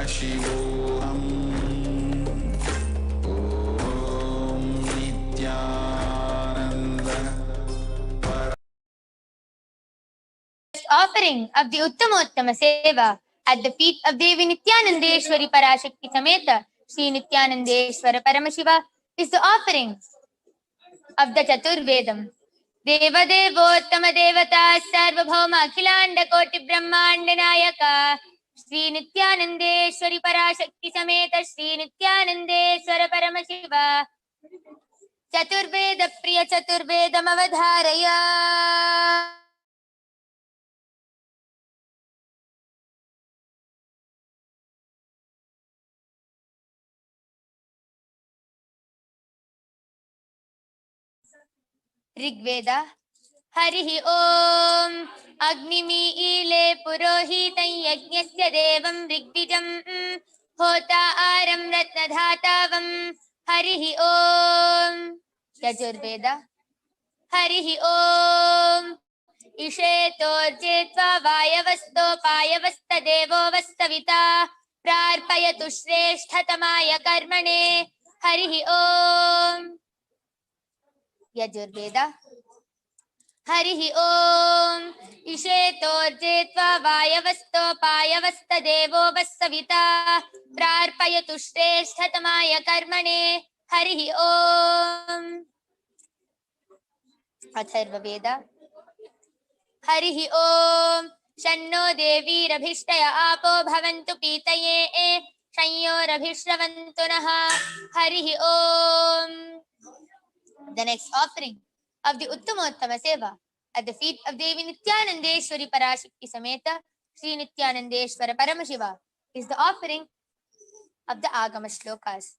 Paramashivoham. Om Nithyananda offering of the Uttamottama Seva at the feet of Devi Nithyanandeshwari Parashakti Sameta Sri Nithyanandeshwara Paramashiva is the offering of the Chaturvedam. Devadevottama Devata Sarvabhauma Akhilanda Koti Brahmanda Nayaka Sri Nithyanandeshwari Parashakti Sameta Sri Nithyanandeshwara Paramashiva Chaturveda Priya Chaturvedam Avadharaya. Rigveda हरिः ओम अग्निमीले पुरोहितं यज्ञस्य देवं ऋग्विजं होता आरं रत्नधातावं हरिः ओम यजुर्वेद हरिः ओम इषेतोर्जेत्वा वायवस्तोपायवस्तदेवो वस्तविता प्रार्पयतु श्रेष्ठतमाय कर्मणे हरिः ओम यजुर्वेद हरिः ओम इषेतोर्जेत्वा वायवस्तोपायवस्तदेवो वस्तविता प्रार्पयतु श्रेष्ठतमाय कर्मणे हरिः ओम अथर्ववेद हरिः ओम शन्नो देवीरभिष्टय आपो भवन्तु पीतये शंयोरभिश्रवन्तु नः हरिः ओम. The next offering of the Uttamottama Seva at the feet of Devi Nithyanandeshwari Parashakti Sameta Sri Nithyanandeshwara Paramashiva is the offering of the Agama Shlokas.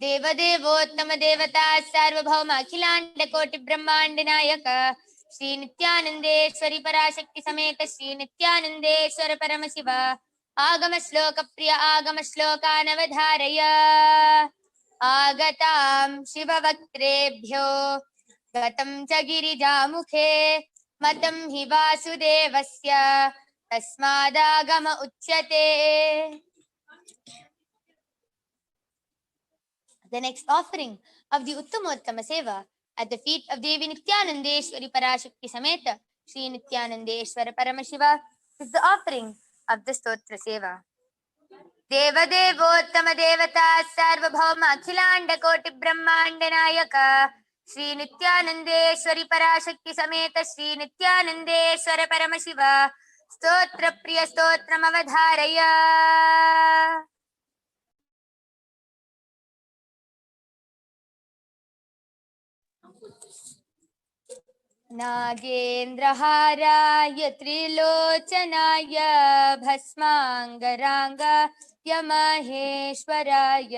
Devadevottama Devata Sarvabhauma Akhilanda Koti Brahmanda Nayaka Sri Nithyanandeshwari Parashakti Sameta Sri Nithyanandeshwara Paramashiva Agama Shloka Priya Agama Shloka Navadharaya. आगतां शिववक्त्रेभ्यो गतं च गिरिजामुखे मतं हि वासुदेवस्य तस्मादागम उच्यते. The next offering of the Uttamottama Seva at the feet of Devi Nithyanandeshwari Parashakti Sameta Sri Nithyanandeshwara Paramashiva is the offering of the Stotra Seva. देवदेवोत्तम देवता सार्वभौम अखिलांड कोटि ब्रह्मांड नायक श्री नित्यानंदेश्वरी पराशक्ति समेत श्री नित्यानंदेश्वर परमशिव स्तोत्र प्रिय स्तोत्रमवधारय. नागेन्द्रहाराय त्रिलोचनाय भस्मांगरांगाय महेश्वराय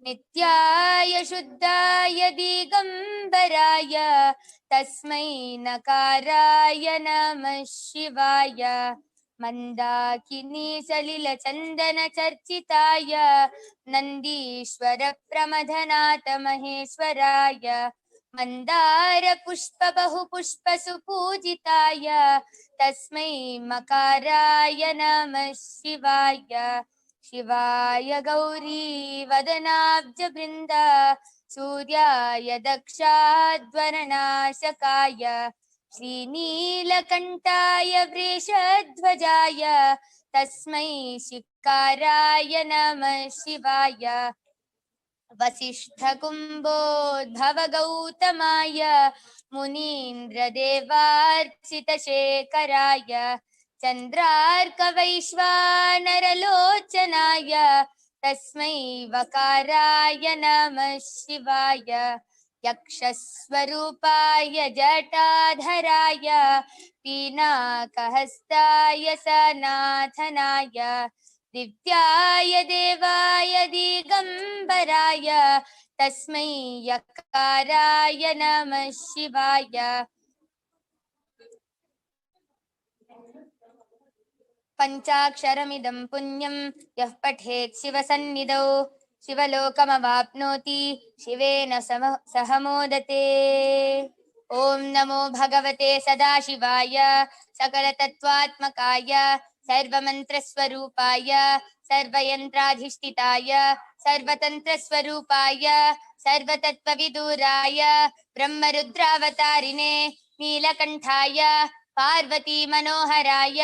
नित्याय शुद्धाय दिगंबराय तस्मै नकाराय नमः शिवाय. मंदाकिनी सलिल चंदन चर्चिताय नंदीश्वर प्रमथनाथ महेश्वराय मंदार पुष्प बहु पुष्प सुपूजिताय तस्मै मकाराय नमः शिवाय. शिवाय गौरी वदनाब्ज बृंद सूर्याय दक्षाध्वरनाशकाय श्रीनीलकंठाय वृषध्वजाय तस्मै शिकाराय नमः शिवाय. वसिष्ठ कुंभोद्भव गौतमाय मुनीन्द्र देवार्चित शेखराय चंद्रार्क वैश्वानरलोचनाय तस्मै वकाराय नमः शिवाय. यक्षस्वरूपाय जटाधराय पीनाकहस्ताय सनाथनाय दिव्याय देवाय दिगंबराय तस्मै यकाराय नमः शिवाय. पंचाक्षरमिदं पुण्यं यः पठेत् शिवसन्निधौ शिवलोकमवाप्नोति शिवेन सह मोदते. ओम नमो भगवते सदाशिवाय सकलतत्त्वात्मकाय सर्वमन्त्रस्वरूपाय सर्वयन्त्राधिष्ठिताय सर्वतन्त्रस्वरूपाय सर्वतत्त्वविदुराय ब्रह्मरुद्रावतारिणे नीलकण्ठाय पार्वती मनोहराय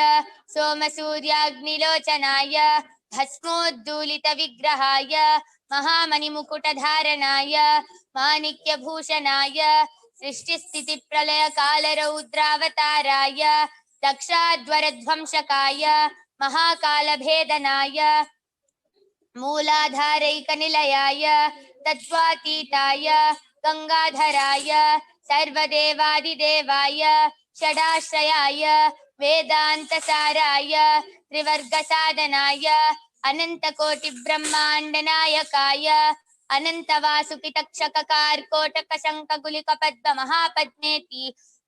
सोमसूर्याग्निलोचनाय भस्मोद्दूलितविग्रहाय महामणिमुकुटधारणाय माणिक्यभूषणाय सृष्टिस्थितिप्रलयकालरौद्रावताराय दक्षाध्वरध्वंसकाय महाकालभेदनाय मूलाधारैकनिलयाय तत्त्वातीताय गंगाधराय सर्वदेवादिदेवाय षडाश्रयाय वेदान्तसाराय त्रिवर्गसाधनाय अनन्तकोटिब्रह्माण्डनायकाय अनन्तवासुकितक्षककार्कोटकशङ्खगुलिकपद्ममहापद्मेति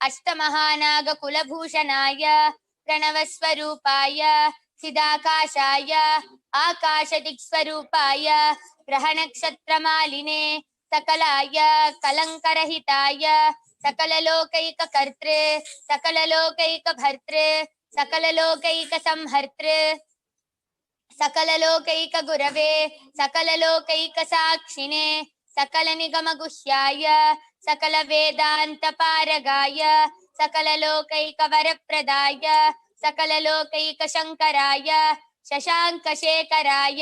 अष्टमहानागकुलभूषणाय प्रणवस्वरूपाय चिदाकाशाय आकाशदिक्स्वरूपाय ग्रहनक्षत्रमालिने सकलाय कलङ्करहिताय सकललोकैककर्त्रे सकललोकैकभर्त्रे सकललोकैकसंहर्त्रे सकललोकैकगुरवे सकललोकैकसाक्षिणे सकलनिगमगुह्याय सकलवेदान्तपारगाय सकललोकैकवरप्रदाय सकललोकैकशङ्कराय शशाङ्कशेखराय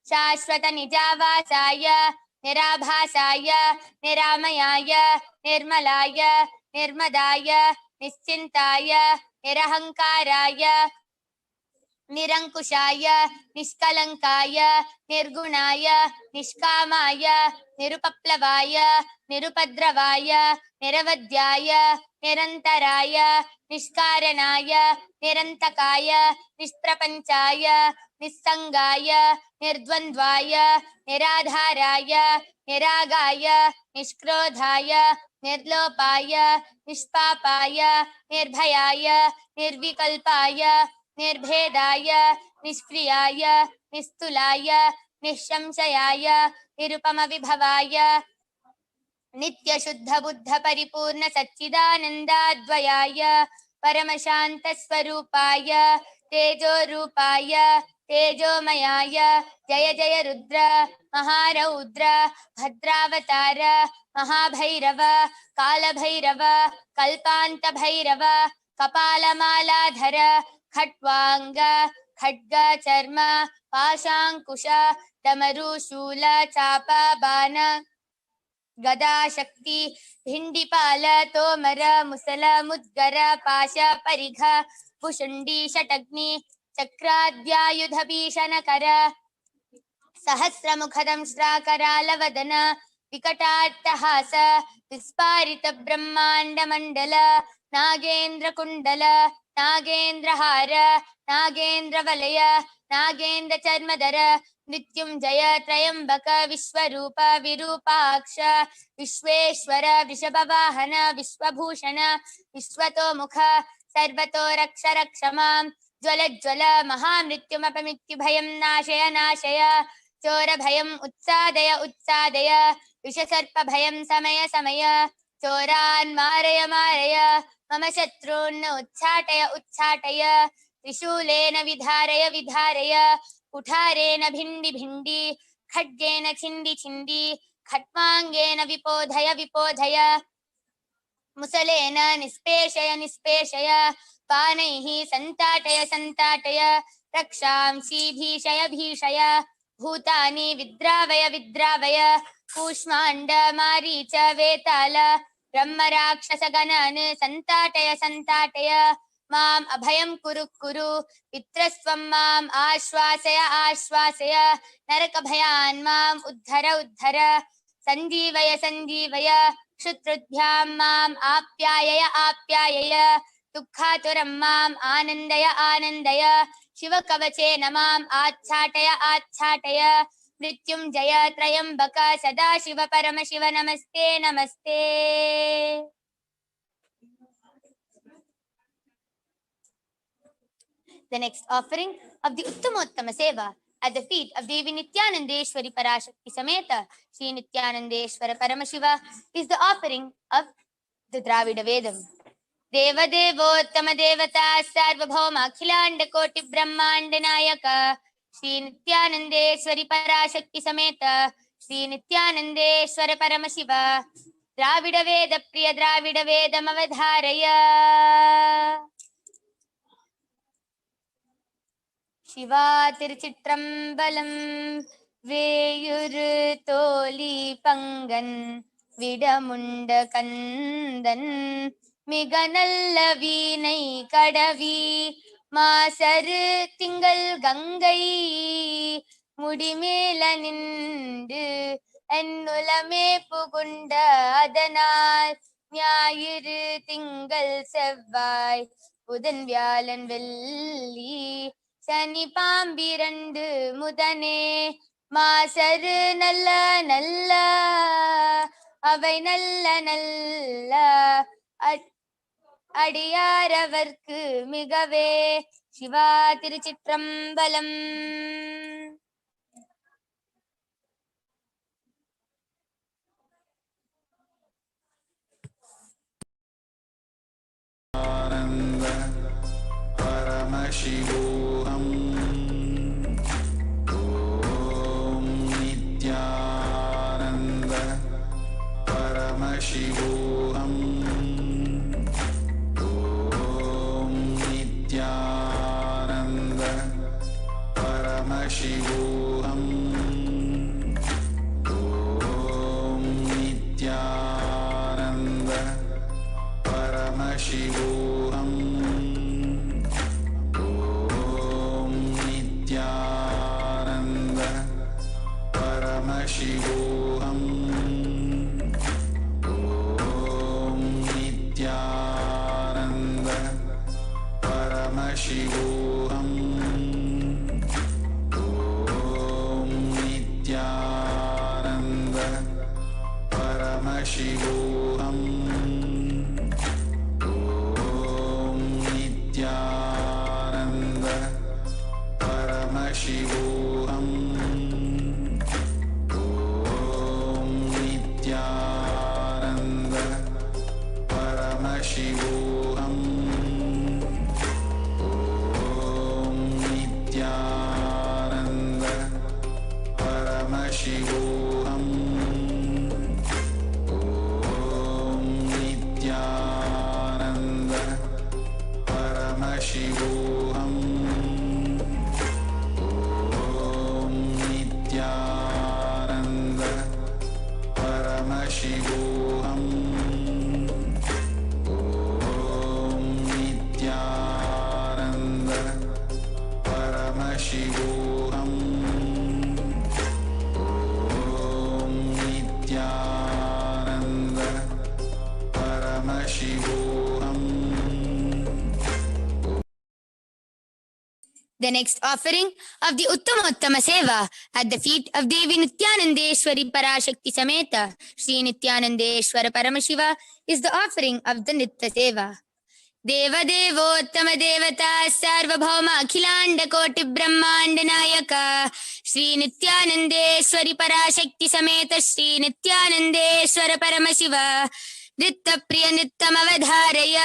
शाश्वतनिजावासाय निराभासाय निरामयाय निर्मलाय निर्मदाय निश्चिन्ताय निरहङ्काराय निरङ्कुशाय निष्कलङ्काय निर्गुणाय निष्कामाय निरुपप्लवाय निरुपद्रवाय निरवध्याय निरन्तराय निष्कारणाय निरन्तकाय निष्प्रपञ्चाय निस्सङ्गाय निर्द्वन्द्वाय निराधाराय निरागाय निष्क्रोधाय निर्लोपाय निष्पापाय निर्भयाय निर्विकल्पाय निर्भेदाय निष्क्रियाय निस्तुलाय निःशंशयाय निरुपमविभवाय नित्यशुद्धबुद्धपरिपूर्ण सच्चिदानन्दाद्वयाय परमशान्तस्वरूपाय तेजोरूपाय तेजोमयाय जय जय रुद्र महारौद्र भद्रावतार महाभैरव कालभैरव कल्पान्तभैरव कपालमालाधर खट्वांग खड्ग चर्म पाशांकुश डमरू शूल चाप बाण गदा शक्ति भिंडिपाल तोमर मुसल मुद्गर पाश परिघ भुषुंडी षटग्नि चक्राद्यायुध भीषणकर सहस्रमुखदंष्ट्राकरालवदन विकटाट्टहास विस्फारित ब्रह्मांड मंडल नागेन्द्र कुंडल नागेन्द्रहार नागेन्द्रवलय नागेन्द्र चर्मधर मृत्युंजय त्रयंबक विश्वरूप विरूपाक्ष विश्वेश्वर वृषभवाहन विश्वभूषण विश्वतोमुख सर्वतो रक्ष रक्ष मां ज्वल ज्वल महामृत्युमपमृत्युभयं नाशय नाशय चोरभयम् उत्सादय उत्सादय विषसर्पभयं समय समय चोरान् मारय मारय मम शत्रून् उच्चाटय उच्चाटय त्रिशूलेन विधारय विधारय कुठारेण भिण्डि भिण्डि खड्गेन छिण्डि छिण्डि खट्वाङ्गेन विपोधय विपोधय मुसलेन निष्पेषय निष्पेषय पानैः सन्ताटय सन्ताटय रक्षांसि भीषय भीषय भूतानि विद्रावय विद्रावय कूष्माण्ड मारीच वेताल ब्रह्मराक्षसगणान् सन्ताटय सन्ताटय माम् अभयं कुरु कुरु पितृस्त्वं माम् आश्वासय आश्वासय नरकभयान् माम् उद्धर उद्धर सञ्जीवय सञ्जीवय क्षुत्रुभ्यां माम् आप्यायय आप्यायय दुःखातुरं माम् आनन्दय आनन्दय शिवकवचेन माम् आच्छाटय आच्छाटय मृत्युंजय त्रयंबक सदाशिव परमशिव नमस्ते नमस्ते. The next offering of the Uttamottama Seva at the feet of Devi Nithyanandeshwari Parashakti Sameta Sri Nithyanandeshwara Paramashiva is the offering of the Dravida Vedam. देवदेवोत्तम देवता सार्वभौम अखिलांड कोटि ब्रह्मांड नायक श्री नित्यानंदेश्वरी पराशक्ति समेत श्री नित्यानंदेश्वर परमशिव द्राविड वेद प्रिय द्राविड वेदमवधारय शिवा तिरुचित्रंबलम वेयुरु तोली पंगन विडमुंड कंदन மிக நல்ல வீணை கடவி மாசரு திங்கள் கங்கை முடிமேல நின்று என்னுலமே புகுண்ட அதனால் ஞாயிறு திங்கள் செவ்வாய் புதன் வியாழன் வெள்ளி சனி பாம்பிரண்டு முதனே மாசரு நல்ல நல்ல அவை நல்ல நல்ல அடியாரவர்க்கு மிகவே சிவா திருச்சிற்றம்பலம். Paramashivoham. Om Nithyananda Paramashivoham. Om Nithyananda Paramashivoham. Om Nithyananda Paramashivoham. Paramashivoham. Om Nithyananda Paramashivoham. Om Nithyananda Paramashivoham. Om Nithyananda Paramashivoham. Paramashivoham. Om Nithyananda Paramashivoham. Om Nithyananda Paramashivoham. Om Nithyananda Paramashivoham. Paramashivoham. Om Nithyananda Paramashivoham. The next offering of the Uttamottama Seva at the feet of Devi Nithyanandeshwari Parashakti Sameta Shri Nithyanandeshwara Paramashiva is the offering of the Nitya Seva. देवदेवोत्तम देवता सार्वभौम अखिलांड कोटि ब्रह्मांड नायक श्री नित्यानंदेश्वरी पराशक्ति समेत श्री नित्यानंदेश्वर परमशिव नृत्य प्रिय नित्यमवधारय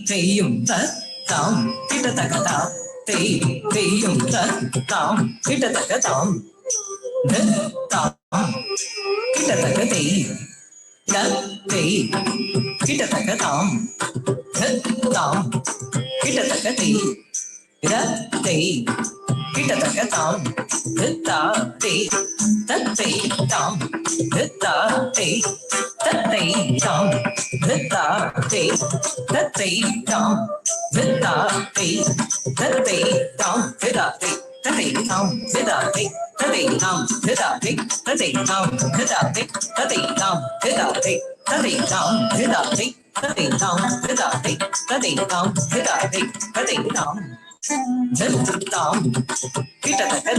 Teyum tat tam kita takatam teyum tat tam kita takatam tam kita takatey kita takatam tam kita takatey kita takatam tatey tam tatey tam tatey tam Tam Kitataka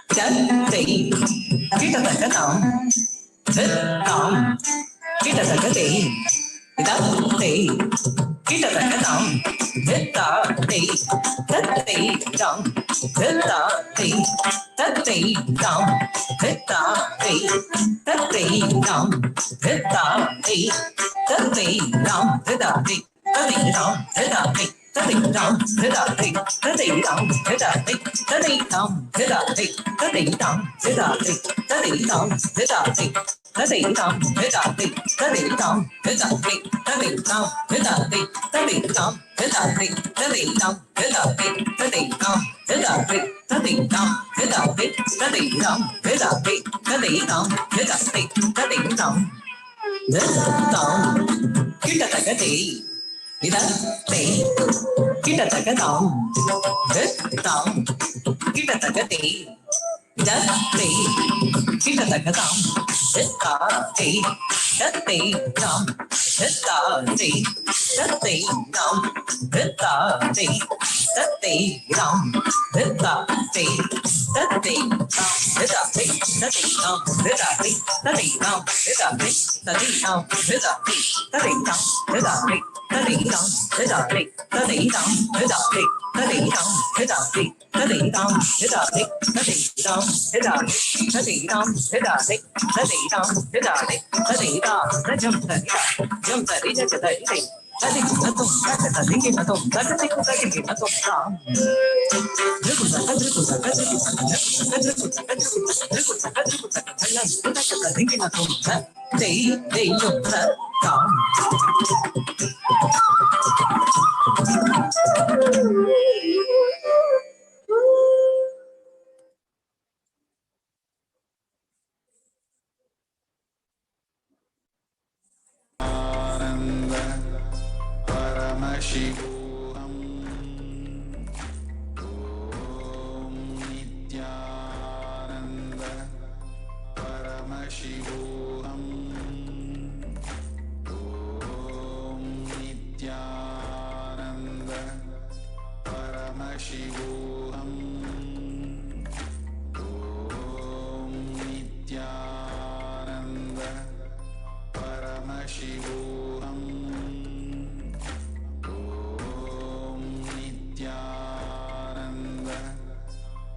Kitataka Tam Kitataka Kitatakatam, Vita, Tate, Dum, Vita, Tate, Dum, Vita, Tate, Dum, Vita, Tate, Dum, Vita, Tate, Dum, Vita, Tate, Dum, Vita, Tate, Dum, Vita, Tate, Dum, Vita, Tate, Dum, Vita, Tate, Dum, Vita, Tadikam, Vedati, Tadikam, Vedati, Tadikam, Vedati, Tadikam, Vedati, Tadikam, Vedati, Tadikam, Vedati, Tadikam, Vedati, Tadikam, Vedati, Tadikam, Vedati, Tadikam, Vedam, Kitatagati, Vidati, Kitatagatam, Vedam, Kitatagati, Vidati, Kitatagatam, Vidati, Dati, Dum, Vidati, Dati, Dum, Vidati, Dati, Dum, Vidati, Dati, Dum, Vidati, Dati, Dum, Vidati, Dati, Dum, Vidati, Dati, Dum, Vidati, Dati, Dum, Vidati, Dati, Dum, Vidati, Dati, Dum, Vidati, Dati, Dum, Vidati, Dati, Dum, Vidati, Dati, Dum, Vidati, Dati, Dum, Vidati, Dati, Dum, Vidati, Dati, Dum, Rajam Tari, Jam Tari, Jagatari, Tadi Natum, Tadi Natum, Tadi Natum, Ram. Paramashivoham. Om Nithyananda Paramashivoham. Om Nithyananda Paramashivoham. Om Nithyananda Paramashivoham.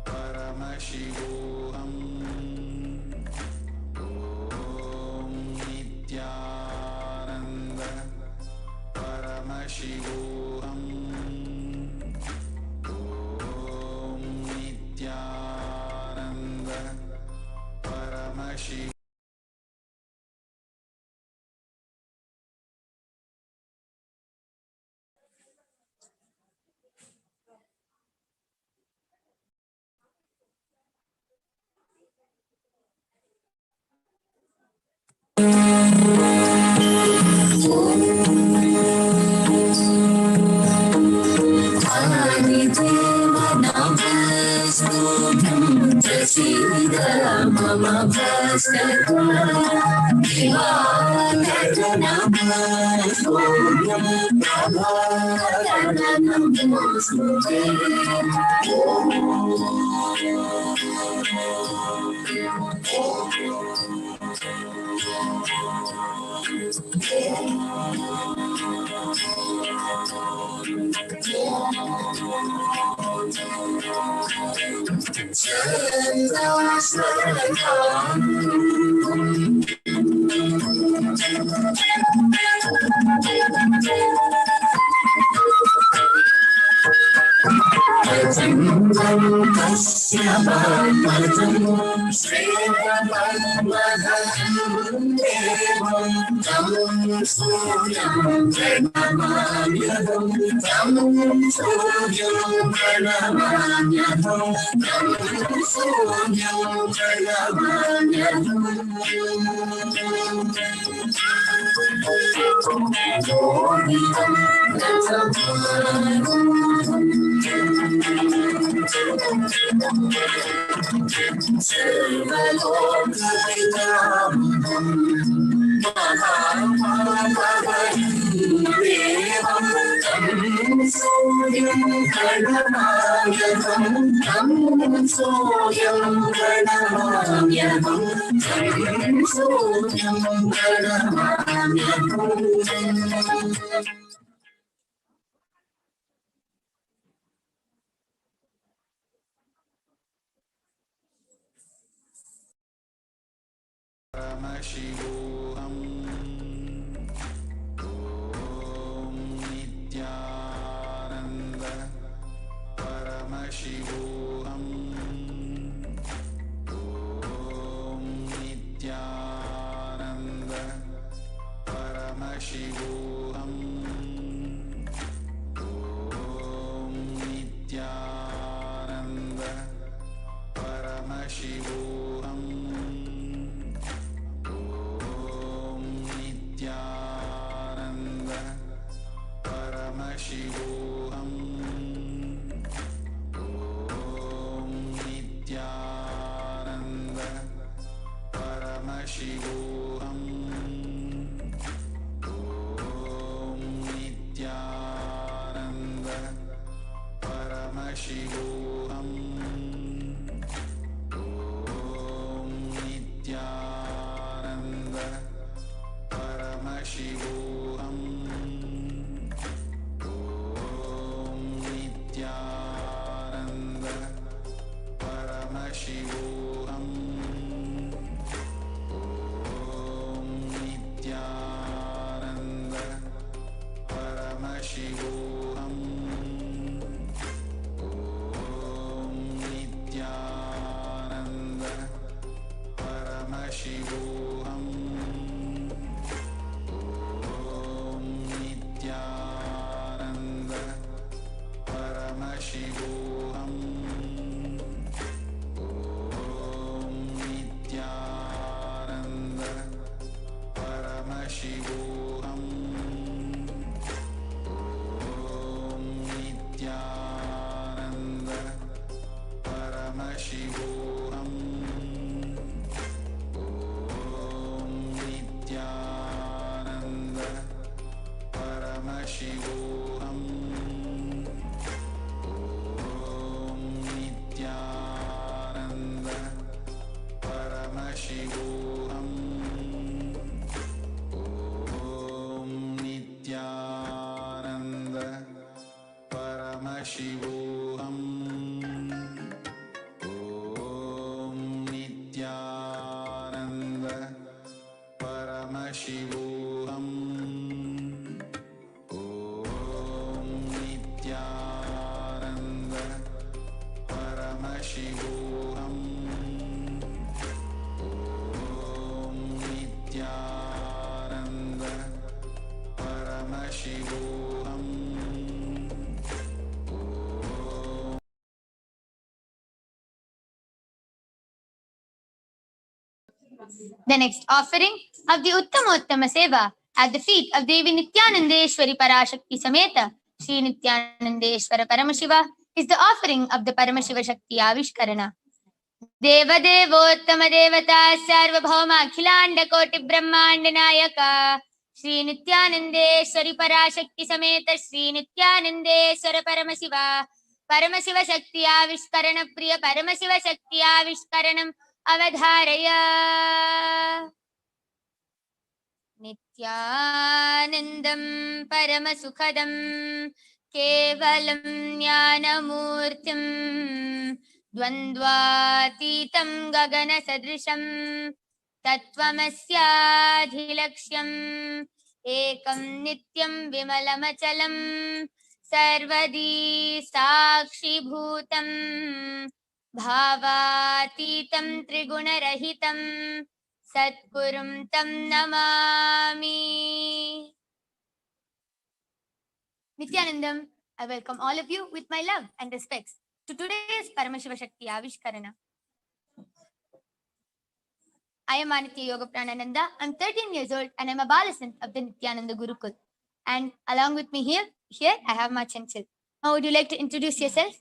Paramashivoham. Om Nithyananda Paramashivoham. Om Nithyananda Paramashivoham. सोऽयं प्रणमाम्यहं सोऽयं प्रणमाम्यहं सोऽयं प्रणमाम्यहम् Paramashivoham. Om Nithyananda Paramashivoham. Om Nithyananda Paramashivoham. Om Nithyananda Paramashivoham. Nithyananda Paramashivoham. Om Nithyananda Paramashivoham. Om Nithyananda Paramashivoham. Om Nithyananda Paramashivoham. Om Nithyananda Paramashivoham. Om Nithyananda Paramashivoham. Om Nithyananda Paramashivoham. Om Nithyananda Paramashivoham. Om Nithyananda Paramashivoham. Om Nithyananda Paramashivoham. Om Nithyananda Paramashivoham. Om Nithyananda Paramashivoham. Om Nithyananda Paramashivoham. Om Nithyananda Paramashivoham. Om Nithyananda Paramashivoham. Om Nithyananda Paramashivoham. The next offering of the Uttamottama Seva at the feet of Devi Nithyanandeshwari Parashakti Sameta Sri Nithyanandeshwara Paramashiva is the offering of the Paramashiva Shakti Avishkarana. Deva Devottama Devata Sarvabhauma Akhilanda Koti Brahmanda Nayaka Sri Nithyanandeshwari Parashakti Sameta Sri Nithyanandeshwara Paramashiva Paramashiva Shakti Avishkarana Priya Paramashiva Shakti Avishkaranam Avadharaya Nithyanandam Paramasukhadam Kevalam Jnanamurtim Dvandvatitam Gagana Sadrisham Tattvamasyadhilaksham Ekam Nityam Vimalamachalam Sarvadi Sakshi Bhutam Bhavatitam Trigunarahitam Satgurum Tam Namami. Nithyanandam, I welcome all of you with my love and respects to today's Paramashiva Shakti Avishkarana. I am Manitya Yoga Pranananda. I'm 13 years old and I'm a Balasan of the Nithyananda Gurukul. And along with me here I have Ma Chanchal. Now, would you like to introduce yourself?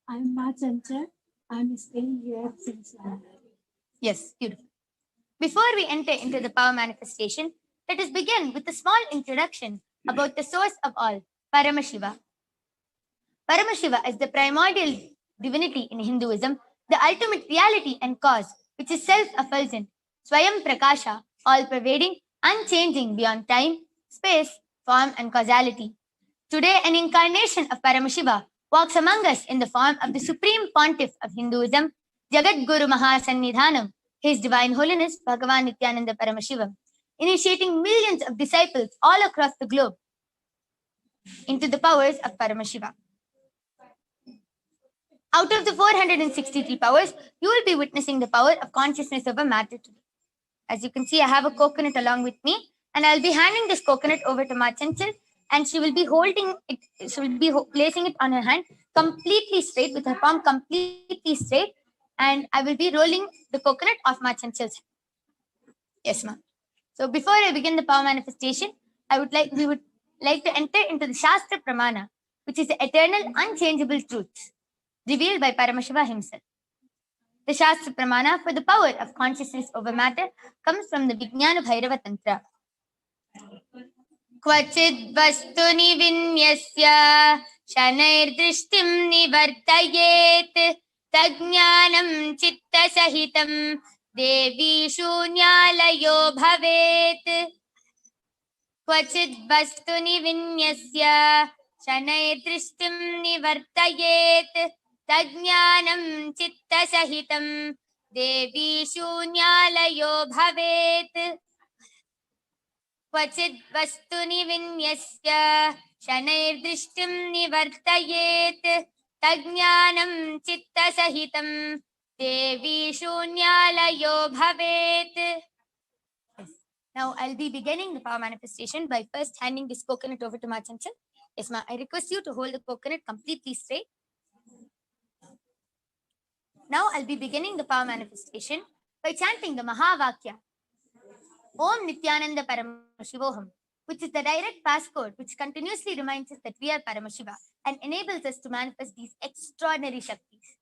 I'm Ma Chanchal. I'm staying here since Yes, beautiful. Before we enter into the power manifestation, let us begin with a small introduction about the source of all, Paramashiva. Paramashiva is the primordial divinity in Hinduism, the ultimate reality and cause, which is self-effulgent, Swayam Prakasha, all-pervading, unchanging beyond time, space, form, and causality. Today, an incarnation of Paramashiva walks among us in the form of the Supreme Pontiff of Hinduism, Jagatguru Mahasannidhanam, His Divine Holiness Bhagavan Nithyananda Paramashivam, initiating millions of disciples all across the globe into the powers of Paramashiva. Out of the 463 powers, you will be witnessing the power of consciousness over matter today. As you can see, I have a coconut along with me, and I'll be handing this coconut over to Ma Chanchal, and she will be holding it, she will be placing it on her hand completely straight, with her palm completely straight, and I will be rolling the coconut off Ma Chanchal's hand. Yes, ma'am. So before I begin the power manifestation, we would like to enter into the Shastra Pramana, which is the eternal, unchangeable truths revealed by Paramashiva himself. The Shastra Pramana for the power of consciousness over matter comes from the Vijnana Bhairava Tantra. Kvachid vastuni vinyasya shanair drishtim nivartayet tajnanam chitta sahitam devi shunyalayo bhavet. Kvachid vastuni vinyasya shanair drishtim nivartayet tajnanam chitta sahitam devi shunyalayo bhavet. Kvachid vastuni vinyasya shanair drishtim nivartayet tajnanam chitta sahitam devi shunyalayo bhavet. Now I'll be beginning the power manifestation by first handing this coconut over to Ma Chanchal. Yes, ma. I request you to hold the coconut completely straight. Now I'll be beginning the power manifestation by chanting the Mahavakya, Om Nithyananda Paramashivoham, which is the direct passcode which continuously reminds us that we are Paramashiva and enables us to manifest these extraordinary Shaktis.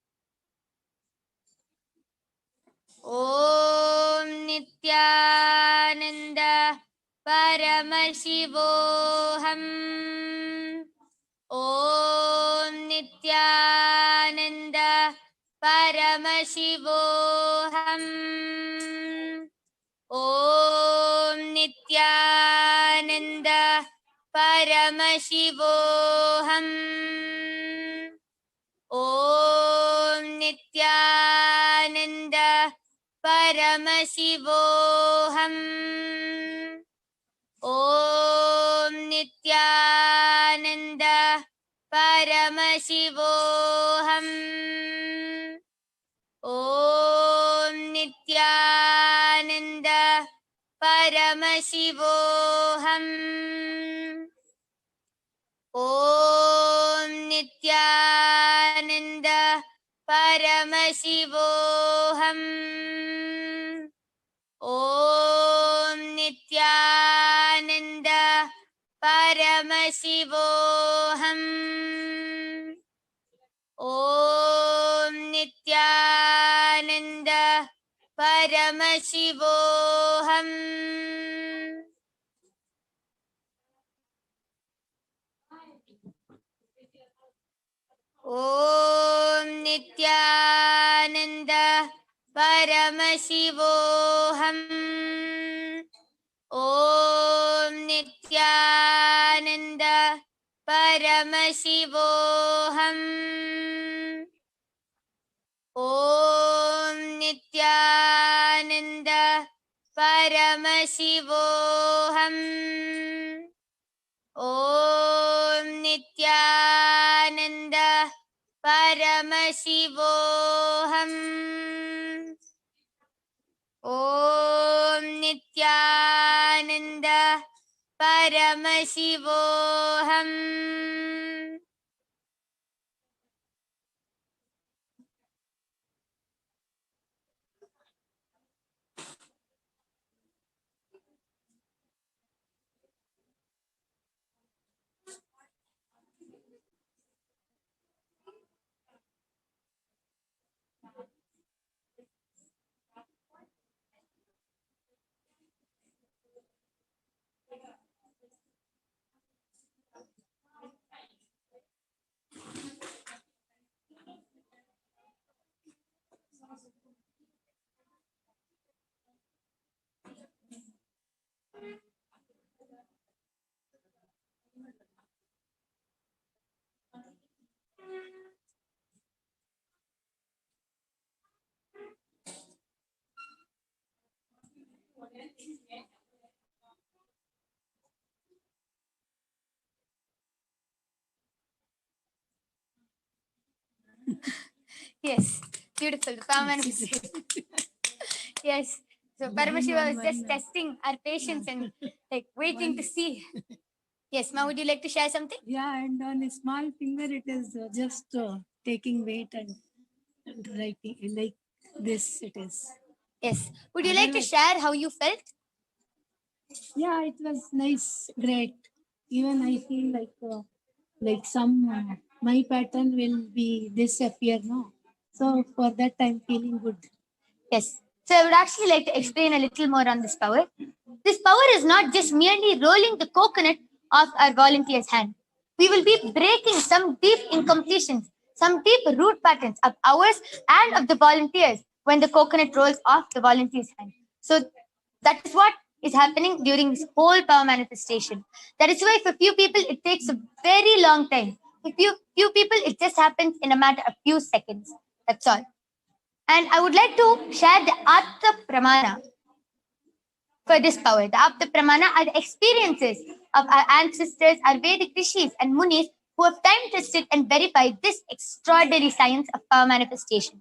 Om Nithyananda Paramashivoham. Om Nithyananda Paramashivoham. Om Nithyananda Paramashivoham. Om Nithyananda Paramashivoham. Om Nithyananda Paramashivoham. Om Nithyananda Paramashivoham. Om Nithyananda Paramashivoham. Om Nithyananda Paramashivoham. Om Nithyananda Paramashivoham. Om Nithyananda Paramashivoham. Om Nithyananda Paramashivoham. Om Nithyananda Paramashivoham. Om Nithyananda Paramashivoham. Om Nithyananda Paramashivoham. Yes, beautiful. The power manifestation. Yes. So Paramashiva was just testing our patience and like waiting to see. Yes, Ma, would you like to share something? Yeah, and on a small finger, it is just taking weight and writing like this. It is. Yes. Would you like to share how you felt? Yeah, it was nice, great. Even I feel like some my pattern will be disappear now. So for that, I'm feeling good. Yes. So I would actually like to explain a little more on this power. This power is not just merely rolling the coconut off our volunteer's hand. We will be breaking some deep incompletions, some deep root patterns of ours and of the volunteers when the coconut rolls off the volunteer's hand. So that is what is happening during this whole power manifestation. That is why for few people it takes a very long time. For few people it just happens in a matter of few seconds. That's all. And I would like to share the Apta Pramana for this power. The Apta Pramana are the experiences of our ancestors, our Vedic rishis and munis who have time tested and verified this extraordinary science of power manifestation.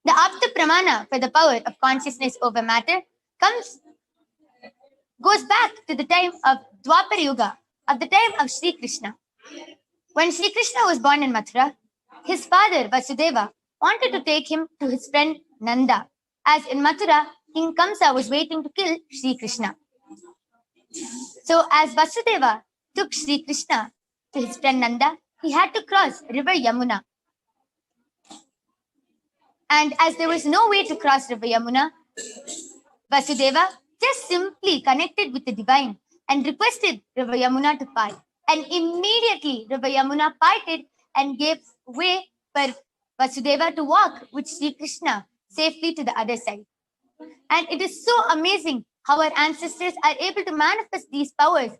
The Apta Pramana for the power of consciousness over matter goes back to the time of Dwapara Yuga, of the time of Sri Krishna. When Sri Krishna was born in Mathura, his father Vasudeva wanted to take him to his friend Nanda, as in Mathura, King Kamsa was waiting to kill Sri Krishna. So, as Vasudeva took Sri Krishna to his friend Nanda, he had to cross river Yamuna. And as there was no way to cross river Yamuna, Vasudeva just simply connected with the divine and requested river Yamuna to part. And immediately river Yamuna parted and gave way for Vasudeva to walk with Sri Krishna safely to the other side. And it is so amazing how our ancestors are able to manifest these powers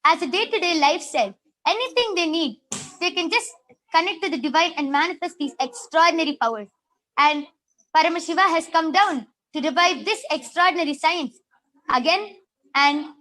as a day-to-day lifestyle. Anything they need, they can just connect to the divine and manifest these extraordinary powers. And Paramashiva has come down to revive this extraordinary science again, and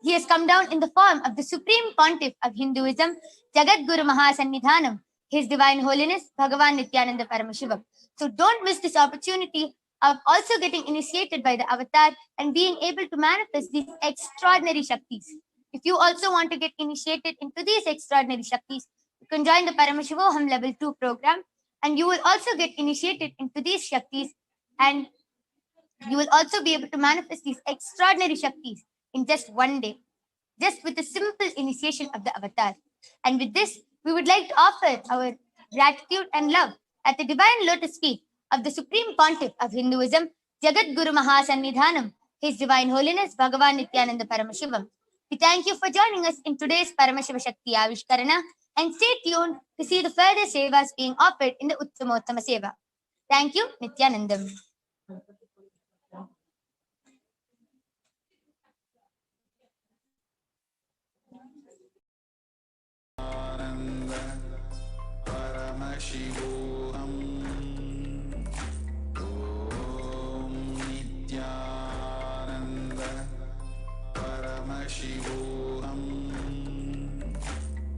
he has come down in the form of the Supreme Pontiff of Hinduism, Jagatguru Mahasannidhanam, His Divine Holiness, Bhagavan Nithyananda Paramashivam. So don't miss this opportunity of also getting initiated by the avatar and being able to manifest these extraordinary Shaktis. If you also want to get initiated into these extraordinary Shaktis, you can join the Paramashivoham Level 2 program, and you will also get initiated into these Shaktis, and you will also be able to manifest these extraordinary Shaktis in just one day, just with a simple initiation of the avatar. And with this, we would like to offer our gratitude and love at the divine lotus feet of the Supreme Pontiff of Hinduism, Jagatguru Mahasannidhanam, His Divine Holiness, Bhagavan Nithyananda Paramashivam. We thank you for joining us in today's Paramashiva Shakti Avishkarana, and stay tuned to see the further sevas being offered in the Uttamottama Seva. Thank you, Nithyanandam. Paramashivoham. Om Nithyananda Paramashivoham.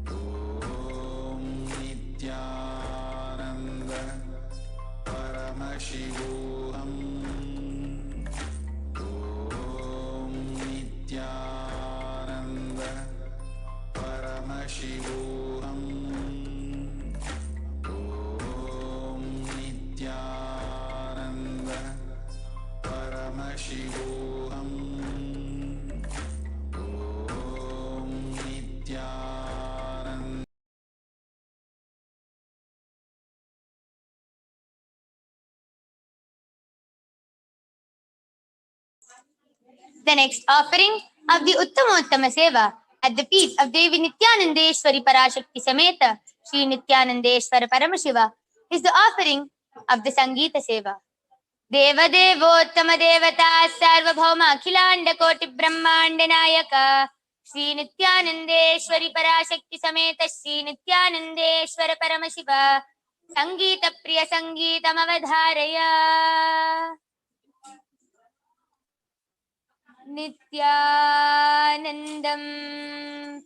Om Nithyananda Paramashivoham. Om Nithyananda Paramashivoham. Om Nithyananda Paramashivoham. Om Nithyananda. The next offering of the Uttamottama Seva at the feet of Devi Nithyanandeshwari Parashakti Sameta Sri Nithyanandeshwara Paramashiva is the offering of the Sangeeta Seva. Deva Devottama Devata Sarvabhauma Akhilanda Koti Brahmanda Nayaka Sri Nithyanandeshwari Parashakti Sameta Sri Nithyanandeshwara Paramashiva Sangeeta Priya Sangeetam Avadharaya Nithyanandam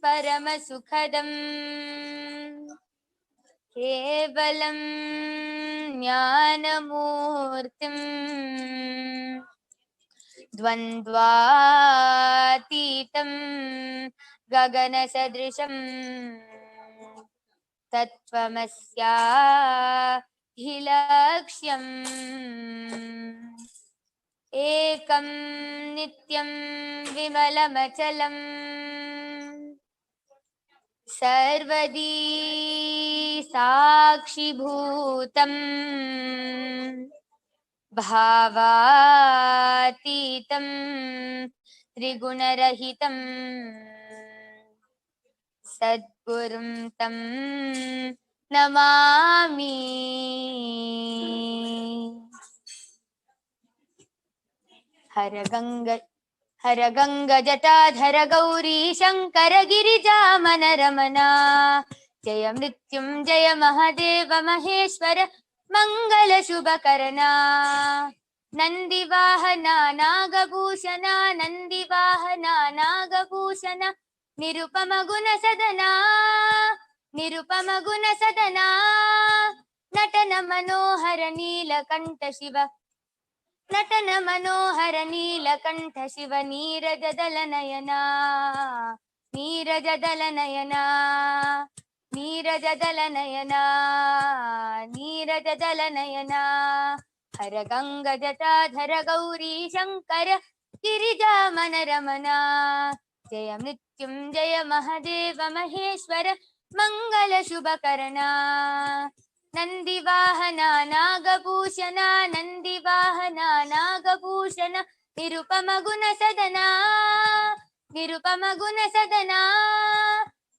Paramasukhadam केवलं ज्ञानमूर्तिं द्वन्द्वातीतं गगनसदृशं तत्त्वमस्याधिलक्ष्यम् एकं नित्यं विमलमचलम् सर्वदी साक्षिभूतम् भावातीतं त्रिगुणरहितं सद्गुरुं तं नमामि। हर गंग जटाधर गौरी शंकर गिरिजामनरमना जय मृत्युंजय महादेव महेश्वर मंगल शुभकर्णा नंदिवाहना नागभूषणा नंदिवाहना नागभूषण निरुपम गुण सदना नटन मनोहर नीलकंठ शिव नटन मनोहर नीलकंठ शिव नीरजदल नयना नीरजदल नयना नीरजदल नयना नीरजदल नयना हर गंग जटाधर गौरी शंकर गिरिजामनरमना जय मृत्युंजय महादेव महेश्वर मंगल शुभकर्णा नंदिवाहना नागभूषणा नंदिवाहना नागभूषण निरुपम गुण सदना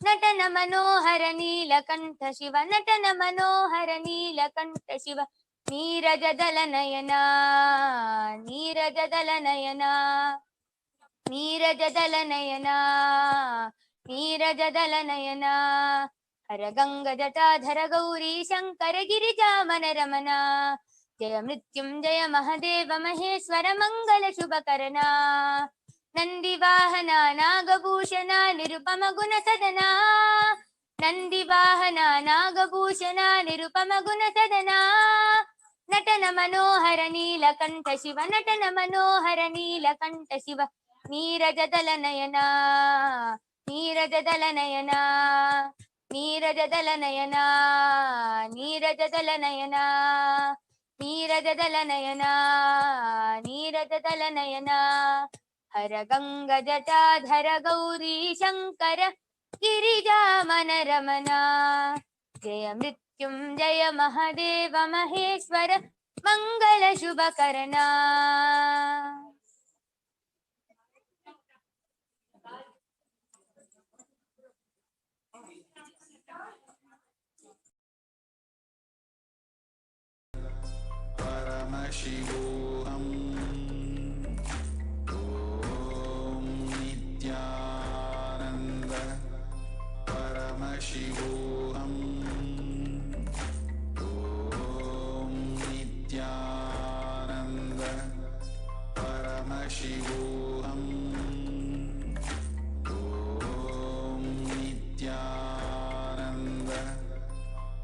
नटन मनोहर नीलकंठ शिव नटन मनोहर नीलकंठ शिव नीरजदल नयना नीरजदल नयना नीरजदल नयना नीरजदल नयना हर गंग जटाधर गौरी शंकर गिरिजामनरमना जय मृत्युंजय महादेव महेश्वर मंगल शुभकर्णा नंदिवाहना नागभूषणा निरुपम गुण सदना नंदिवाहना नागभूषणा निरुपम गुण सदना नटन मनोहर नीलकंठ शिव नटन मनोहर नीलकंठ शिव नीरजदल नयना नीरजदल नयना नीरजदल नयना नीरजदल नयना नीरजदल नयना नीरजदल नयना हर गंग जटाधर गौरी शंकर गिरिजामनरमना जय मृत्युंजय महादेव महेश्वर मंगल शुभकर्णा Paramashivoham Om Nithyananda Paramashivoham Om Nithyananda Paramashivoham Om Nithyananda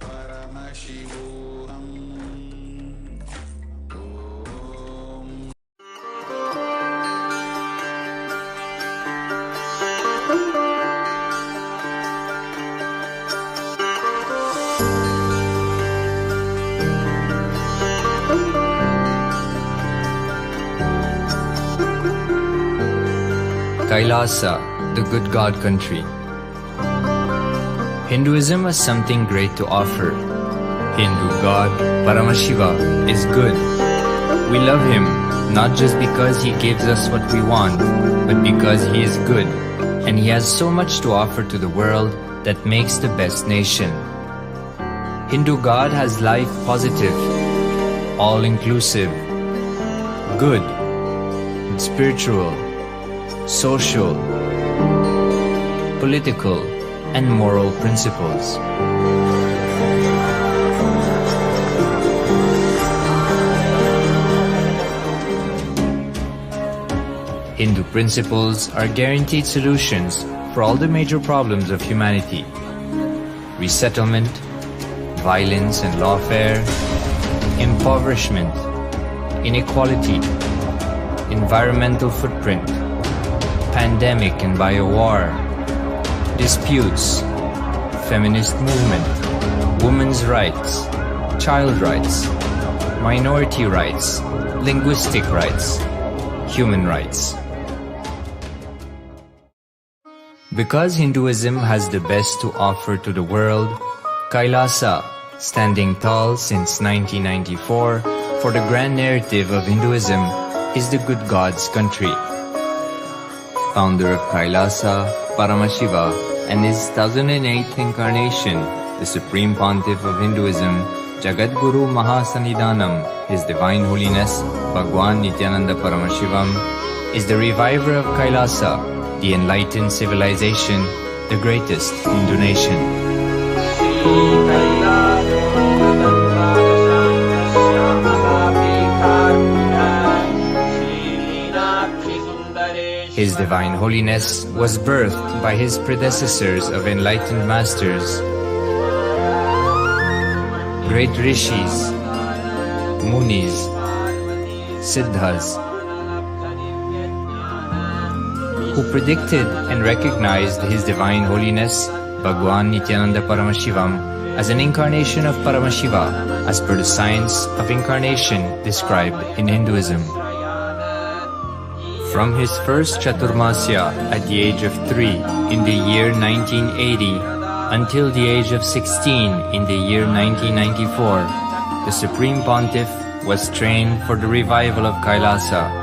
Paramashivoham KAILASA, the good God country. Hinduism has something great to offer. Hindu God, Paramashiva, is good. We love him, not just because he gives us what we want, but because he is good, and he has so much to offer to the world that makes the best nation. Hindu God has life positive, all-inclusive, good, spiritual, social, political, and moral principles. Hindu principles are guaranteed solutions for all the major problems of humanity: resettlement, violence and lawfare, impoverishment, inequality, environmental footprint, pandemic and biowar, disputes, feminist movement, women's rights, child rights, minority rights, linguistic rights, human rights. Because Hinduism has the best to offer to the world, KAILASA, standing tall since 1994 for the grand narrative of Hinduism, is the good God's country. Founder of KAILASA, Paramashiva, and his 1008th incarnation, the Supreme Pontiff of Hinduism, Jagatguru Mahasannidhanam, His Divine Holiness, Bhagavan Nithyananda Paramashivam, is the reviver of KAILASA, the enlightened civilization, the greatest Hindu nation. His Divine Holiness was birthed by his predecessors of enlightened masters, great rishis, munis, siddhas, who predicted and recognized His Divine Holiness, Bhagavan Nithyananda Paramashivam, as an incarnation of Paramashiva, as per the science of incarnation described in Hinduism. From his first Chaturmasya at the age of 3 in the year 1980 until the age of 16 in the year 1994, the Supreme Pontiff was trained for the revival of KAILASA.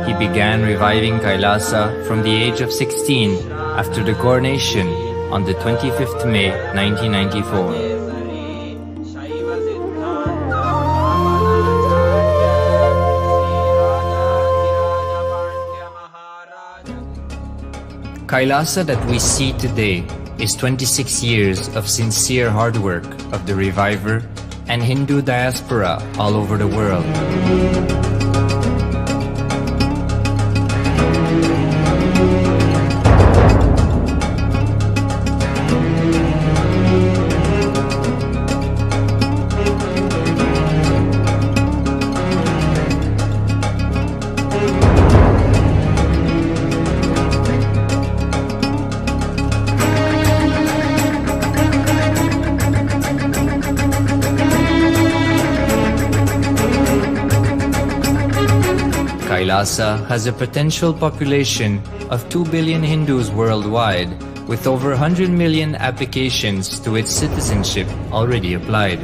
He began reviving KAILASA from the age of 16 after the coronation on the 25th May 1994. KAILASA that we see today is 26 years of sincere hard work of the reviver and Hindu diaspora all over the world. KAILASA has a potential population of 2 billion Hindus worldwide, with over 100 million applications to its citizenship already applied.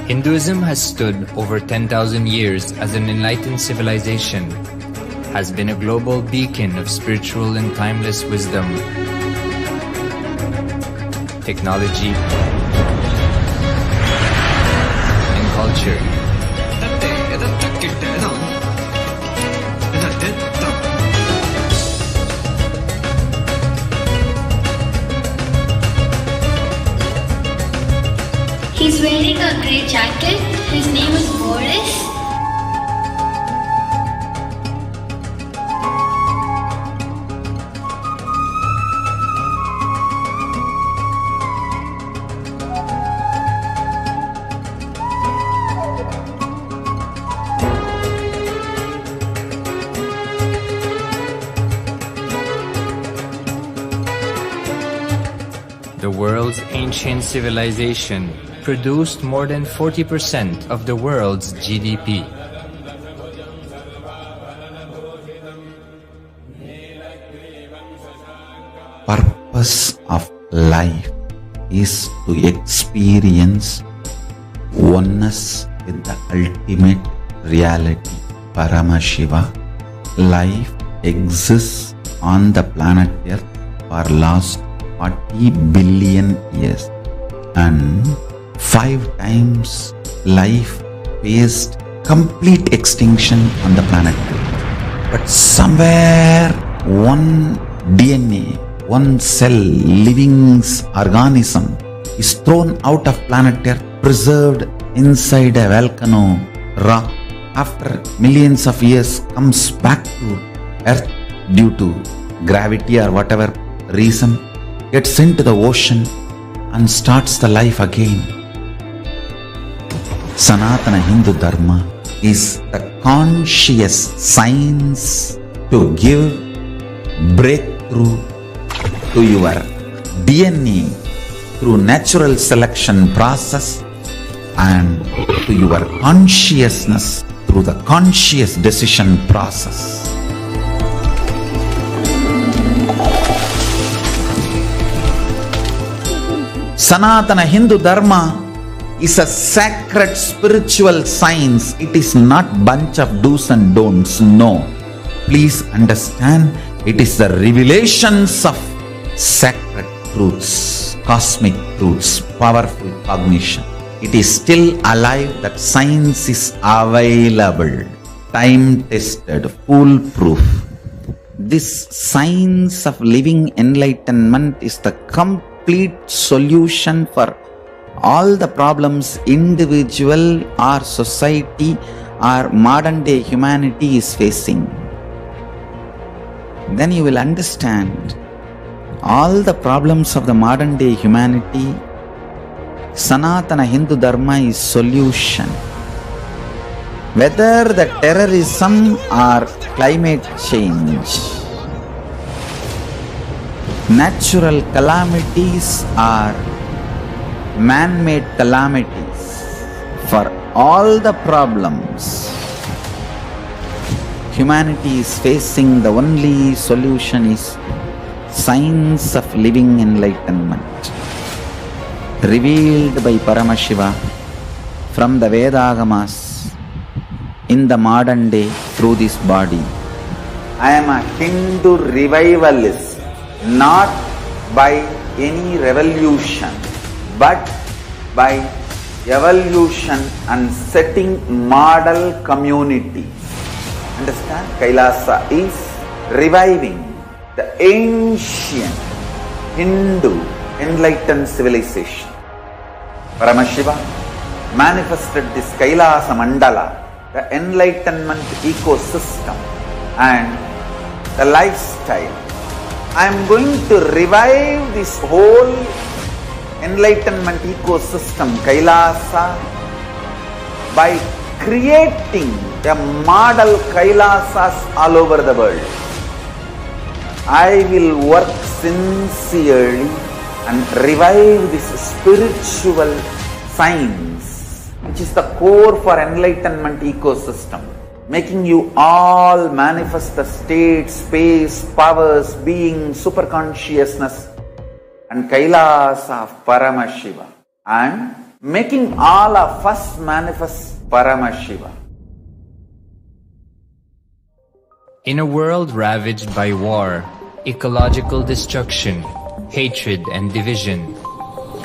Hinduism has stood over 10,000 years as an enlightened civilization, has been a global beacon of spiritual and timeless wisdom, technology, culture. He's wearing a grey jacket. His name is Boris. The world's ancient civilization produced more than 40% of the world's GDP. Purpose of life is to experience oneness with the ultimate reality, Paramashiva. Life exists on the planet Earth for last 40 billion years, and 5 times life faced complete extinction on the planet Earth. But somewhere one DNA, one cell, living organism is thrown out of planet Earth, preserved inside a volcano rock. After millions of years comes back to Earth due to gravity or whatever reason, gets into the ocean and starts the life again. Sanatana Hindu Dharma is the conscious science to give breakthrough to your DNA through natural selection process and to your consciousness through the conscious decision process. Sanatana Hindu Dharma is a sacred spiritual science. It is not bunch of do's and don'ts. No. Please understand, it is the revelations of sacred truths, cosmic truths, powerful cognition. It is still alive, that science is available, time-tested, foolproof. This science of living enlightenment is the complete solution for all the problems individual or society or modern day humanity is facing. Then you will understand all the problems of the modern day humanity. Sanatana Hindu Dharma is solution. Whether the terrorism or climate change, natural calamities or man-made calamities, for all the problems humanity is facing, the only solution is science of living enlightenment, revealed by Paramashiva from the Vedagamas in the modern day through this body. I am a Hindu revivalist, not by any revolution, but by evolution and setting model communities. Understand? KAILASA is reviving the ancient Hindu enlightened civilization. Paramashiva manifested this KAILASA Mandala, the enlightenment ecosystem and the lifestyle. I am going to revive this whole enlightenment ecosystem, KAILASA, by creating a model KAILASAs all over the world. I will work sincerely and revive this spiritual science, which is the core for enlightenment ecosystem, making you all manifest the state, space, powers, being, superconsciousness and KAILASA of Paramashiva, and making all of us manifest Paramashiva. In a world ravaged by war, ecological destruction, hatred and division,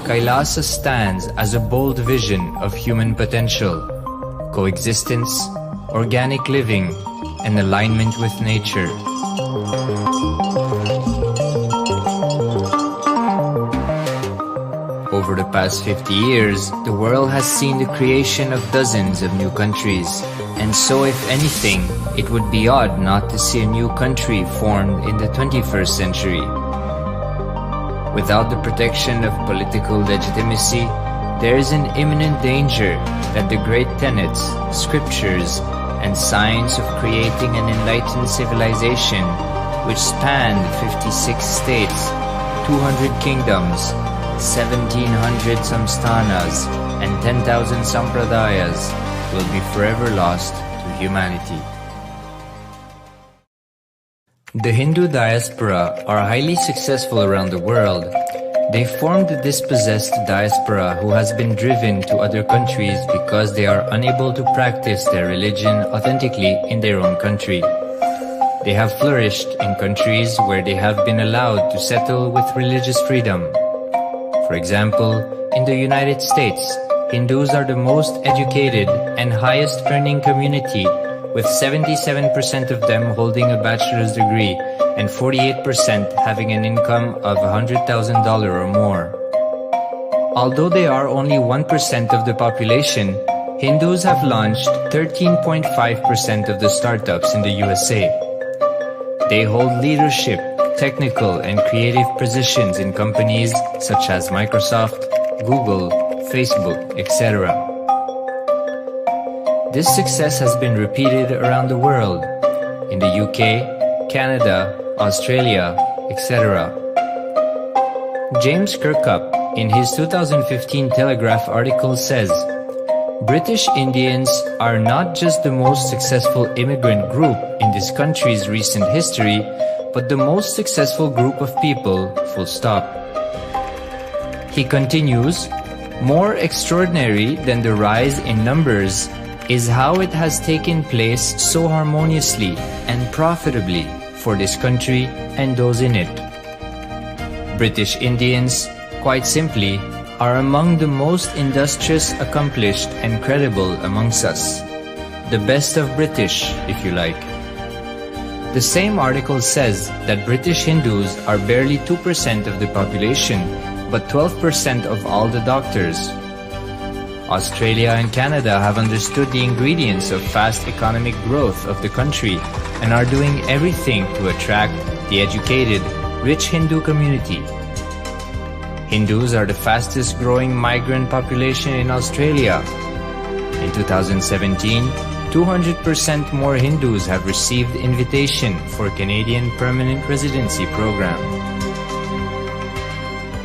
KAILASA stands as a bold vision of human potential, coexistence, organic living, and alignment with nature. Over the past 50 years, the world has seen the creation of dozens of new countries, and so if anything, it would be odd not to see a new country formed in the 21st century. Without the protection of political legitimacy, there is an imminent danger that the great tenets, scriptures, and science of creating an enlightened civilization, which spanned 56 states, 200 kingdoms, 1700 samsthanas, and 10,000 sampradayas, will be forever lost to humanity. The Hindu diaspora are highly successful around the world. They formed a dispossessed diaspora who has been driven to other countries because they are unable to practice their religion authentically in their own country. They have flourished in countries where they have been allowed to settle with religious freedom. For example, in the United States, Hindus are the most educated and highest earning community, with 77% of them holding a bachelor's degree and 48% having an income of $100,000 or more. Although they are only 1% of the population, Hindus have launched 13.5% of the startups in the USA. They hold leadership, technical and creative positions in companies such as Microsoft, Google, Facebook, etc. This success has been repeated around the world, in the UK, Canada, Australia, etc. James Kirkup, in his 2015 Telegraph article says, British Indians are not just the most successful immigrant group in this country's recent history, but the most successful group of people, full stop. He continues, more extraordinary than the rise in numbers is how it has taken place so harmoniously and profitably for this country and those in it. British Indians, quite simply, are among the most industrious, accomplished and credible amongst us. The best of British, if you like. The same article says that British Hindus are barely 2% of the population, but 12% of all the doctors. Australia and Canada have understood the ingredients of fast economic growth of the country and are doing everything to attract the educated, rich Hindu community. Hindus are the fastest growing migrant population in Australia. In 2017, 200% more Hindus have received invitation for Canadian Permanent Residency Program.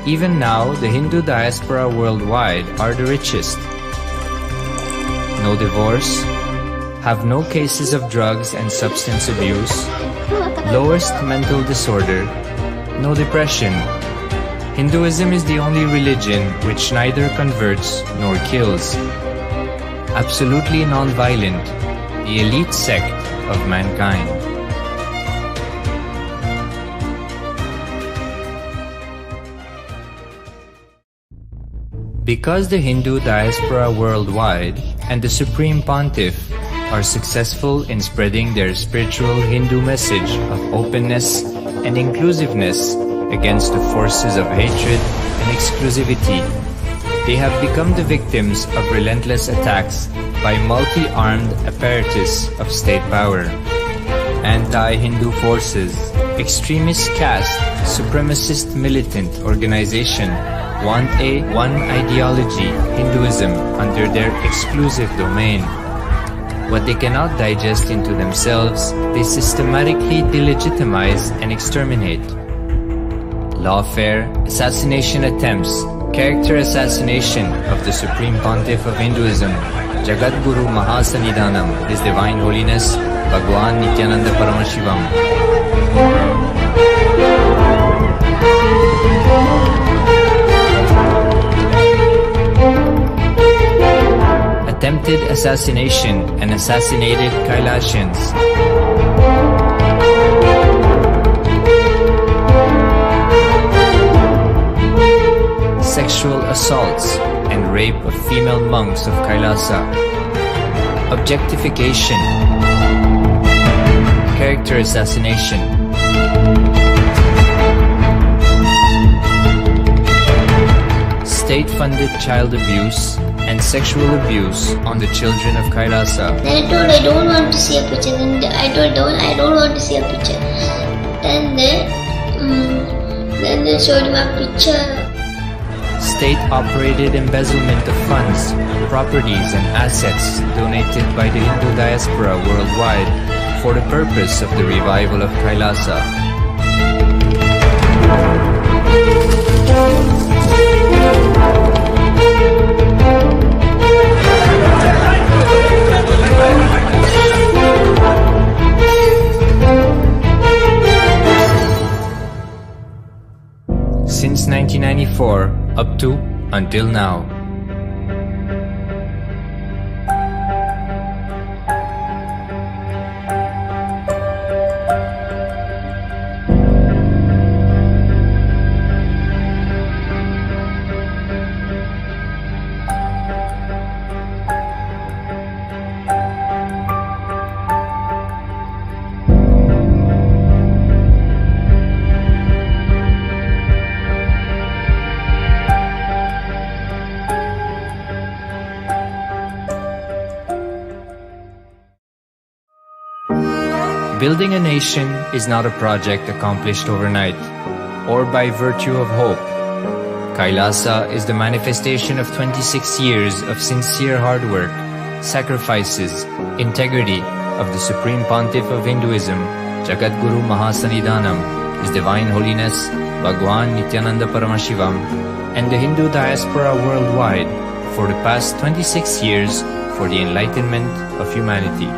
Even now, the Hindu diaspora worldwide are the richest. No divorce, have no cases of drugs and substance abuse, lowest mental disorder, no depression. Hinduism is the only religion which neither converts nor kills. Absolutely non-violent, the elite sect of mankind. Because the Hindu diaspora worldwide and the Supreme Pontiff are successful in spreading their spiritual Hindu message of openness and inclusiveness against the forces of hatred and exclusivity, they have become the victims of relentless attacks by multi-armed apparatus of state power. Anti-Hindu forces, extremist caste, supremacist militant organization want a one ideology, Hinduism, under their exclusive domain. What they cannot digest into themselves, they systematically delegitimize and exterminate. Lawfare, assassination attempts, character assassination of the Supreme Pontiff of Hinduism, Jagatguru Mahasannidhanam, His Divine Holiness, Bhagavan Nithyananda Paramashivam. Attempted assassination and assassinated Kailasians. Sexual assaults and rape of female monks of KAILASA. Objectification. Character assassination. State-funded child abuse and sexual abuse on the children of KAILASA. Then I told I don't want to see a picture. Then I told I don't want to see a picture. Then they showed him a picture. State-operated embezzlement of funds, properties and assets donated by the Hindu diaspora worldwide for the purpose of the revival of KAILASA. Since 1994 up to until now. Building a nation is not a project accomplished overnight or by virtue of hope. KAILASA is the manifestation of 26 years of sincere hard work, sacrifices, integrity of the Supreme Pontiff of Hinduism, Jagatguru Mahasannidhanam, His Divine Holiness, Bhagavan Nithyananda Paramashivam, and the Hindu diaspora worldwide for the past 26 years for the enlightenment of humanity.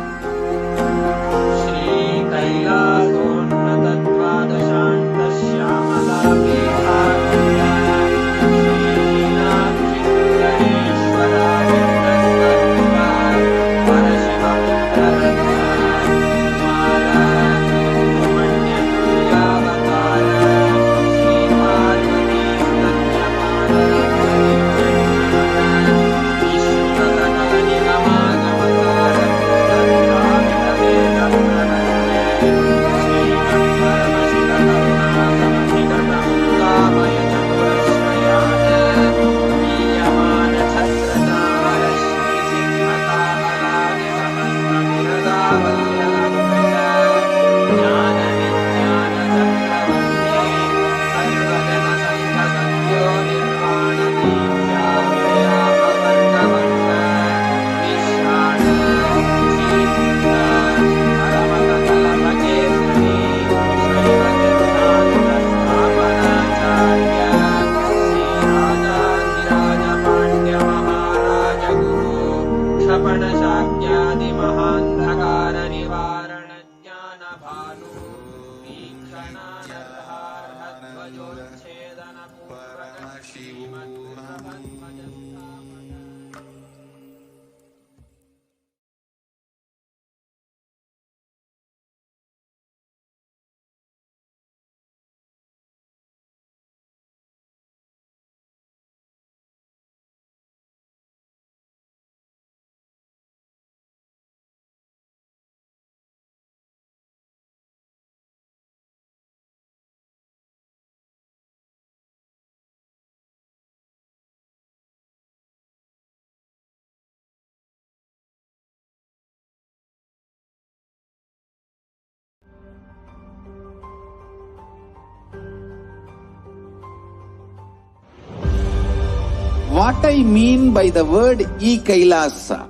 What I mean by the word KAILASA,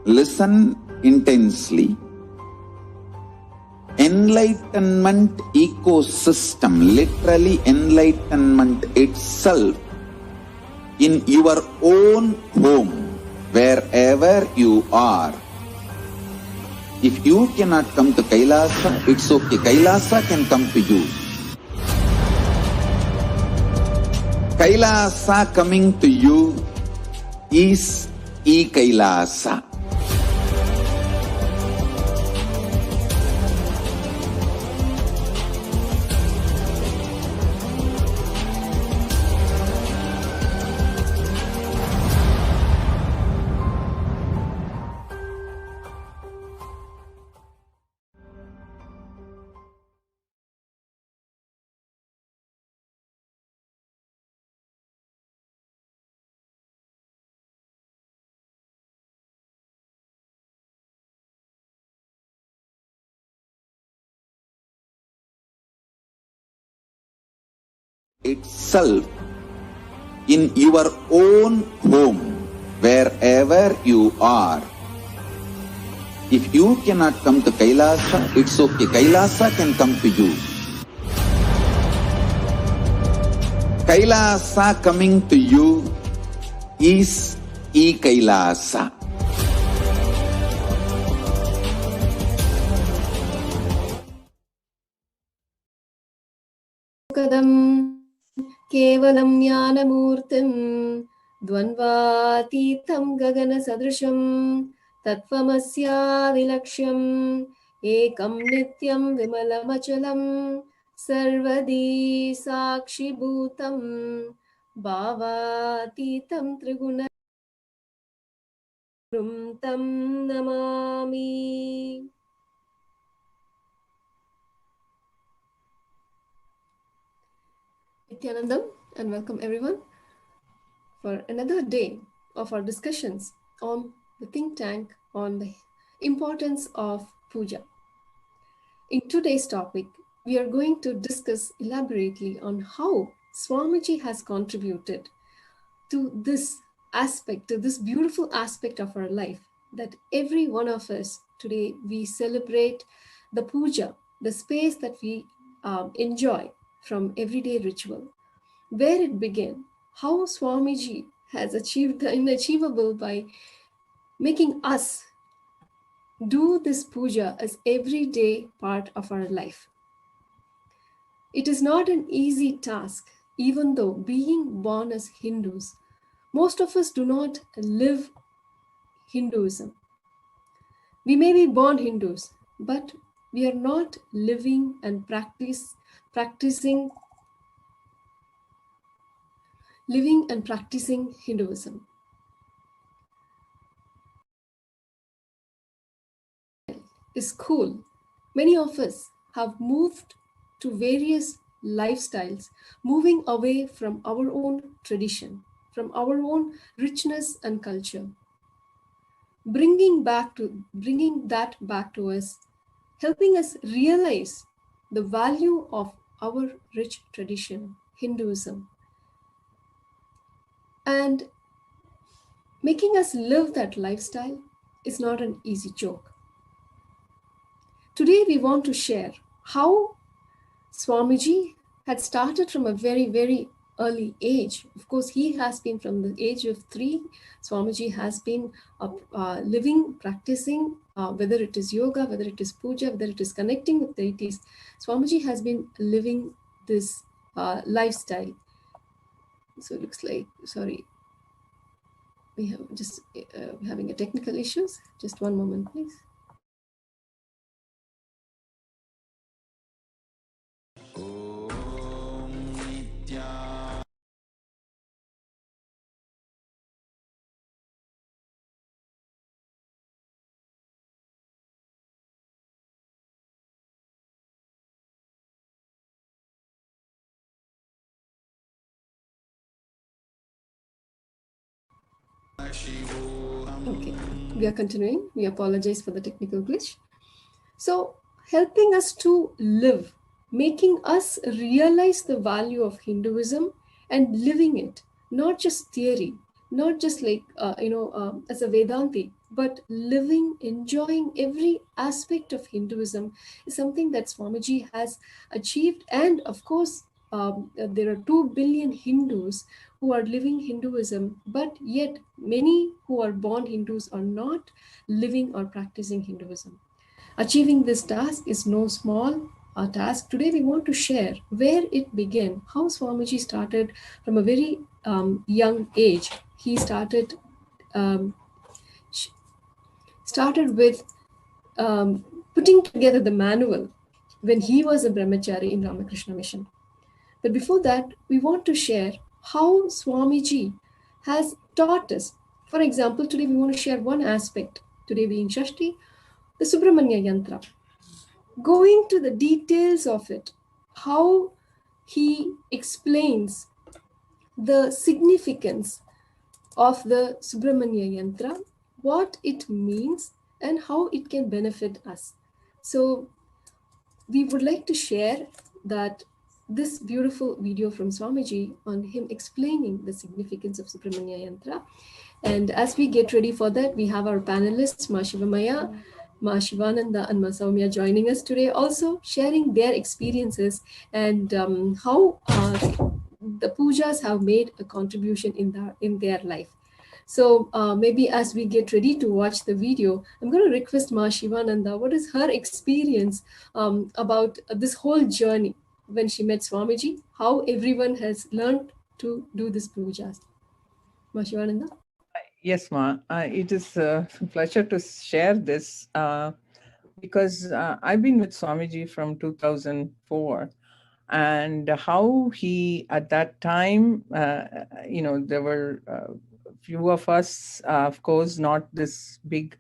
listen intensely. Enlightenment ecosystem, literally enlightenment itself, in your own home, wherever you are. If you cannot come to KAILASA, it's okay. KAILASA can come to you. KAILASA coming to you is KAILASA. Itself, in your own home, wherever you are. If you cannot come to KAILASA, it's okay. KAILASA can come to you. KAILASA coming to you is KAILASA. Kadam Kevalam Jnanamurtim Dvanvatitam Gagana Sadrisham Tattvamasya Vilaksham Ekam Nityam Vimalamachalam Sarvadi Sakshi Bhutam Bhavatitam Triguna Tam Namami. Nithyanandam, and welcome everyone for another day of our discussions on the think tank on the importance of puja. in today's topic, we are going to discuss elaborately on how Swamiji has contributed to this aspect, to this beautiful aspect of our life, that every one of us today, we celebrate the puja, the space that we enjoy from everyday ritual, where it began, how Swamiji has achieved the unachievable by making us do this puja as everyday part of our life. It is not an easy task, even though being born as Hindus, most of us do not live Hinduism. We may be born Hindus, but we are not living and practicing Hinduism. Is cool. Many of us have moved to various lifestyles, moving away from our own tradition, from our own richness and culture. Bringing that back to us, helping us realize the value of our rich tradition, Hinduism, and making us live that lifestyle is not an easy joke. Today we want to share how Swamiji had started from a very, very early age. Of course, he has been from the age of 3. Swamiji has been living, practicing, whether it is yoga, whether it is puja, whether it is connecting with deities. Swamiji has been living this lifestyle. So it looks like, sorry, we have just having a technical issues. Just one moment, please. Okay, we are continuing. We apologize for the technical glitch. So, helping us to live, making us realize the value of Hinduism and living it, not just theory, not just like, as a Vedanti, but living, enjoying every aspect of Hinduism is something that Swamiji has achieved. And of course, there are 2 billion Hindus who are living Hinduism, but yet many who are born Hindus are not living or practicing Hinduism. Achieving this task is no small task. Today we want to share where it began, how Swamiji started from a very young age. He started with putting together the manual when he was a brahmachari in Ramakrishna Mission. But before that, we want to share how Swamiji has taught us. For example, today we want to share one aspect, today being Shashti, the Subramanya Yantra. Going to the details of it, how he explains the significance of the Subramanya Yantra, what it means, and how it can benefit us. So we would like to share that this beautiful video from Swamiji on him explaining the significance of Subramanya Yantra. And as we get ready for that, we have our panelists, Ma Shivamaya, Ma Shivananda, and Ma Soumya joining us today, also sharing their experiences and how the pujas have made a contribution in their life. So maybe as we get ready to watch the video, I'm going to request Ma Shivananda, what is her experience about this whole journey when she met Swamiji, how everyone has learned to do this pujas. Ma Shivananda? Yes, Ma. It is a pleasure to share this because I've been with Swamiji from 2004. And how he, at that time, there were few of us, of course, not this big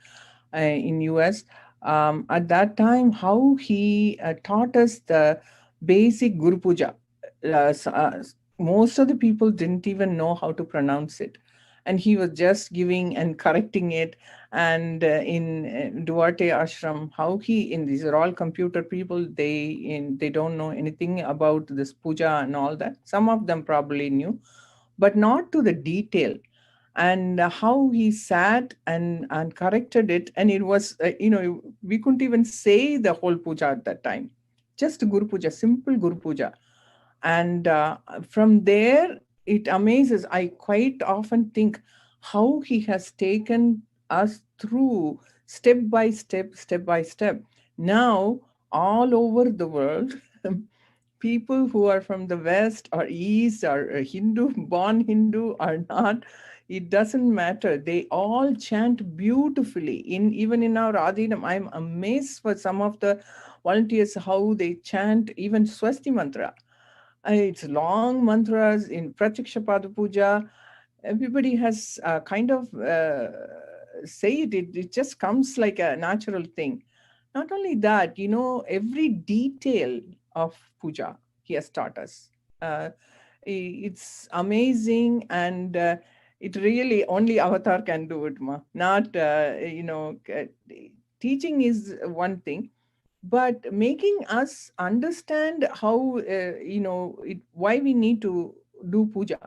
in US. At that time, how he taught us the basic Guru Puja. Most of the people didn't even know how to pronounce it. and he was just giving and correcting it. And in Duarte Ashram, how these are all computer people, they don't know anything about this puja and all that. Some of them probably knew, but not to the detail. And how he sat and corrected it. And it was, we couldn't even say the whole puja at that time. Just Guru Puja, simple Guru Puja. And from there, it amazes. I quite often think how he has taken us through step by step. Now, all over the world, people who are from the West or East or Hindu, born Hindu or not, it doesn't matter. They all chant beautifully. Even in our Adhinam, I'm amazed for some of the volunteers how they chant even Swasti mantra. It's long mantras in Pratyaksha Pada Puja. Everybody has kind of say it. It just comes like a natural thing. Not only that, every detail of puja he has taught us. It's amazing, and it really only Avatar can do it, ma. Not, teaching is one thing, but making us understand how, why we need to do puja.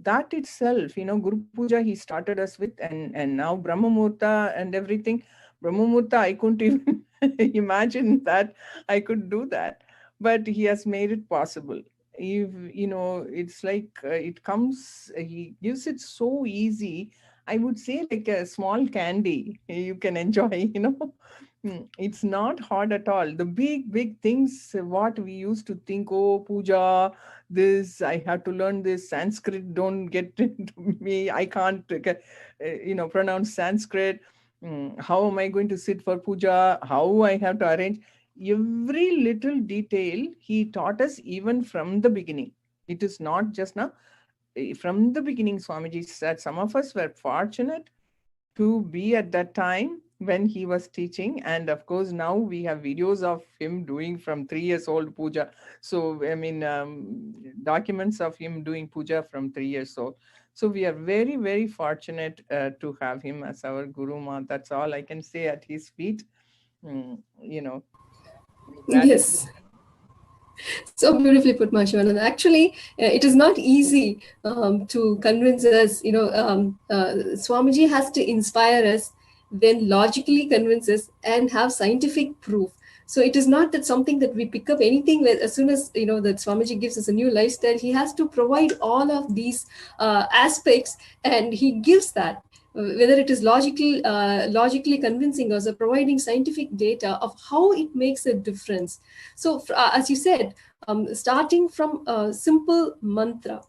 That itself, Guru Puja he started us with, and now Brahma Muhurta and everything. Brahma Muhurta, I couldn't even imagine that I could do that, but he has made it possible. If it's like it comes, he gives it so easy. I would say like a small candy you can enjoy. It's not hard at all. The big things, what we used to think, oh, puja, this, I have to learn this Sanskrit, don't get into me, I can't pronounce Sanskrit. How am I going to sit for puja? How I have to arrange? Every little detail he taught us, even from the beginning. It is not just now. From the beginning, Swamiji said some of us were fortunate to be at that time when he was teaching. And of course, now we have videos of him doing from 3 years old puja. So, I mean, documents of him doing puja from 3 years old. So we are very, very fortunate to have him as our Guru Ma. That's all I can say at his feet. Yes. So beautifully put, Mahashivananda. Actually, it is not easy to convince us. Swamiji has to inspire us, then logically convince us, and have scientific proof. So it is not that something that we pick up anything as soon as that Swamiji gives us a new lifestyle. He has to provide all of these aspects, and he gives that. Whether it is logically convincing us or providing scientific data of how it makes a difference. So as you said, starting from a simple mantra,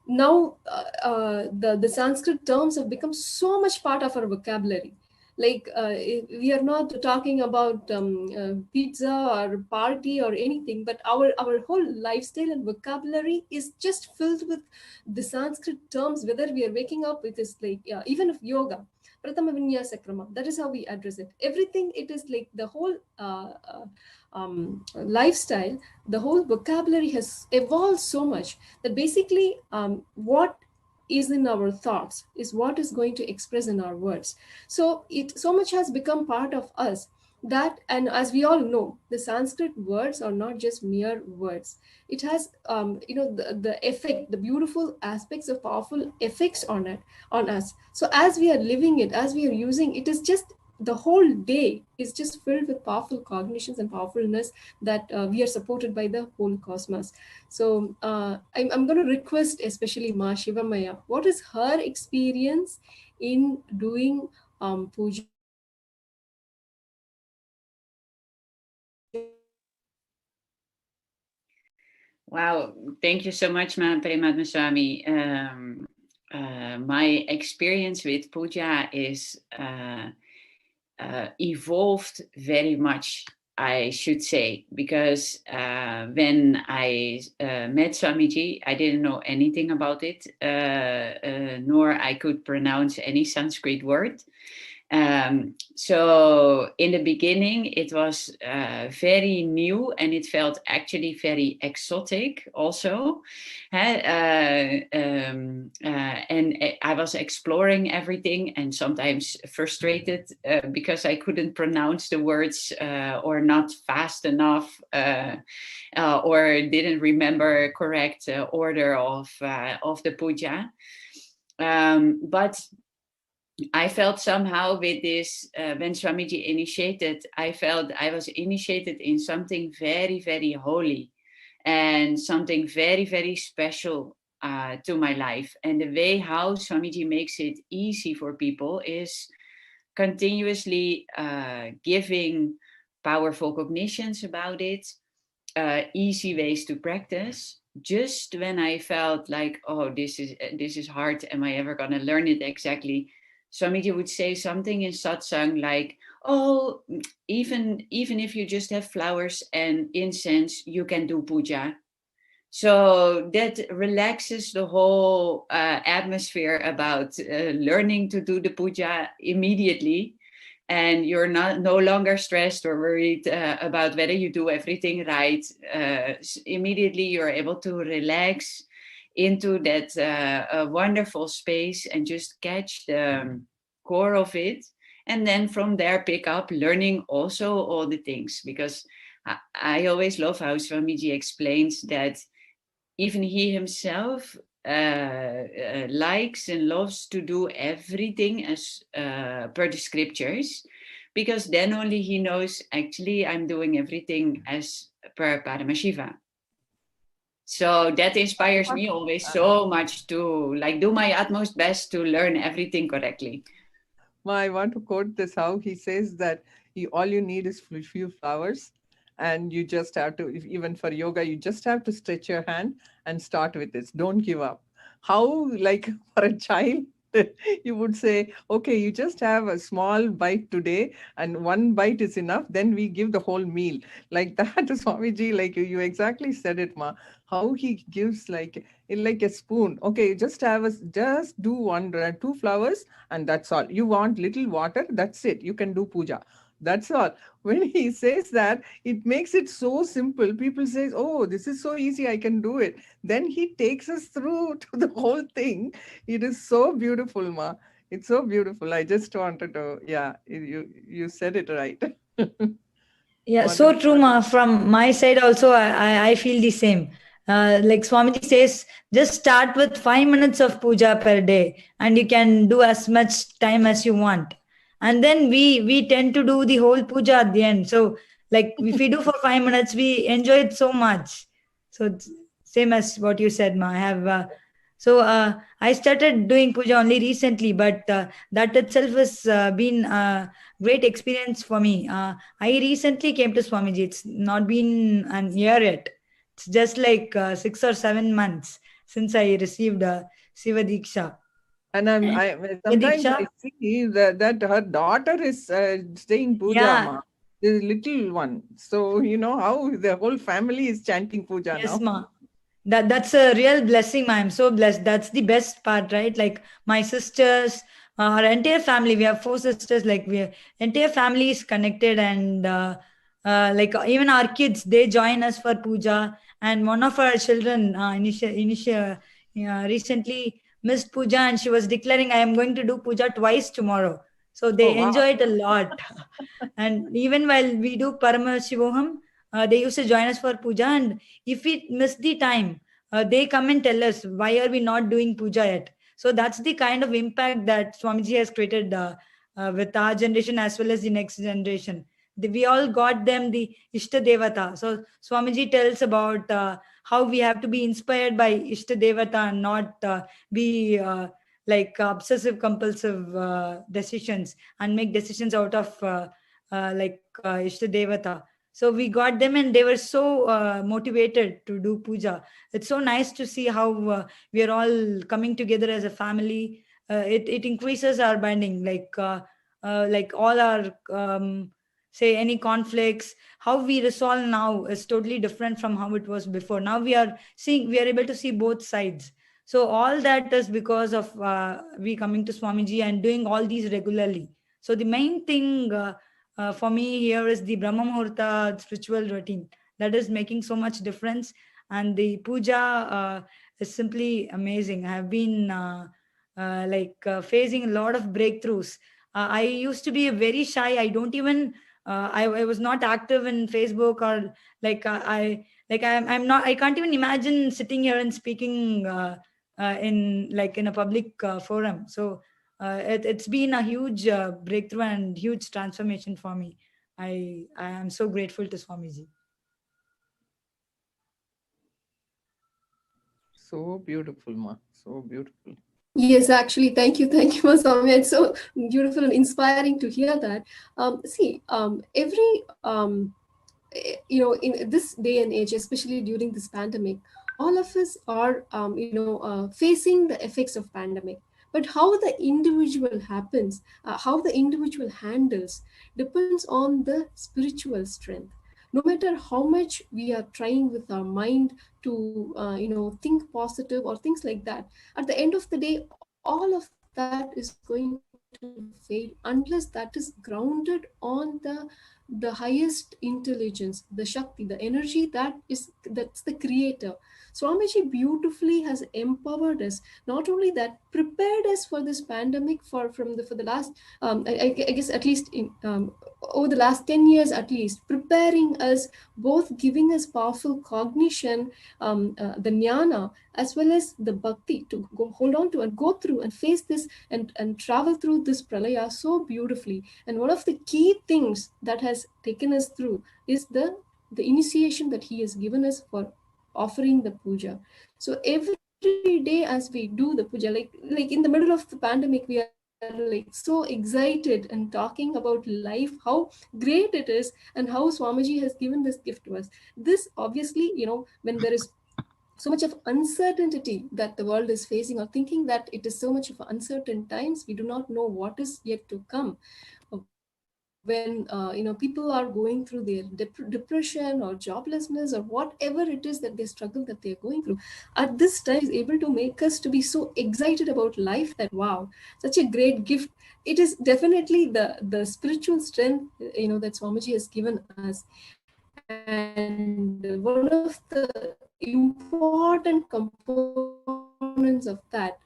now the Sanskrit terms have become so much part of our vocabulary. Like we are not talking about pizza or party or anything, but our whole lifestyle and vocabulary is just filled with the Sanskrit terms. Whether we are waking up with this, like even of yoga, Pratama Vinyasa Krama, that is how we address it. Everything, it is like the whole lifestyle, the whole vocabulary has evolved so much that basically what is in our thoughts is what is going to express in our words. So it so much has become part of us that, and as we all know, the Sanskrit words are not just mere words. It has the effect, the beautiful aspects of powerful effects on us. So as we are living it, as we are using it, is just the whole day is just filled with powerful cognitions and powerfulness that we are supported by the whole cosmos. So I'm going to request especially Ma Shivamaya, what is her experience in doing puja? Wow, thank you so much, Paramatma Swami. My experience with puja is evolved very much, I should say, because when I met Swamiji, I didn't know anything about it, nor I could pronounce any Sanskrit word. So in the beginning, it was very new, and it felt actually very exotic also. And I was exploring everything, and sometimes frustrated because I couldn't pronounce the words or not fast enough, or didn't remember correct order of the puja. But I felt somehow with this, when Swamiji initiated, I felt I was initiated in something very, very holy and something very, very special to my life. And the way how Swamiji makes it easy for people is continuously giving powerful cognitions about it, easy ways to practice. Just when I felt like, oh, this is hard, am I ever going to learn it exactly? Swamiji would say something in satsang like, oh, even if you just have flowers and incense, you can do puja. So that relaxes the whole atmosphere about learning to do the puja immediately. And you're no longer stressed or worried about whether you do everything right. Immediately you're able to relax into that wonderful space and just catch the core of it. And then from there pick up learning also all the things. Because I always love how Swamiji explains that even he himself likes and loves to do everything as per the scriptures, because then only he knows, actually I'm doing everything as per Paramashiva. So that inspires me always so much to like do my utmost best to learn everything correctly. I want to quote this, how he says that all you need is a few flowers, and you just have to, even for yoga, you just have to stretch your hand and start with this. Don't give up. How, like for a child, you would say, okay, you just have a small bite today and one bite is enough. Then we give the whole meal. Like that, Swamiji, like you exactly said it, Ma. How he gives like a spoon. Okay, just do 2 flowers and that's all. You want little water, that's it. You can do puja. That's all. When he says that, it makes it so simple. People say, oh, this is so easy, I can do it. Then he takes us through to the whole thing. It is so beautiful, Ma. It's so beautiful. I just wanted to, you said it right. Yeah, so true, Ma. From my side also, I feel the same. Like Swamiji says, just start with 5 minutes of puja per day and you can do as much time as you want. And then we tend to do the whole puja at the end. So like if we do for 5 minutes, we enjoy it so much. So same as what you said, Ma. I have I started doing puja only recently, but that itself has been a great experience for me. I recently came to Swamiji. It's not been an year yet. It's just like 6 or 7 months since I received Siva Diksha. And sometimes I see that her daughter is saying puja, Ma. The little one. So, you know how the whole family is chanting puja now. Yes, Ma. That's a real blessing, Ma. I'm so blessed. That's the best part, right? Like my sisters, our entire family, we have 4 sisters, like entire family is connected, and like even our kids, they join us for puja. And one of our children recently missed puja, and she was declaring, I am going to do puja twice tomorrow. So they enjoy it a lot. And even while we do Paramashivoham, they used to join us for puja, and if we miss the time, they come and tell us, why are we not doing puja yet? So that's the kind of impact that Swamiji has created with our generation as well as the next generation. We all got them the Ishta Devata. So Swamiji tells about how we have to be inspired by Ishta Devata and not be like obsessive compulsive decisions and make decisions out of Ishta Devata. So we got them and they were so motivated to do puja. It's so nice to see how we are all coming together as a family. It increases our bonding, like all our say any conflicts, how we resolve now is totally different from how it was before. Now we are able to see both sides. So all that is because of we coming to Swamiji and doing all these regularly. So the main thing for me here is the Brahma Muhurta spiritual routine that is making so much difference, and the puja is simply amazing. I have been facing a lot of breakthroughs. I used to be very shy. I don't even I was not active in Facebook, or I'm not, I can't even imagine sitting here and speaking in a public forum. So it's been a huge breakthrough and huge transformation for me. I am so grateful to Swamiji. So beautiful, Ma. So beautiful. Yes, actually, thank you, Masami. It's so beautiful and inspiring to hear that. Every in this day and age, especially during this pandemic, all of us are facing the effects of pandemic. But how the individual happens, how the individual handles, depends on the spiritual strength. No matter how much we are trying with our mind to think positive or things like that, at the end of the day, all of that is going to fade unless that is grounded on the highest intelligence, the Shakti, the energy that's the creator. Swamiji beautifully has empowered us. Not only that, prepared us for this pandemic for the last I guess at least over the last 10 years at least, preparing us, both giving us powerful cognition, the jnana, as well as the bhakti to go hold on to and go through and face this and travel through this pralaya so beautifully. And one of the key things that has taken us through is the initiation that he has given us for offering the puja. So every day as we do the puja, like in the middle of the pandemic, we are like so excited and talking about life, how great it is, and how Swamiji has given this gift to us. This obviously, when there is so much of uncertainty that the world is facing, or thinking that it is so much of uncertain times, we do not know what is yet to come. When people are going through their depression or joblessness or whatever it is that they struggle that they're going through, at this time is able to make us to be so excited about life that wow, such a great gift. It is definitely the spiritual strength that Swamiji has given us. And one of the important components of that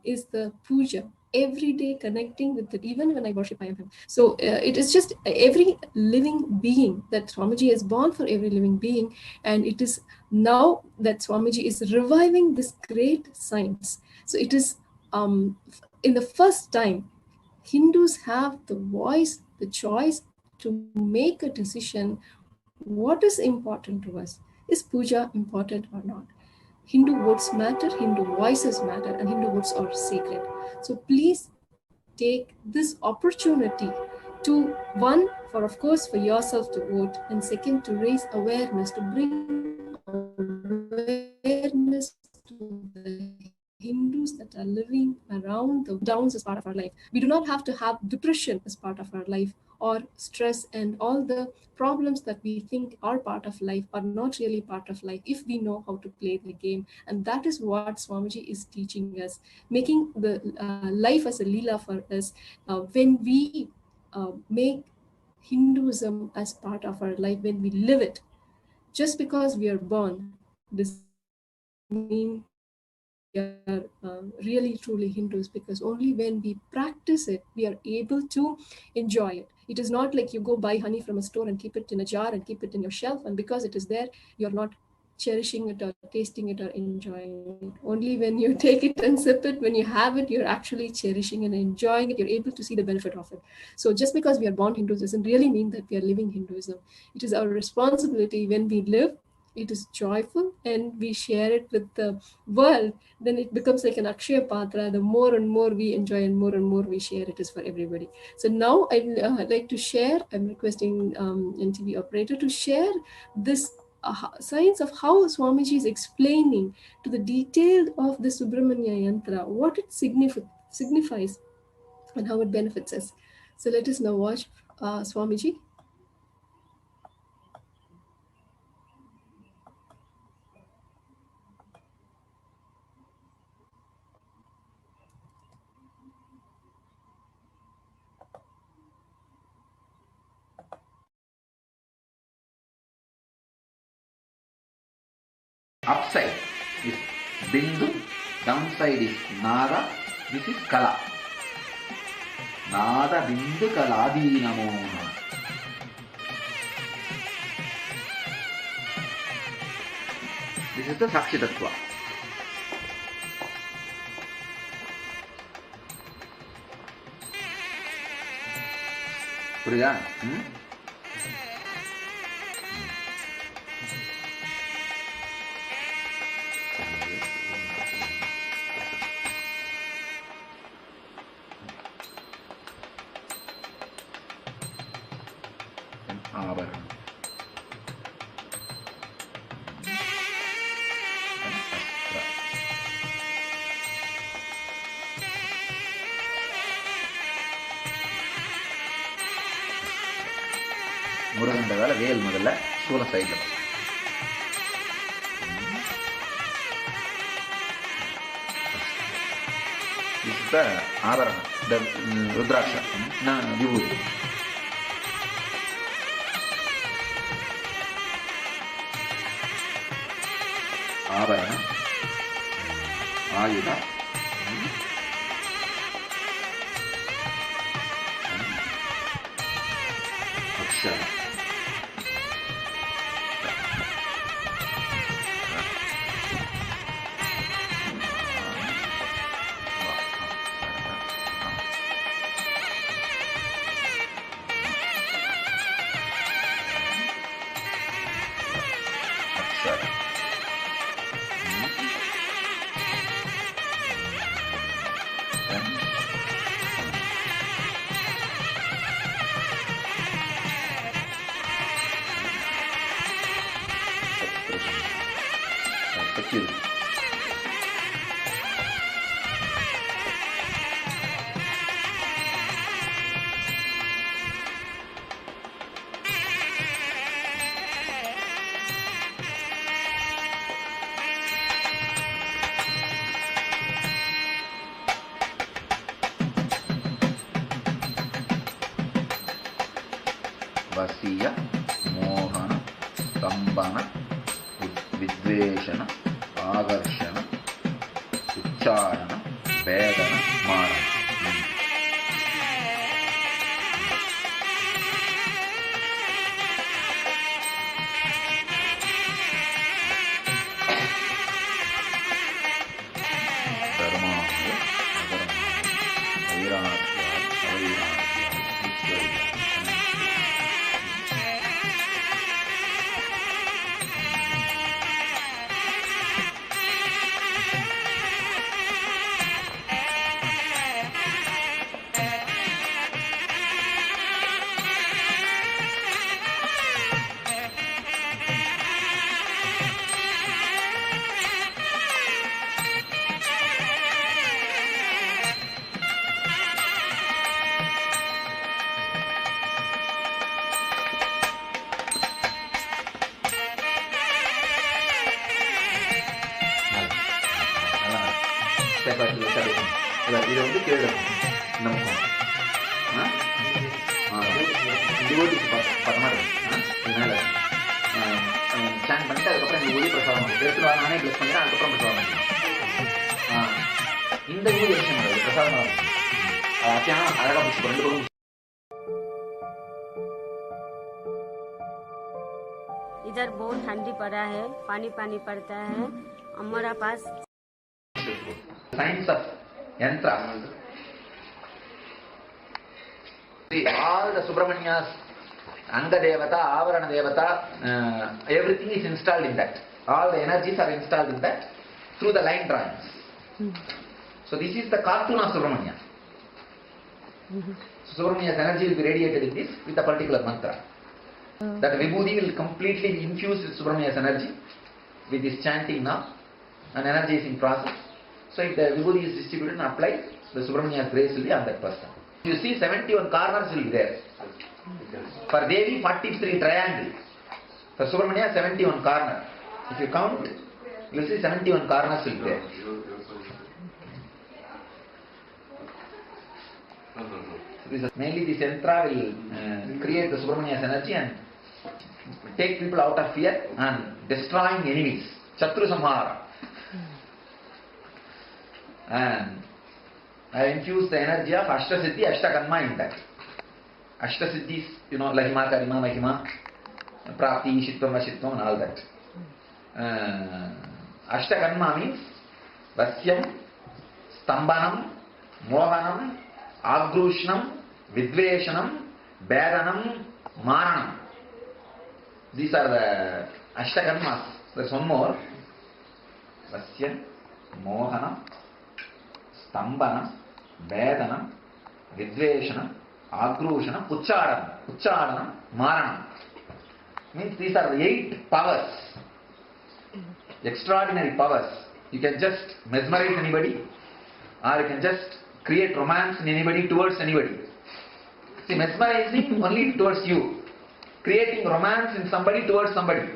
is the puja. Every day connecting with it, even when I worship, I am him. So it is just every living being that Swamiji is born for every living being, and it is now that Swamiji is reviving this great science. So it is in the first time Hindus have the voice, the choice to make a decision. What is important to us? Is puja important or not? Hindu votes matter, Hindu voices matter, and Hindu votes are sacred. So please take this opportunity to, one, for of course for yourself to vote, and second, to raise awareness, to bring awareness to the Hindus that are living around the downs as part of our life. We do not have to have depression as part of our life, or stress and all the problems that we think are part of life are not really part of life if we know how to play the game. And that is what Swamiji is teaching us, making the life as a leela for us when we make Hinduism as part of our life, when we live it. Just because we are born doesn't mean that we are really truly Hindus, because only when we practice it, we are able to enjoy it. It is not like you go buy honey from a store and keep it in a jar and keep it in your shelf, and because it is there, you're not cherishing it or tasting it or enjoying it. Only when you take it and sip it, when you have it, you're actually cherishing and enjoying it. You're able to see the benefit of it. So just because we are born Hindus doesn't really mean that we are living Hinduism. It is our responsibility when we live. It is joyful and we share it with the world. Then it becomes like an Akshaya Patra. The more and more we enjoy and more and more we share, it is for everybody. So now I'd like to share, I'm requesting NTV operator to share this science of how Swamiji is explaining to the detail of the Subramanya Yantra, what it signifies and how it benefits us. So let us now watch Swamiji. Upside is Bindu, downside is Nada. This is Kala. Nada Bindu Kaladi Namo. This is the Sakshi Tattva. புரியுதா? ஆபரணம் முருகன் வேலை வேல் முதல்ல சூல சைடில் ஆபரணம் ருத்ராட்சம் விபூதி ஆபரணம் ஆயுதம் அக்ஷரம் వసీయ మోహన స్తంభన విద్వేషణ ఆకర్షణ ఉచ్చారణ వేదన మారణ ధర్మాయ వైరాగ్య అవైరాగ్య இது வந்து கீழே நம்ம டிவோட்டிஸ் பக்கமாக இருக்கும் இதனால ஸ்டாண்ட் பண்ணிட்டு அதுக்கப்புறம் இந்த ஊதி பிரசாதம் எடுத்துட்டு நானே பிளஸ் பண்ணிட்டு அதுக்கப்புறம் பிரசாதம் பண்ணிக்கலாம். இந்த ஊதி விஷயம் கிடையாது, பிரசாதம் அத்தியானம் அழகாக பிடிச்சி ரெண்டு பக்கம். इधर बहुत ठंडी पड़ा है, पानी पानी पड़ता है हमारा पास. Science of yantra. See, all the Subramanyas, Anga Devata, Avarana Devata, everything is installed in that. All the energies are installed in that through the line drawings. So this is the cartoon of Subramanya. Subramanya's energy will be radiated in this with a particular mantra. That Vibhuti will completely infuse with Subramanya's energy with this chanting now, an energizing process. So if the Vibhuti is distributed and applied, the Subramanya's grace will be on that person. You see 71 corners will be there. For Devi 43 triangle. For Subramanya 71 corner. If you count, you will see 71 corners will be there. Mainly this yantra will create the Subramanya's energy and take people out of fear and destroying enemies. Chatru Samhara. And I infuse the energy of Ashtasiddhi, Ashtakarma in that. Ashtasiddhis, Lahima, Karima, Mahima, Prapti, Shitvam, Vashitvam, and all that. Ashtakarma means Vasyam, Stambanam, Mohanam, Agrushnam, Vidveshanam, Bedanam, Maranam. These are the Ashtakarmas. There's one more. Vasyam, Mohanam, Stambanam, Bedanam, Vidveshanam, Agrushanam, Ucharanam, Maranam. Means these are the 8 powers. Extraordinary powers. You can just mesmerize anybody, or you can just create romance in anybody towards anybody. See, mesmerizing only towards you. Creating romance in somebody towards somebody,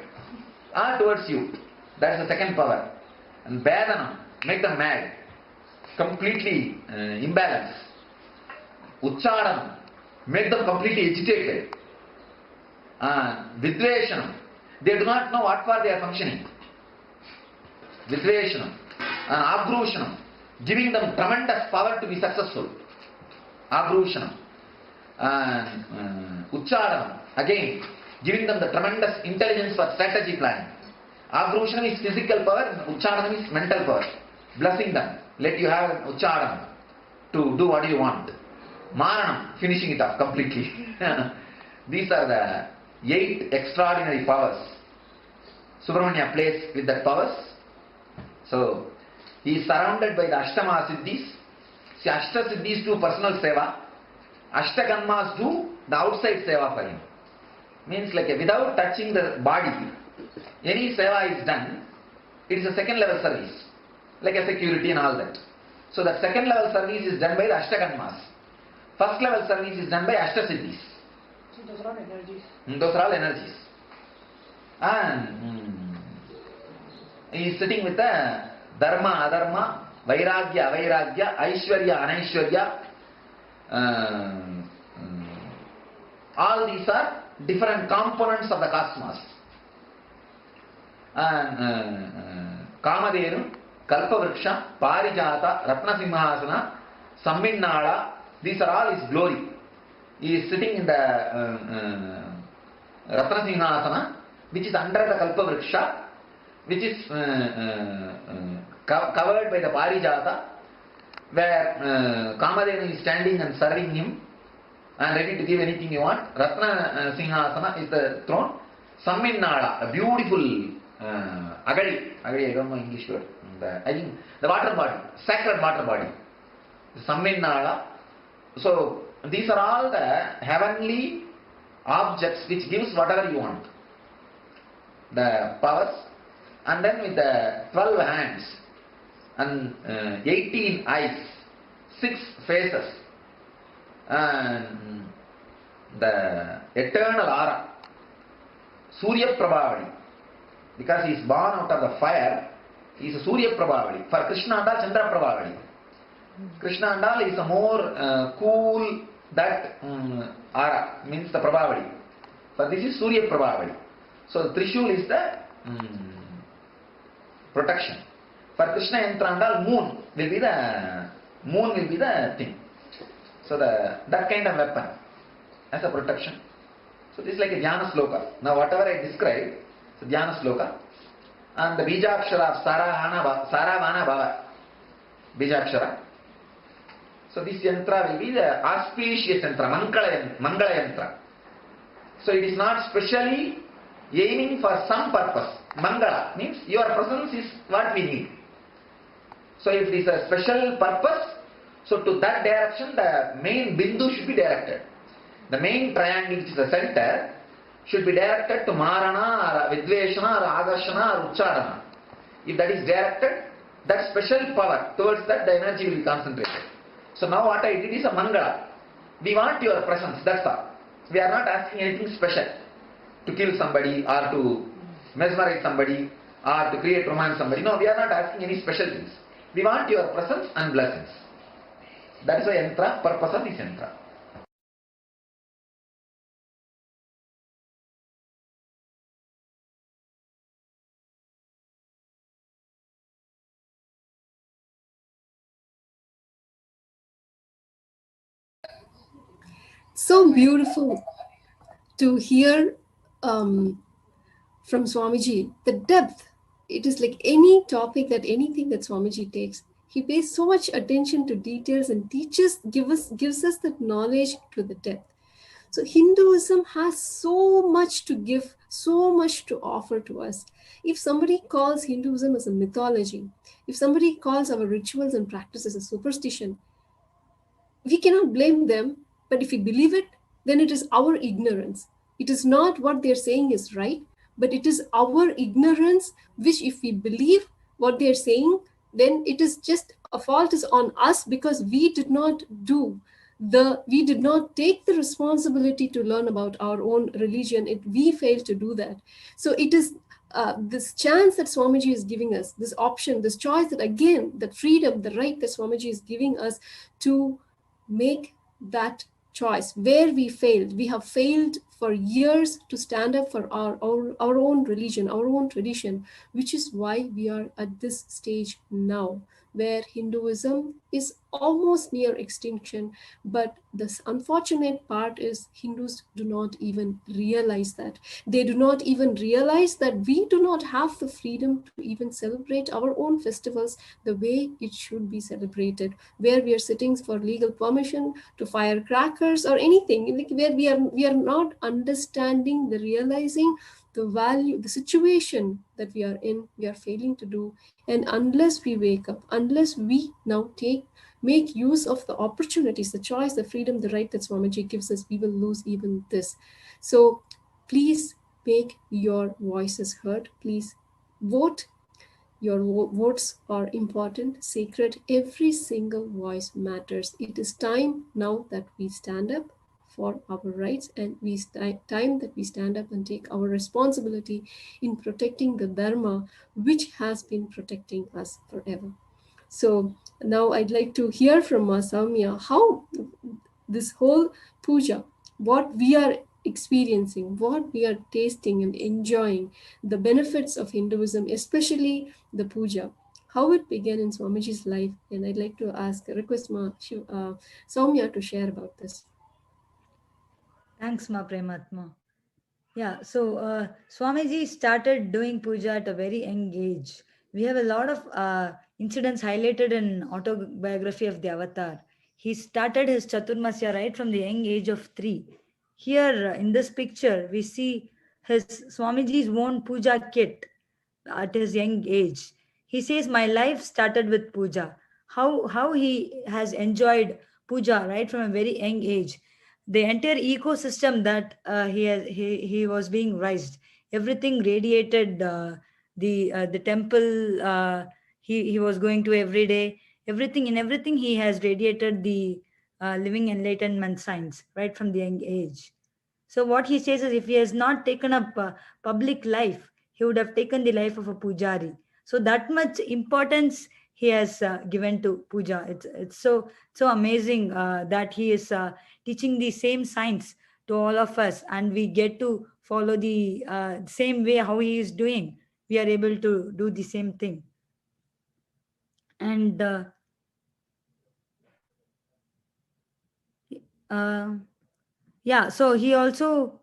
or towards you. That is the second power. And Bedanam, make them mad. Completely imbalanced. Ucharanam, make them completely agitated. Vidveshanam, they do not know what for they are functioning. Vidveshanam. Agrushanam, giving them tremendous power to be successful. Agrushanam. Ucharanam, again, giving them the tremendous intelligence for strategy planning. Agrushanam is physical power, Ucharanam is mental power. Blessing them. Let you have Ucharanam to do what you want. Maranam, finishing it off completely. These are the 8 extraordinary powers. Subramanya plays with that powers. So, he is surrounded by the Ashtama Siddhis. See, Ashta Siddhis do personal seva. Ashtakarmas do the outside seva for him. Means like without touching the body, any seva is done, it is a second level service. Like a security and all that. So that second level service is done by the Ashtakarmas. First level service is done by Ashta Siddhis. So those are all energies. Those are all energies. And he is sitting with the Dharma, Adharma, Vairagya, Avairagya, Aishwarya, Anaishwarya. All these are different components of the cosmos. And Kamadenu, Kalpavriksha, Parijata, Ratnasimhasana, Samminnala, these are all his glory. He is sitting in the Ratnasimhasana, which is under the Kalpavriksha, which is covered by the Parijata, where Kamadenu is standing and serving him and ready to give anything you want. Ratna Singhasana is the throne. Samminnala, a beautiful Agadi, I don't know English word. I think the water body, sacred water body. Samminnala. So these are all the heavenly objects which gives whatever you want. The powers. And then with the 12 hands and 18 eyes, 6 faces, and the eternal aura, Surya Prabhavali, because he is born out of the fire, he is a Surya Prabhavali. For Krishna and all, Chandra Prabhavali. Krishna and all is a more cool, that aura, means the Prabhavali. For this is Surya Prabhavali. So the Trishul is the protection. For Krishna Yantra and all, moon will be the thing. So that kind of weapon as a protection. So this is like a Dhyana Sloka. Now whatever I described, so Dhyana Sloka. And the Bijakshara of Saravana Bhava. Bijakshara. So this yantra will be the auspicious yantra, Mangala yantra. So it is not specially aiming for some purpose. Mangala means your presence is what we need. So if it is a special purpose, so to that direction the main bindu should be directed. The main triangle, which is the center, should be directed to Marana or Vidveshana or Adarshana or Ucharana. If that is directed, that special power, towards that the energy will be concentrated. So now what I did is a Mangala. We want your presence, that's all. We are not asking anything special. To kill somebody or to mesmerize somebody or to create romance somebody. No, we are not asking any special things. We want your presence and blessings. That is why yantra, purpose of this yantra. So beautiful to hear from Swamiji, the depth. It is like any topic that anything that Swamiji takes, he pays so much attention to details and gives us that knowledge to the depth. So Hinduism has so much to give, so much to offer to us. If somebody calls Hinduism as a mythology, if somebody calls our rituals and practices a superstition, we cannot blame them. But if we believe it, then it is our ignorance. It is not what they're saying is right, but it is our ignorance, which if we believe what they're saying, then it is just a fault is on us, because we did not take the responsibility to learn about our own religion. We failed to do that. So it is this chance that Swamiji is giving us, this option, this choice, that again, the freedom, the right that Swamiji is giving us to make that choice. Where we failed, we have failed for years to stand up for our own religion, our own tradition, which is why we are at this stage now, where Hinduism is almost near extinction. But the unfortunate part is Hindus do not even realize that. They do not even realize that we do not have the freedom to even celebrate our own festivals the way it should be celebrated, where we are sitting for legal permission to fire crackers or anything, like where we are not understanding, the realizing the value, the situation that we are in, we are failing to do. And unless we wake up, unless we now make use of the opportunities, the choice, the freedom, the right that Swamiji gives us, we will lose even this. So please make your voices heard. Please vote. Your votes are important, sacred. Every single voice matters. It is time now that we stand up for our rights, and time that we stand up and take our responsibility in protecting the Dharma, which has been protecting us forever. So now I'd like to hear from Saumya how this whole puja, what we are experiencing, what we are tasting and enjoying, the benefits of Hinduism, especially the puja, how it began in Swamiji's life. And I'd like to request Saumya to share about this. Thanks, Ma Prematma. Yeah, so Swamiji started doing puja at a very young age. We have a lot of incidents highlighted in autobiography of the Avatar. He started his Chaturmasya right from the young age of 3. Here in this picture, we see his Swamiji's own puja kit at his young age. He says, "My life started with puja." How he has enjoyed puja right from a very young age. The entire ecosystem that he was being raised, everything radiated the temple he was going to every day. Everything in everything he has radiated the living enlightenment signs right from the young age. So what he says is, if he has not taken up public life, he would have taken the life of a pujari. So that much importance he has given to puja. It's so amazing that he is teaching the same science to all of us, and we get to follow the same way how he is doing. We are able to do the same thing. And yeah, so he also.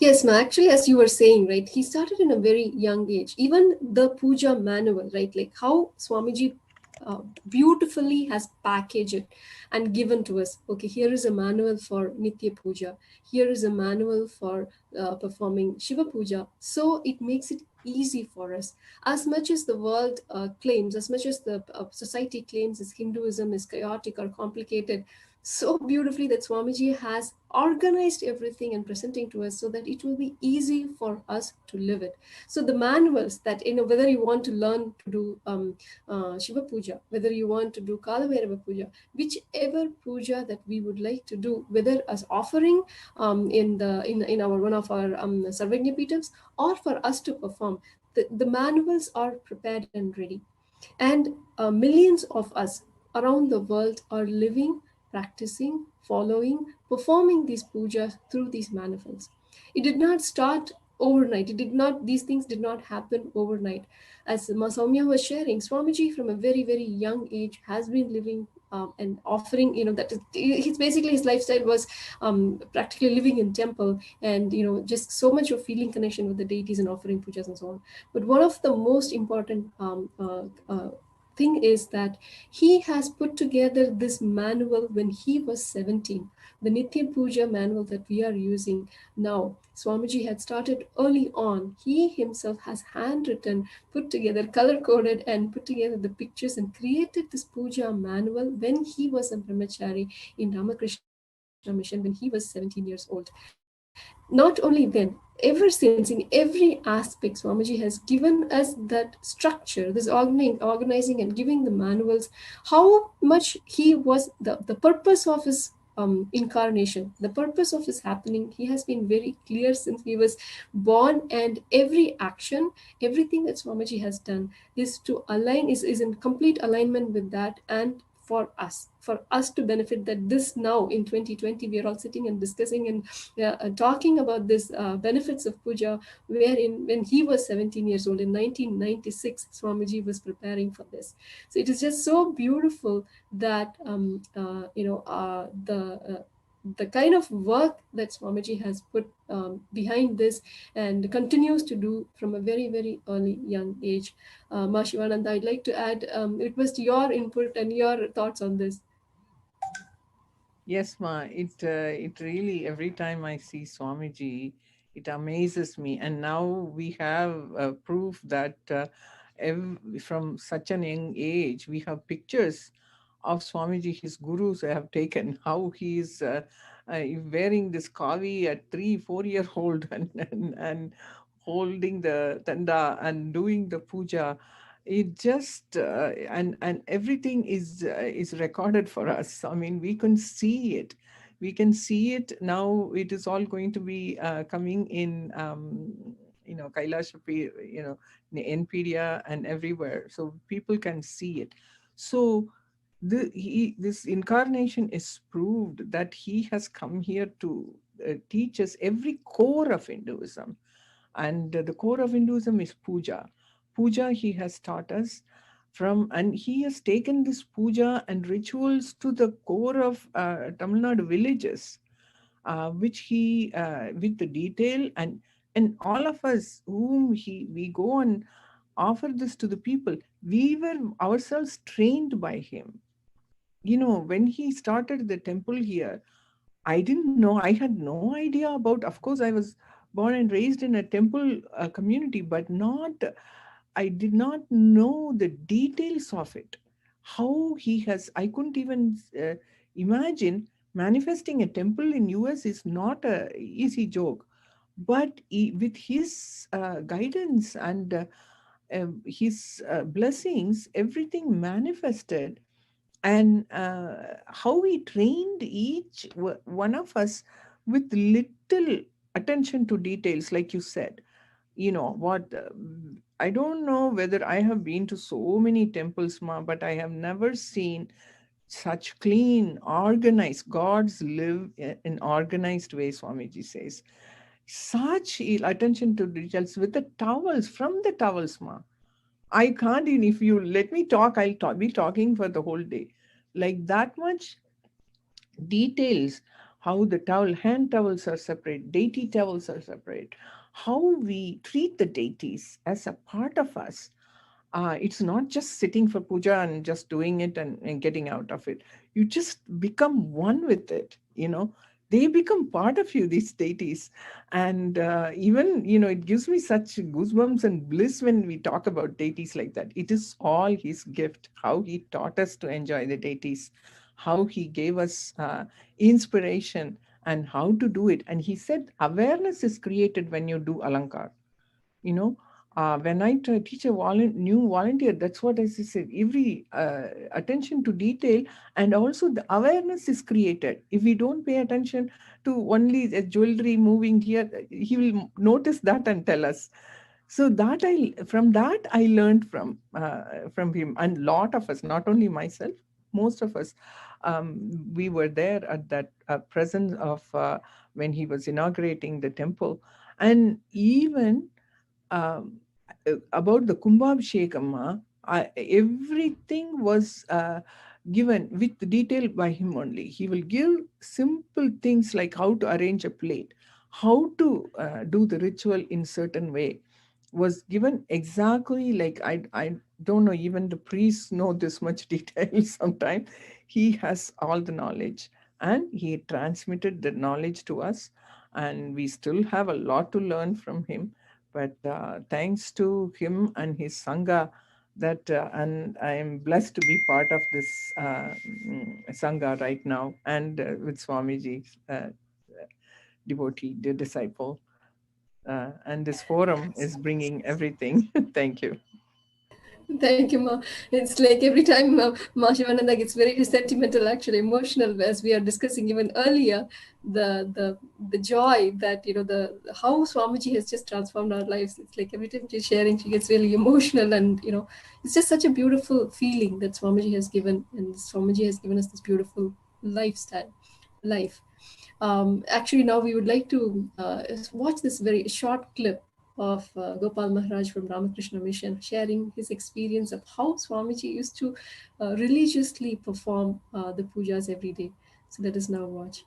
Yes, ma. Actually, as you were saying, right, he started in a very young age. Even the puja manual, right, like how Swamiji beautifully has packaged it and given to us. Okay, here is a manual for Nitya Puja. Here is a manual for performing Shiva Puja. So it makes it easy for us. As much as the world claims, as much as the society claims as Hinduism is chaotic or complicated, so beautifully that Swamiji has organized everything and presenting to us so that it will be easy for us to live it. So the manuals that, whether you want to learn to do Shiva Puja, whether you want to do Kalabhairava Puja, whichever puja that we would like to do, whether as offering in our one of our Sarvagnya Peetams, or for us to perform, the manuals are prepared and ready. And millions of us around the world are living, practicing, following, performing these pujas through these manuals. It did not start overnight. These things did not happen overnight. As Saumya was sharing, Swamiji from a very, very young age has been living and offering, that he's basically, his lifestyle was practically living in temple, and just so much of feeling connection with the deities and offering pujas and so on. But one of the most important thing is that he has put together this manual when he was 17. The Nitya Puja manual that we are using now, Swamiji had started early on. He himself has handwritten, put together, color coded, and put together the pictures and created this puja manual when he was a brahmachari in Ramakrishna Mission when he was 17 years old. Not only then, ever since, in every aspect, Swamiji has given us that structure, this organizing and giving the manuals, how much he was, the purpose of his incarnation, the purpose of his happening. He has been very clear since he was born, and every action, everything that Swamiji has done is to align, is in complete alignment with that, and for us to benefit, that this now in 2020 we are all sitting and discussing and talking about this benefits of puja, wherein when he was 17 years old in 1996, Swamiji was preparing for this. So it is just so beautiful that the kind of work that Swamiji has put behind this and continues to do from a very, very early young age. Mahashivananda, I'd like to add, request your input and your thoughts on this. Yes, Ma. It really, every time I see Swamiji, it amazes me. And now we have proof that from such an young age, we have pictures of Swamiji, his gurus have taken, how he is wearing this kavi at 3-4-year-old and holding the tanda and doing the puja. It just and everything is recorded for us. I mean, we can see it. We can see it now. It is all going to be coming in, KAILASA, NPedia and everywhere, so people can see it. So this incarnation is proved that he has come here to teach us every core of Hinduism, and the core of Hinduism is puja. Puja he has taught us from, and he has taken this puja and rituals to the core of Tamil Nadu villages, which he with the detail, and all of us whom we go and offer this to the people, we were ourselves trained by him. When he started the temple here, I didn't know, I had no idea about, of course, I was born and raised in a temple community, but I did not know the details of it. How he has, I couldn't even imagine manifesting a temple in US is not a easy joke. But with his guidance and his blessings, everything manifested. And how he trained each one of us with little attention to details, like you said. I don't know whether I have been to so many temples, Ma, but I have never seen such clean, organized. Gods live in organized way, Swamiji says. Such attention to details with the towels, from the towels, Ma. I can't even, if you let me talk, I'll be talking for the whole day. Like that much details, how the hand towels are separate, deity towels are separate, how we treat the deities as a part of us. It's not just sitting for puja and just doing it and getting out of it. You just become one with it, They become part of you, these deities. And even, it gives me such goosebumps and bliss when we talk about deities like that. It is all his gift, how he taught us to enjoy the deities, how he gave us inspiration and how to do it. And he said, awareness is created when you do alankar. When I teach a new volunteer, that's what I said, every attention to detail, and also the awareness is created. If we don't pay attention to only the jewelry moving here, he will notice that and tell us. So from that I learned from him, and a lot of us, not only myself, most of us, we were there at that presence of when he was inaugurating the temple. And even about the Kumbhabhishekam, everything was given with detail by him only. He will give simple things like how to arrange a plate, how to do the ritual in certain way, was given exactly like I don't know, even the priests know this much detail sometimes. He has all the knowledge and he transmitted the knowledge to us, and we still have a lot to learn from him. But thanks to him and his Sangha, that and I am blessed to be part of this Sangha right now, and with Swamiji, devotee, the disciple. And this forum is bringing everything. Thank you. Thank you, Ma. It's like every time Ma Shivananda gets very sentimental, actually emotional, as we are discussing even earlier, the joy that, the how Swamiji has just transformed our lives. It's like every time she's sharing, she gets really emotional, and it's just such a beautiful feeling that Swamiji has given, and Swamiji has given us this beautiful life. Actually, now we would like to watch this very short clip of Gopal Maharaj from Ramakrishna Mission sharing his experience of how Swamiji used to religiously perform the pujas every day. So let us now watch.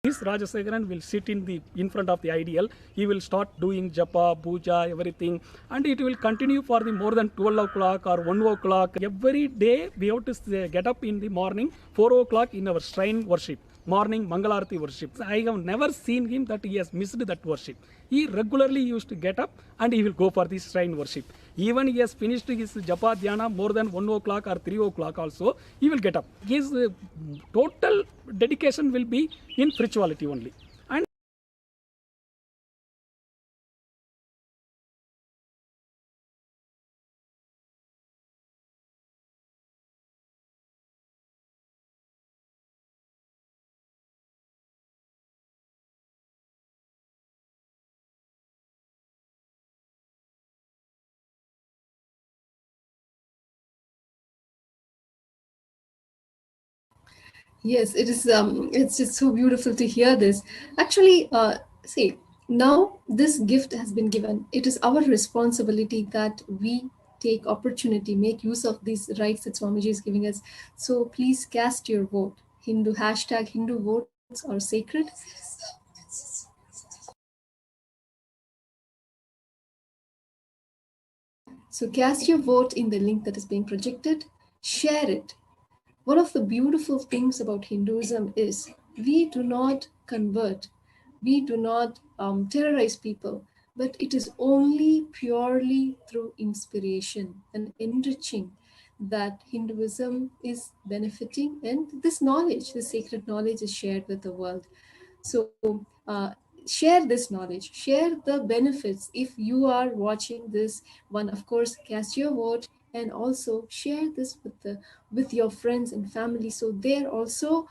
This Rajasekaran will sit in front of the ideal. He will start doing japa, puja, everything, and it will continue for the more than 12 o'clock or 1 o'clock. Every day we have to get up in the morning, 4 o'clock in our shrine worship, morning Mangalarati worship. I have never seen him that he has missed that worship. He regularly used to get up and he will go for this shrine worship. Even he has finished his japa dhyana more than 1 o'clock or 3 o'clock also, he will get up. His total dedication will be in spirituality only. And Yes, it is. It's just so beautiful to hear this. Actually, see, now this gift has been given. It is our responsibility that we take opportunity, make use of these rights that Swamiji is giving us. So please cast your vote. Hindu votes are sacred. So cast your vote in the link that is being projected. Share it. One of the beautiful things about Hinduism is we do not convert, we do not terrorize people, but it is only purely through inspiration and enriching that Hinduism is benefiting, and this knowledge, this sacred knowledge, is shared with the world. So share this knowledge, share the benefits. If you are watching this one, of course, cast your vote, and also share this with your friends and family, so they're also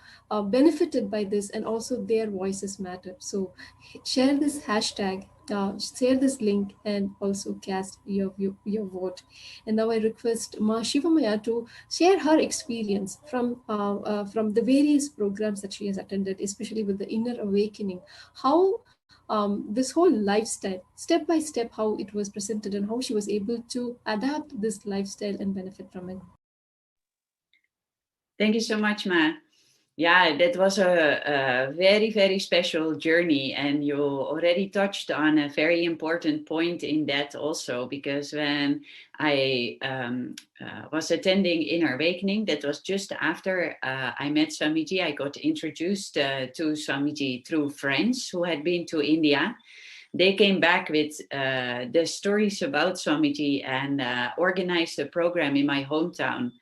benefited by this, and also their voices matter. So share this hashtag, share this link, and also cast your vote. And now I request Ma Shivamaya to share her experience from the various programs that she has attended, especially with the inner awakening, how this whole lifestyle, step by step, how it was presented and how she was able to adapt this lifestyle and benefit from it. Thank you so much, Ma. Yeah, that was a very, very special journey. And you already touched on a very important point in that also, because when I was attending Inner Awakening, that was just after I met Swamiji. I got introduced to Swamiji through friends who had been to India. They came back with the stories about Swamiji and organized a program in my hometown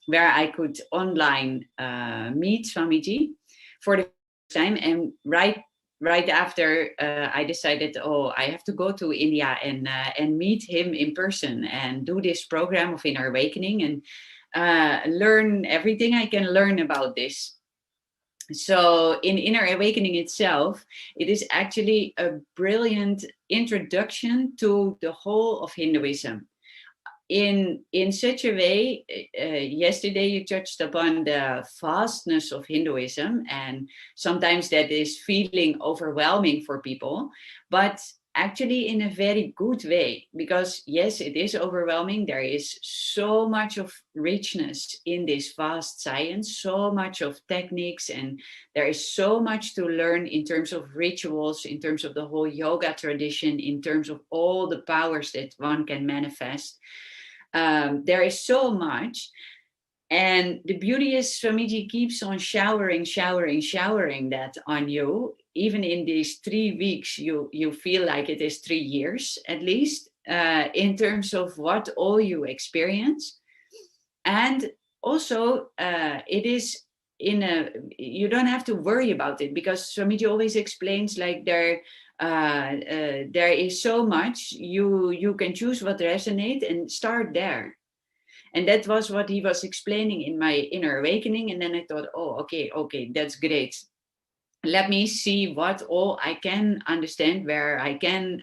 where I could online meet Swamiji for the first time. And right after, I decided, I have to go to India and meet him in person and do this program of Inner Awakening and learn everything I can learn about this. So in Inner Awakening itself, it is actually a brilliant introduction to the whole of Hinduism. In such a way, yesterday you touched upon the vastness of Hinduism, and sometimes that is feeling overwhelming for people. But actually in a very good way, because yes, it is overwhelming. There is so much of richness in this vast science, so much of techniques, and there is so much to learn in terms of rituals, in terms of the whole yoga tradition, in terms of all the powers that one can manifest. There is so much. And the beauty is Swamiji keeps on showering that on you. Even in these 3 weeks, you feel like it is 3 years at least, in terms of what all you experience. And also it is you don't have to worry about it, because Swamiji always explains like there is so much, you can choose what resonates and start there. And that was what he was explaining in my inner awakening. And then I thought, oh, okay, that's great. Let me see what all I can understand, where I can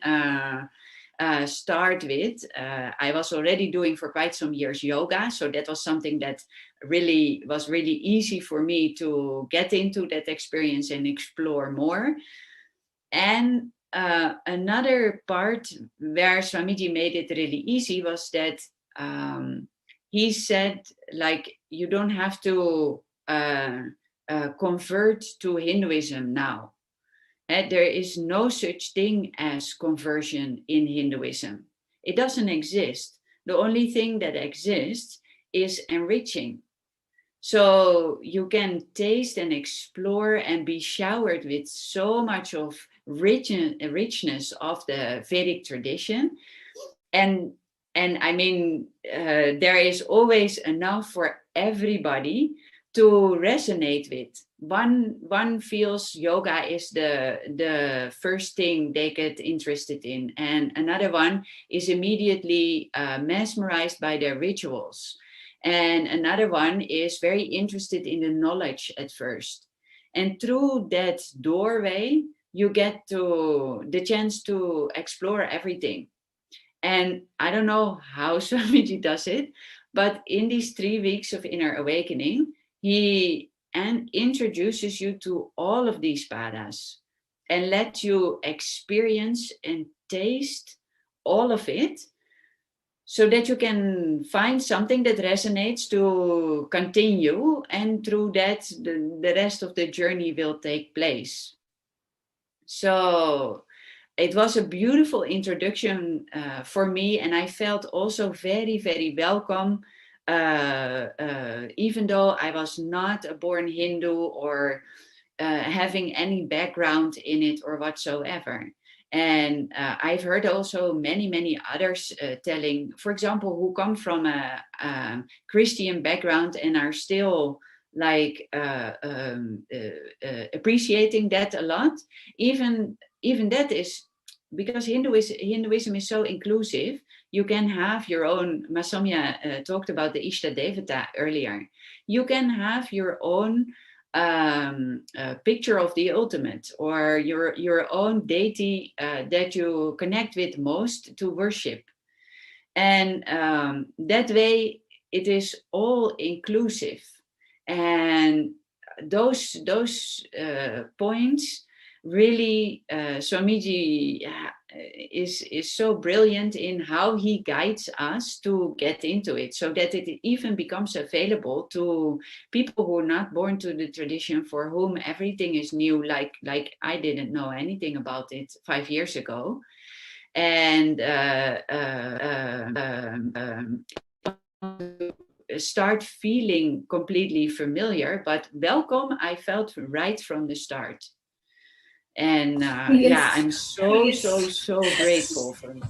start with. I was already doing for quite some years yoga. So that was something that was really easy for me to get into that experience and explore more. And another part where Swamiji made it really easy was that he said, like, you don't have to convert to Hinduism now. There is no such thing as conversion in Hinduism. It doesn't exist. The only thing that exists is enriching. So you can taste and explore and be showered with so much of richness of the Vedic tradition. And I mean, there is always enough for everybody to resonate with. One feels yoga is the first thing they get interested in, and another one is immediately mesmerized by their rituals, and another one is very interested in the knowledge at first. And through that doorway, you get the chance to explore everything. And I don't know how Swamiji does it, but in these 3 weeks of inner awakening, he introduces you to all of these padas and let you experience and taste all of it, so that you can find something that resonates to continue, and through that, the rest of the journey will take place. So it was a beautiful introduction for me, and I felt also very, very welcome, even though I was not a born Hindu or having any background in it or whatsoever. And I've heard also many others telling, for example, who come from a Christian background and are still like appreciating that a lot. Even that is because Hinduism is so inclusive. You can have your own, Masomya talked about the Ishta Devata earlier. You can have your own picture of the ultimate, or your own deity that you connect with most to worship. And that way it is all inclusive. And those points really, Swamiji is so brilliant in how he guides us to get into it, so that it even becomes available to people who are not born to the tradition, for whom everything is new, like I didn't know anything about it 5 years ago. And start feeling completely familiar, but welcome I felt right from the start. And yeah, I'm so grateful for it.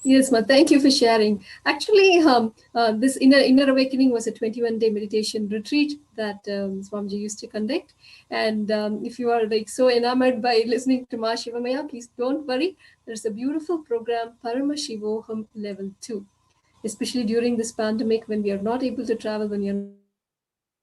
Yes, Ma, thank you for sharing. Actually, this inner awakening was a 21-day meditation retreat that Swamiji used to conduct. And if you are like so enamored by listening to Ma Shivamaya, please don't worry. There's a beautiful program, Paramashivoham Level 2. Especially during this pandemic, when we are not able to travel, when we are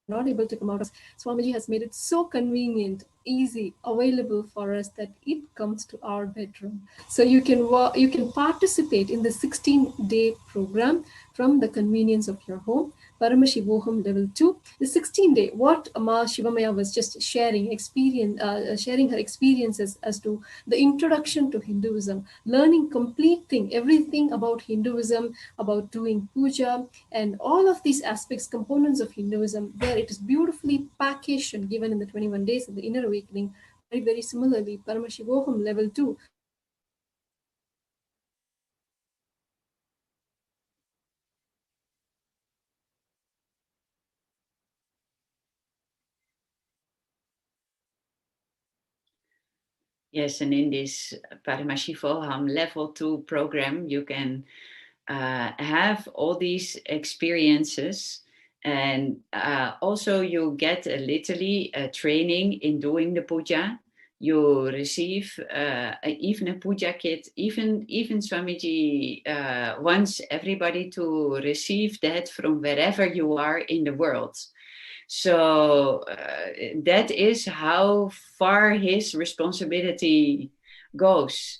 not able to come out, Swamiji has made it so convenient easy available for us that it comes to our bedroom. So you can participate in the 16-day program from the convenience of your home. Paramashivoham level 2, the 16-day, what Ma Shivamaya was just sharing her experiences as to the introduction to Hinduism, learning complete thing, everything about Hinduism, about doing puja, and all of these aspects, components of Hinduism, where it is beautifully packaged and given in the 21 days of the inner awakening. Very, very similarly, Paramashivoham level 2, Yes, and in this Paramashivoham level 2 program, you can have all these experiences, and also you get literally a training in doing the puja. You receive even a puja kit. Even Swamiji wants everybody to receive that from wherever you are in the world. So that is how far his responsibility goes.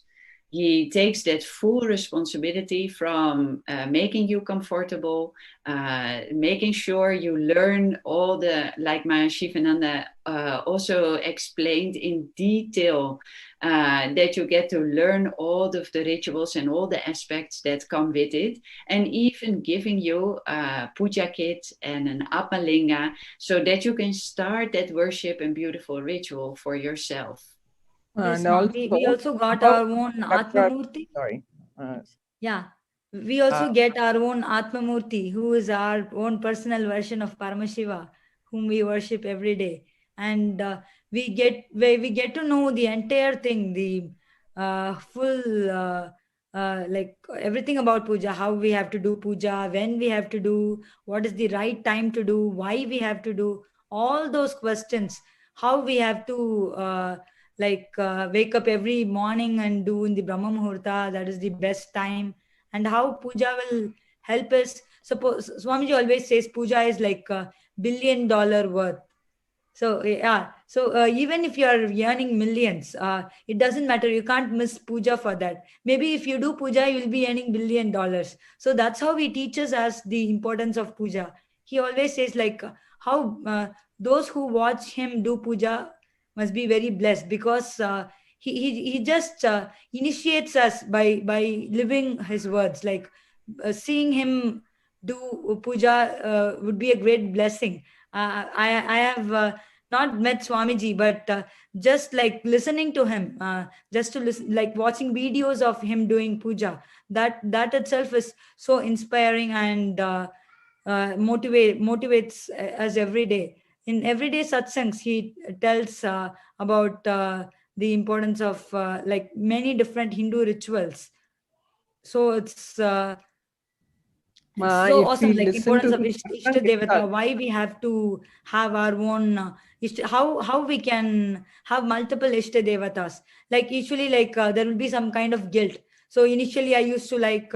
He takes that full responsibility from making you comfortable, making sure you learn all the, like Mahashivananda also explained in detail, that you get to learn all of the rituals and all the aspects that come with it, and even giving you a puja kit and an Atmalinga so that you can start that worship and beautiful ritual for yourself. Yes, And ma'am. We also got about our own Dr. Atmamurti. Sorry. Yeah. We also get our own Atmamurti, who is our own personal version of Paramashiva, whom we worship every day. And we get to know the entire thing, the full like everything about puja, how we have to do puja, when we have to do, what is the right time to do, why we have to do, all those questions, how we have to wake up every morning and do in the Brahma Muhurta, that is the best time, and how puja will help us. Suppose Swamiji always says puja is like $1 billion worth. So yeah, so even if you are earning millions, it doesn't matter. You can't miss puja for that. Maybe if you do puja, you will be earning $1 billion. So that's how he teaches us the importance of puja. He always says like how those who watch him do puja must be very blessed, because he just initiates us by living his words. Like seeing him do puja would be a great blessing. I have not met Swamiji, but just like listening to him, just to listen, like watching videos of him doing puja, that itself is so inspiring and motivates us every day. In everyday satsangs, he tells about the importance of like many different Hindu rituals. So it's so if we awesome, like listen to importance of his Ishta Devata, why we have to have our own how we can have multiple Ishta Devatas. Like usually like there will be some kind of guilt. So initially I used to like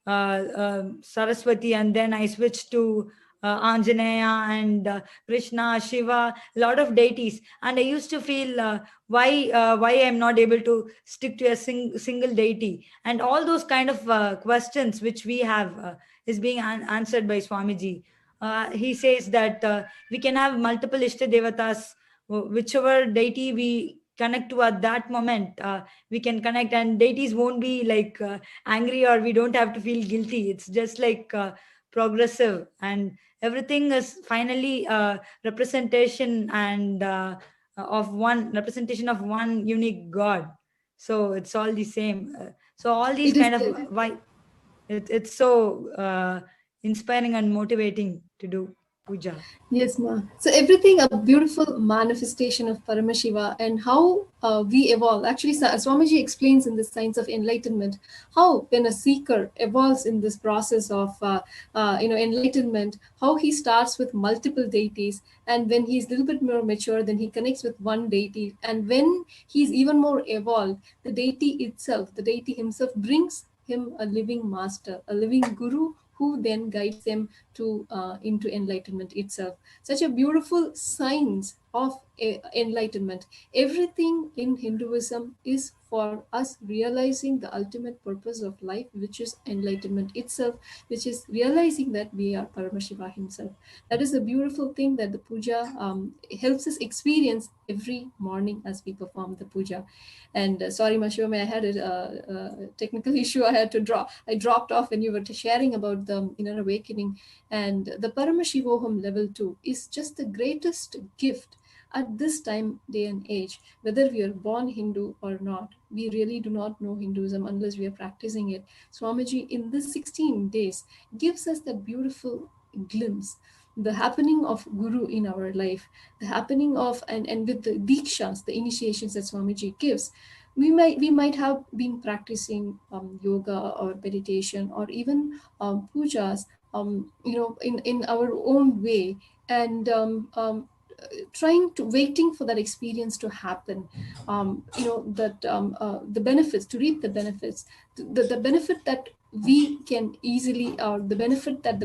Saraswati, and then I switched to Anjaneya and Krishna, Shiva, a lot of deities, and I used to feel why I'm not able to stick to a single deity, and all those kind of questions which we have is being answered by Swamiji. He says that we can have multiple Ishta Devatas, whichever deity we connect to at that moment, we can connect, and deities won't be like angry, or we don't have to feel guilty. It's just like progressive, and everything is finally representation and representation of one unique God. So it's all the same. So all these it is kind of why it's so inspiring and motivating to do puja. Yes, ma. So everything a beautiful manifestation of Paramashiva, and how we evolve. Actually, Swamiji explains in the Science of Enlightenment how when a seeker evolves in this process of enlightenment, how he starts with multiple deities, and when he's a little bit more mature, then he connects with one deity, and when he's even more evolved, the deity himself brings him a living master, a living guru, who then guides him to into enlightenment itself. Such a beautiful science of enlightenment. Everything in Hinduism is for us realizing the ultimate purpose of life, which is enlightenment itself, which is realizing that we are Paramashiva himself. That is the beautiful thing that the puja helps us experience every morning as we perform the puja. And sorry, Mashivam, I had a technical issue. I dropped off when you were sharing about the inner awakening. And the Paramashivoham level 2 is just the greatest gift at this time, day and age. Whether we are born Hindu or not, we really do not know Hinduism unless we are practicing it. Swamiji, in this 16 days, gives us that beautiful glimpse, the happening of Guru in our life, the happening of, and with the Dikshas, the initiations that Swamiji gives, we might have been practicing yoga or meditation or even pujas, in our own way, and waiting for that experience to happen, the benefits, to reap the benefits, the benefit that we can easily, or the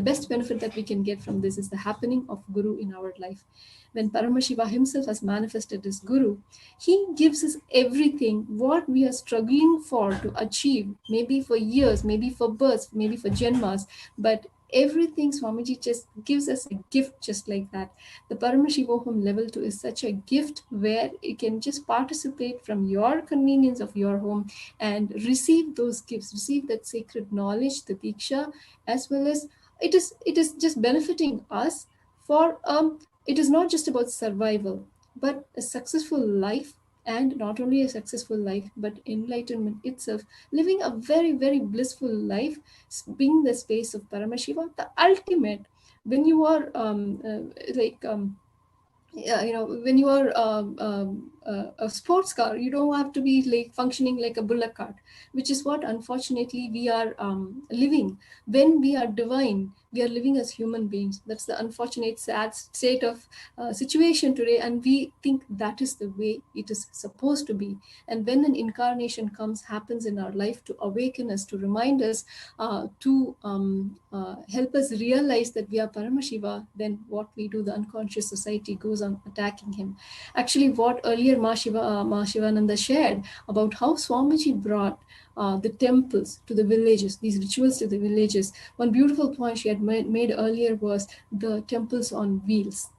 best benefit that we can get from this is the happening of Guru in our life. When Paramashiva himself has manifested as Guru, he gives us everything what we are struggling for to achieve, maybe for years, maybe for births, maybe for janmas, but everything Swamiji just gives us a gift just like that. The Paramashivoham level 2 is such a gift where you can just participate from your convenience of your home and receive those gifts, receive that sacred knowledge, the Diksha, as well as it is just benefiting us for, it is not just about survival, but a successful life. And not only a successful life, but enlightenment itself, living a very, very blissful life, being the space of Paramashiva, the ultimate. When you are when you are a sports car, you don't have to be like functioning like a bullock cart, which is what unfortunately we are living. When we are divine, we are living as human beings. That's the unfortunate, sad state of situation today, and we think that is the way it is supposed to be. And when an incarnation happens in our life to awaken us, to remind us, to help us realize that we are Paramashiva, then what we do, the unconscious society goes on attacking him. Actually, what earlier Mahashivananda shared about how Swamiji brought the temples to the villages, these rituals to the villages. One beautiful point she had made earlier was the temples on wheels.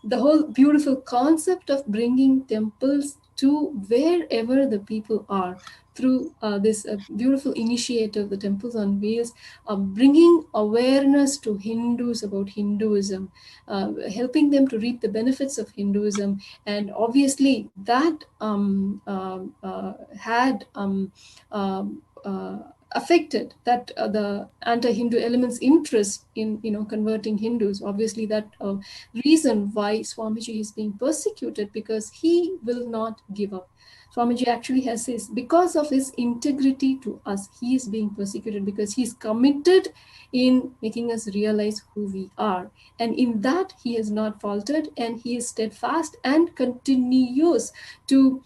The whole beautiful concept of bringing temples to wherever the people are through this beautiful initiative, the temples on wheels, bringing awareness to Hindus about Hinduism, helping them to reap the benefits of Hinduism. And obviously that had affected that the anti-Hindu elements' interest in converting Hindus. Obviously, that reason why Swamiji is being persecuted, because he will not give up. Swamiji actually has says, because of his integrity to us, he is being persecuted because he's committed in making us realize who we are. And in that, he has not faltered, and he is steadfast and continues to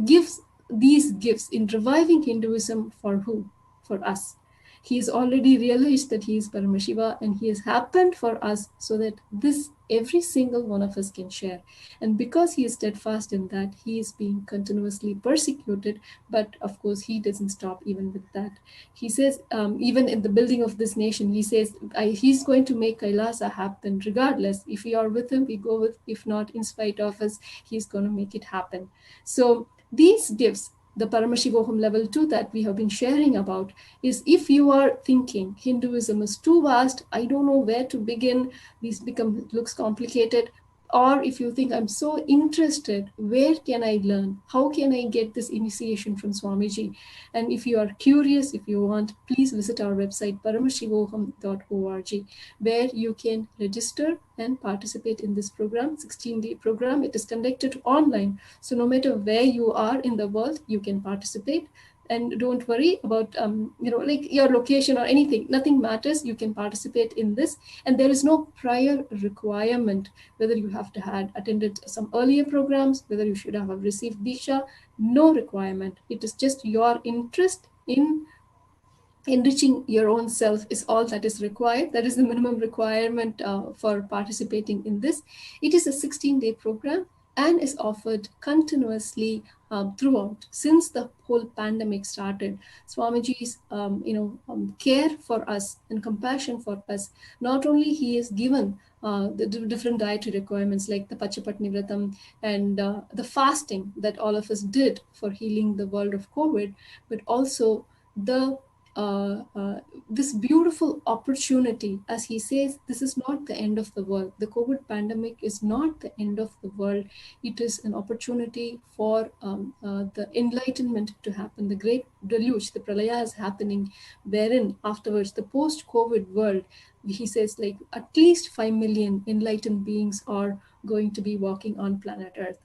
give these gifts in reviving Hinduism for who? For us. He has already realized that he is Paramashiva, and he has happened for us so that every single one of us can share. And because he is steadfast in that, he is being continuously persecuted. But of course, he doesn't stop even with that. He says, even in the building of this nation, he says he's going to make KAILASA happen regardless. If we are with him, we go with. If not, in spite of us, he's going to make it happen. So these gifts, the Paramashivoham level 2 that we have been sharing about, is if you are thinking Hinduism is too vast, I don't know where to begin, this looks complicated, or if you think I'm so interested, where can I learn? How can I get this initiation from Swamiji? And if you are curious, if you want, please visit our website paramashivoham.org, where you can register and participate in this program, 16-day program. It is conducted online. So no matter where you are in the world, you can participate. And don't worry about, like your location or anything. Nothing matters. You can participate in this. And there is no prior requirement, whether you have to have attended some earlier programs, whether you should have received Diksha, no requirement. It is just your interest in enriching your own self is all that is required. That is the minimum requirement for participating in this. It is a 16-day program and is offered continuously throughout since the whole pandemic started. Swamiji's care for us and compassion for us. Not only he has given the different dietary requirements like the Pachapatni Vratam and the fasting that all of us did for healing the world of COVID, but also the this beautiful opportunity, as he says, this is not the end of the world. The COVID pandemic is not the end of the world. It is an opportunity for the enlightenment to happen. The great deluge, the pralaya is happening, wherein afterwards the post-COVID world, he says, like at least 5 million enlightened beings are going to be walking on planet Earth.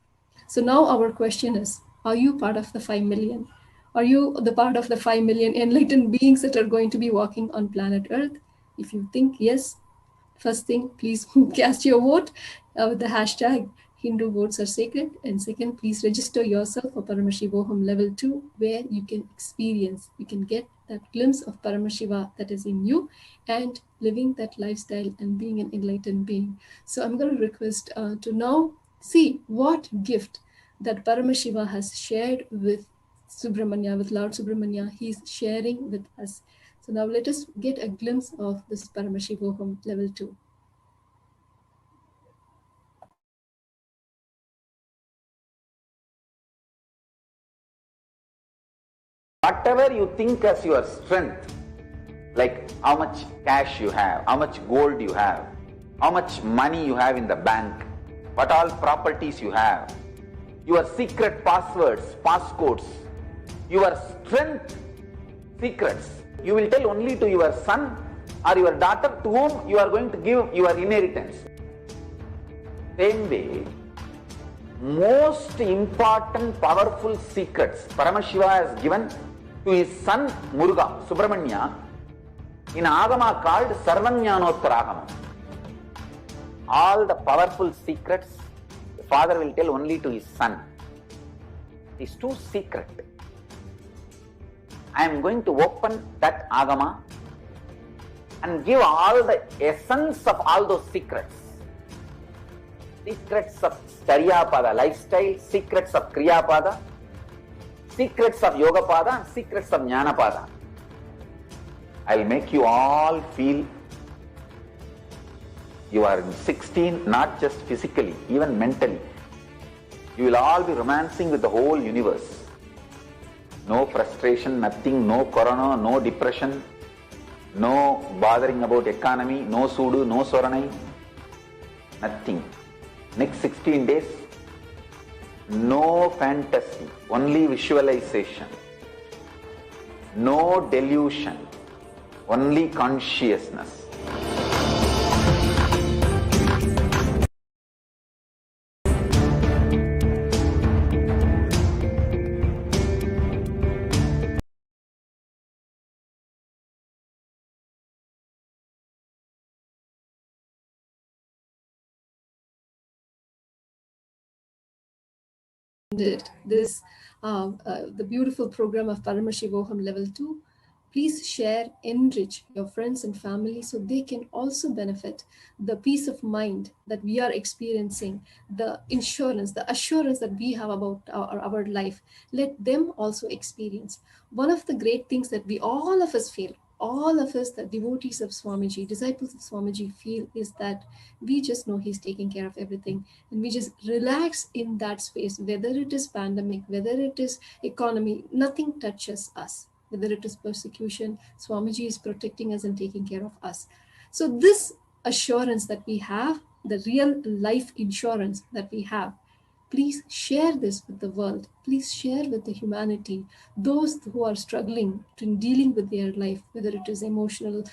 So now our question is, are you part of the 5 million? Are you the part of the 5 million enlightened beings that are going to be walking on planet Earth? If you think yes, first thing, please cast your vote with the hashtag Hindu votes are sacred. And second, please register yourself for Paramashivoham level 2, where you can experience, you can get that glimpse of Paramashiva that is in you and living that lifestyle and being an enlightened being. So I'm going to request to now see what gift that Paramashiva has shared with Subramanya, with Lord Subramanya, he's sharing with us. So now let us get a glimpse of this Paramashivoham level 2. Whatever you think as your strength, like how much cash you have, how much gold you have, how much money you have in the bank, what all properties you have, your secret passwords, passcodes, your strength secrets, you will tell only to your son or your daughter to whom you are going to give your inheritance. Same way, most important powerful secrets Paramashiva has given to his son Muruga, Subramanya, in Agama called Sarvanyanottara. All the powerful secrets the father will tell only to his son. It is too secret. I am going to open that Agama and give all the essence of all those secrets. Secrets of Charyapada lifestyle, secrets of Kriyapada, secrets of Yogapada, and secrets of Jnanapada. I will make you all feel you are 16, not just physically, even mentally. You will all be romancing with the whole universe. No frustration, nothing, no corona, no depression, no bothering about economy, no sudu, no soranai, nothing. Next 16 days, no fantasy, only visualization, no delusion, only consciousness. This the beautiful program of Paramashivoham level 2. Please share, enrich your friends and family so they can also benefit the peace of mind that we are experiencing, the insurance, the assurance that we have about our life. Let them also experience. One of the great things that all of us feel, all of us, the devotees of Swamiji, disciples of Swamiji, feel is that we just know he's taking care of everything and we just relax in that space. Whether it is pandemic, whether it is economy, nothing touches us. Whether it is persecution, Swamiji is protecting us and taking care of us. So this assurance that we have, the real life insurance that we have, please share this with the world. Please share with the humanity, those who are struggling in dealing with their life, whether it is emotional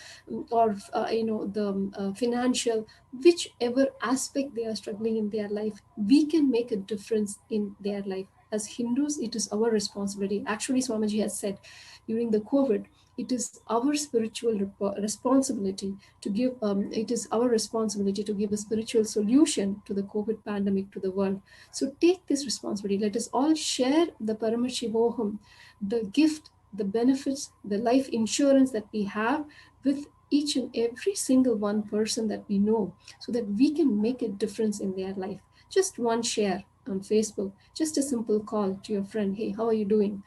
or the financial, whichever aspect they are struggling in their life, we can make a difference in their life. As Hindus, it is our responsibility. Actually, Swamiji has said during the COVID, it is our spiritual responsibility to give. It is our responsibility to give a spiritual solution to the COVID pandemic to the world. So take this responsibility. Let us all share the Paramashivoham, the gift the benefits, the life insurance that we have with each and every single one person that we know, so that we can make a difference in their life. Just one share on Facebook, just a simple call to your friend. Hey, how are you doing?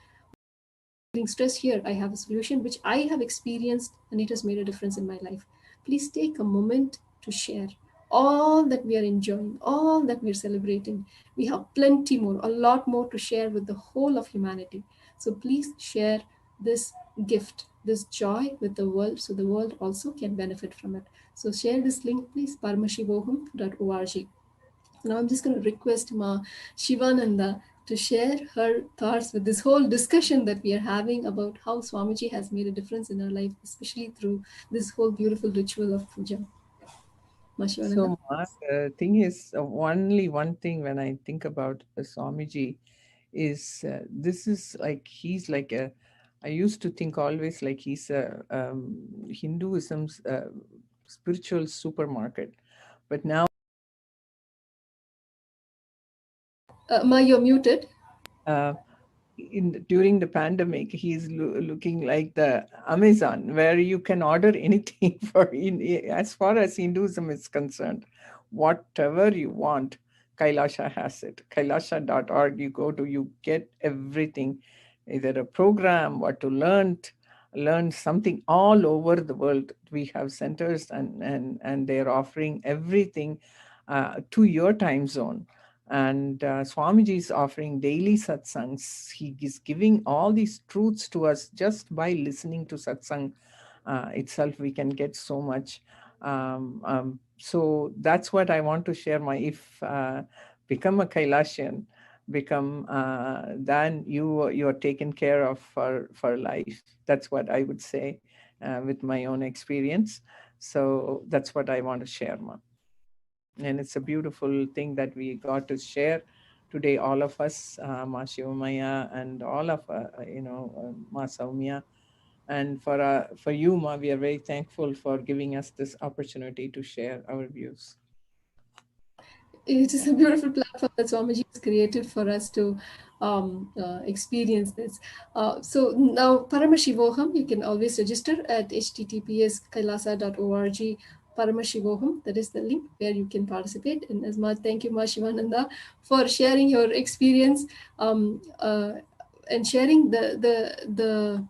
Feeling stressed? Here, I have a solution which I have experienced and it has made a difference in my life. Please take a moment to share all that we are enjoying, all that we are celebrating. We have plenty more, a lot more to share with the whole of humanity. So please share this gift, this joy with the world, so the world also can benefit from it. So share this link, please, paramashivoham.org. Now I'm just going to request Ma Shivananda to share her thoughts with this whole discussion that we are having about how Swamiji has made a difference in our life, especially through this whole beautiful ritual of puja. Ma Shivananda. So, Ma, the thing is, only one thing when I think about Swamiji is this is like, he's like a, I used to think always like he's a Hinduism's spiritual supermarket. But now, Ma, you're muted. During the pandemic, he's looking like the Amazon, where you can order anything as far as Hinduism is concerned. Whatever you want, KAILASA has it. KAILASA.org, you go to, you get everything, either a program, what to learn something all over the world. We have centers and they're offering everything to your time zone. And Swamiji is offering daily satsangs. He is giving all these truths to us just by listening to satsang itself. We can get so much. So that's what I want to share. Become a Kailasian, then you are taken care of for life. That's what I would say with my own experience. So that's what I want to share, Ma. And it's a beautiful thing that we got to share today, all of us, Ma Shivamaya and all of, Ma Saumya. And for you, Ma, we are very thankful for giving us this opportunity to share our views. It is a beautiful platform that Swamiji has created for us to experience this. So now Paramashivoham, you can always register at https://kailasa.org. Paramashivoham, that is the link where you can participate. And as thank you, Ma Shivananda, for sharing your experience and sharing the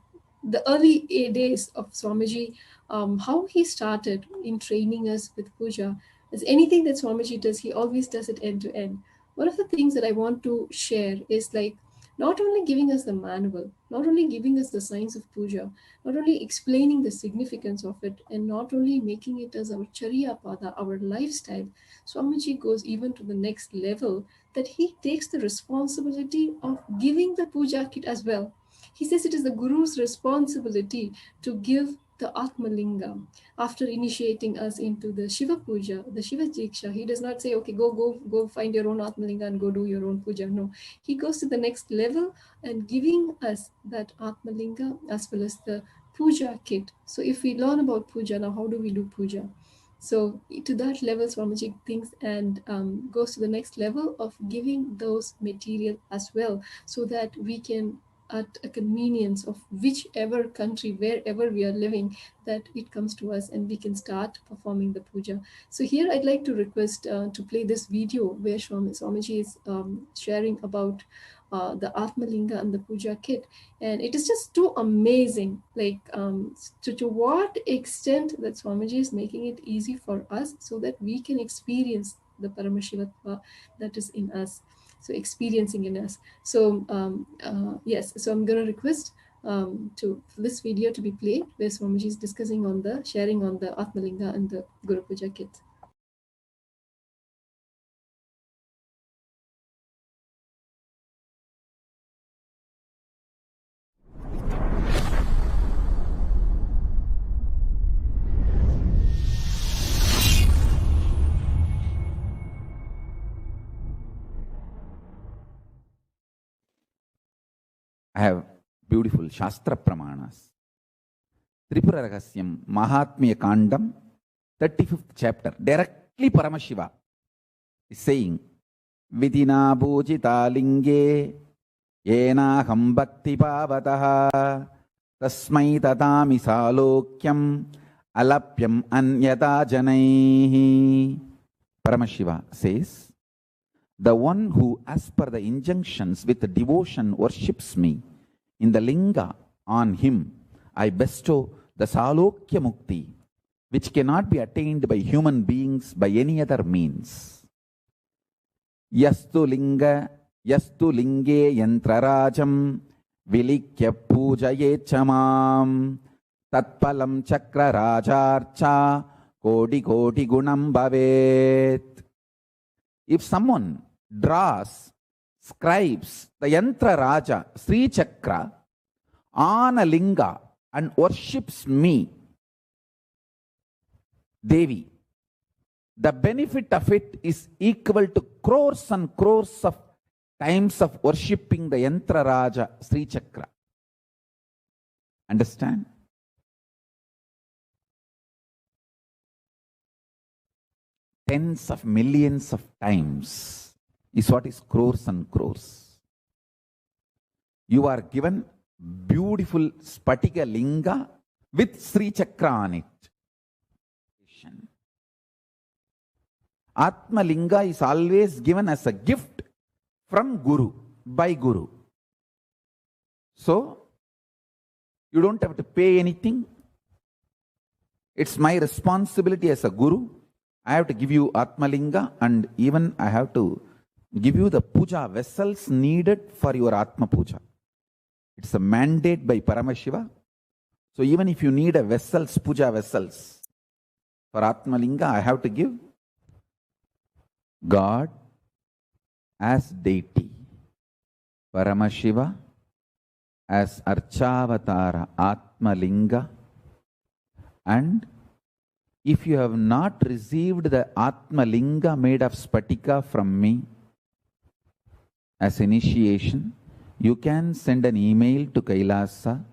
early days of Swamiji, how he started in training us with puja. As anything that Swamiji does, he always does it end to end. One of the things that I want to share is like not only giving us the manual, not only giving us the signs of puja, not only explaining the significance of it, and not only making it as our charya pada, our lifestyle. Swamiji goes even to the next level, that he takes the responsibility of giving the puja kit as well. He says it is the Guru's responsibility to give the Atmalinga. After initiating us into the Shiva Puja, the Shiva Diksha, he does not say, okay, go find your own Atmalinga and go do your own puja. No, he goes to the next level and giving us that Atmalinga as well as the puja kit. So if we learn about puja, now how do we do puja? So to that level, Swamiji thinks and goes to the next level of giving those material as well, so that we can, at a convenience of whichever country, wherever we are living, that it comes to us and we can start performing the puja. So here I'd like to request to play this video where Swamiji is sharing about the Atmalinga and the puja kit. And it is just too amazing, like to what extent that Swamiji is making it easy for us so that we can experience the Paramashiva that is in us. So experiencing in us. So yes, so I'm going to request for this video to be played where Swamiji is discussing on the sharing on the Atmalinga and the Guru Puja kit. I have beautiful Shastra Pramanas. Tripura Rahasyam, Mahatmya Kandam, 35th chapter. Directly Paramashiva is saying, Vidina Bhujita Linge, Yena Hambakti Pavataha, Tasmai tatami salokyam alapyam anyata janaihi. Paramashiva says, the one who as per the injunctions with devotion worships me, in the linga on him I bestow the salokya mukti, which cannot be attained by human beings by any other means. Yastu linge yantrarajam vilikya pujaye chamam tatpalam chakra rajarcha kodi kodi gunam bhavet. If someone draws, scribes the yantra raja, Sri Chakra, on a linga and worships me, Devi, the benefit of it is equal to crores and crores of times of worshipping the yantra raja, Sri Chakra. Understand? Tens of millions of times is what is crores and crores. You are given beautiful Spatika Linga with Sri Chakra on it. Atma Linga is always given as a gift from Guru, by Guru. So, you don't have to pay anything. It's my responsibility as a Guru. I have to give you Atma Linga, and even I have to give you the puja vessels needed for your Atma Puja. It's a mandate by Paramashiva. So even if you need a vessels, puja vessels for Atma Linga, I have to give God as deity, Paramashiva as Archavatara Atma Linga, and if you have not received the Atma Linga made of Spatika from me as initiation, you can send an email to KAILASA,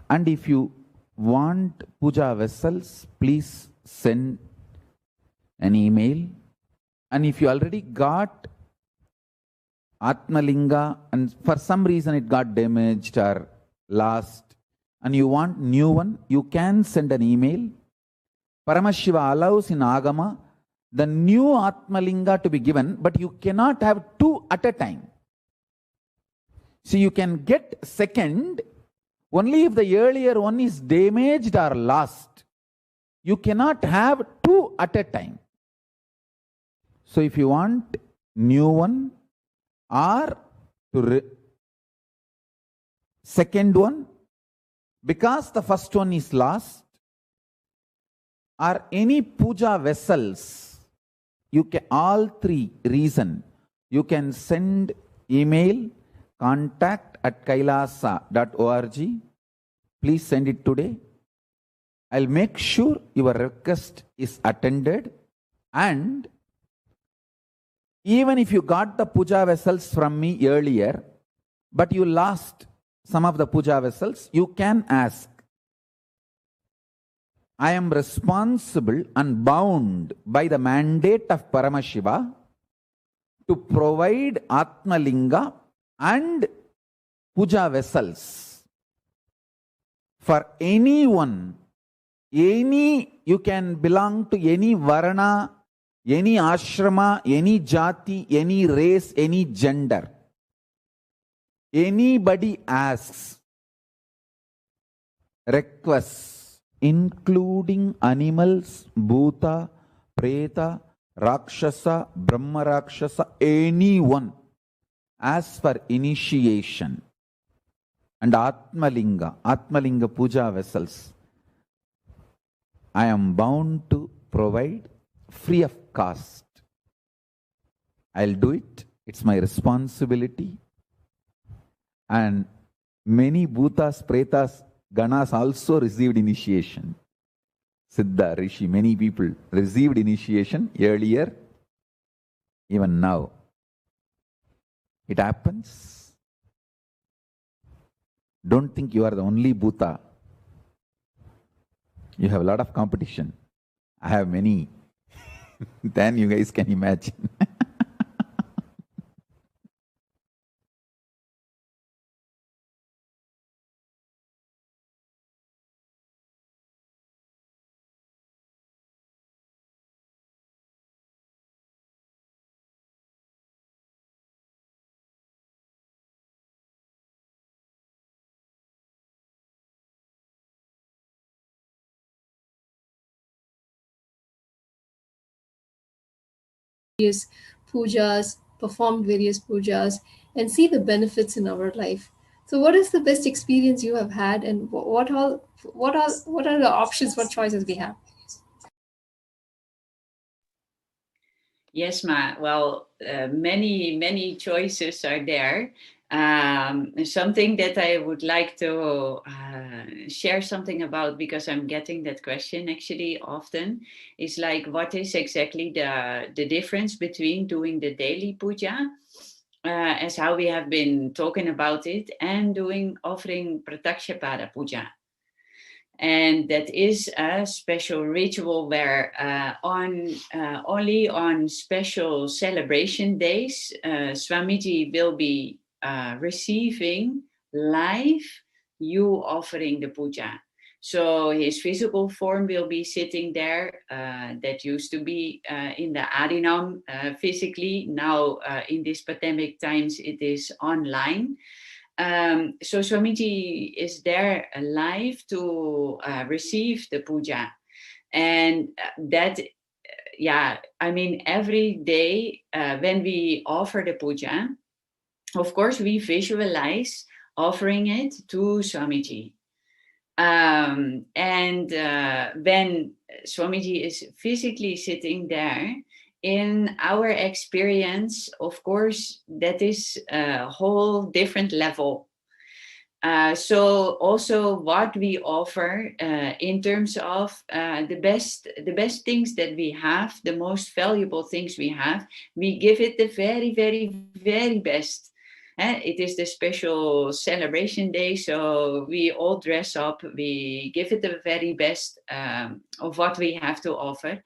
and if you want puja vessels, please send an email. And if you already got Atma Linga and for some reason it got damaged or lost and you want new one, you can send an email. Paramashiva allows in Agama the new Atma Linga to be given, but you cannot have two at a time. So you can get second only if the earlier one is damaged or lost. You cannot have two at a time. So if you want new one or second one, because the first one is lost, or any puja vessels, you can, all three reason, you can send email contact@kailasa.org. Please send it today. I'll make sure your request is attended, and even if you got the puja vessels from me earlier, but you lost some of the puja vessels, you can ask. I am responsible and bound by the mandate of Paramashiva to provide Atma Linga and puja vessels for anyone. You can belong to any varna, any ashrama, any jati, any race, any gender. Anybody asks, requests, including animals, bhuta, preta, rakshasa, brahma rakshasa, anyone, as for initiation and Atmalinga puja vessels, I am bound to provide free of cost. I'll do it. It's my responsibility. And many bhutas, pretas, ganas also received initiation. Siddha, Rishi, many people received initiation earlier, even now. It happens. Don't think you are the only bhuta. You have a lot of competition. I have many than you guys can imagine. various pujas, performed various pujas, and see the benefits in our life. So, what is the best experience you have had, and what are the options, what choices we have? Yes, Ma. Well, many choices are there. Something that I would like to share something about, because I'm getting that question actually often, is like, what is exactly the difference between doing the daily puja, as how we have been talking about it, and offering Pratyakshapada puja. And that is a special ritual where only on special celebration days, Swamiji will be receiving live you offering the puja. So his physical form will be sitting there. That used to be in the Adinam physically. Now in these pandemic times, it is online. So Swamiji is there live to receive the puja. And that, I mean, every day when we offer the puja, of course, we visualize offering it to Swamiji. And when Swamiji is physically sitting there, in our experience, of course, that is a whole different level. So also what we offer in terms of the best things that we have, the most valuable things we have, we give it the very, very, very best. It is the special celebration day, so we all dress up, we give it the very best of what we have to offer.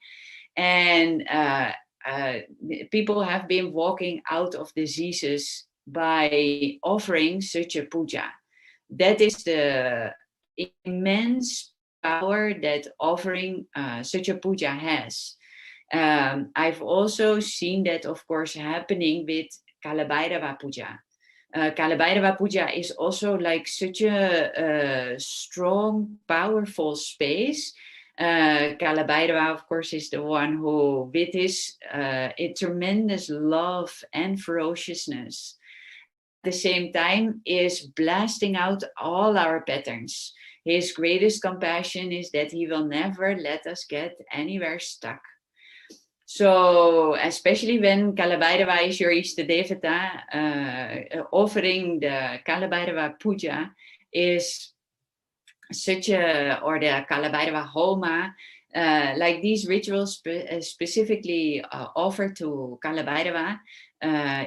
And people have been walking out of diseases by offering such a puja. That is the immense power that offering such a puja has. I've also seen that, of course, happening with Kalabhairava puja. Kalabhairava puja is also like such a strong, powerful space. Kalabhairava, of course, is the one who, with his tremendous love and ferociousness, at the same time is blasting out all our patterns. His greatest compassion is that he will never let us get anywhere stuck. So, especially when Kalabhairava is your Ishtadevata, offering the Kalabhairava puja is such a, or the Kalabhairava Homa, like these rituals specifically offered to Kalabhairava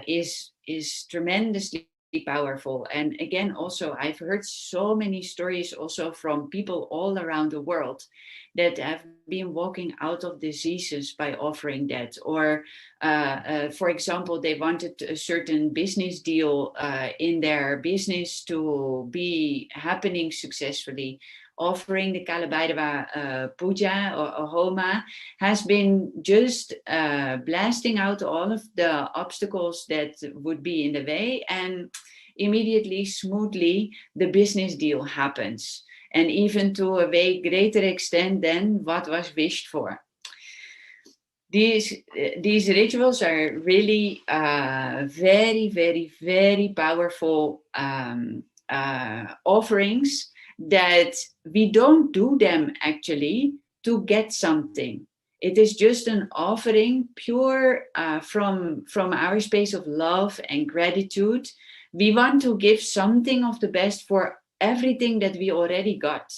is tremendously powerful. And again, also, I've heard so many stories also from people all around the world that have been walking out of diseases by offering that. Or, for example, they wanted a certain business deal in their business to be happening successfully. Offering the Kalabhairava puja or homa has been just blasting out all of the obstacles that would be in the way, and immediately, smoothly, the business deal happens. And even to a way greater extent than what was wished for. These rituals are really very, very, very powerful offerings that we don't do them actually to get something. It is just an offering pure from our space of love and gratitude. We want to give something of the best for everything that we already got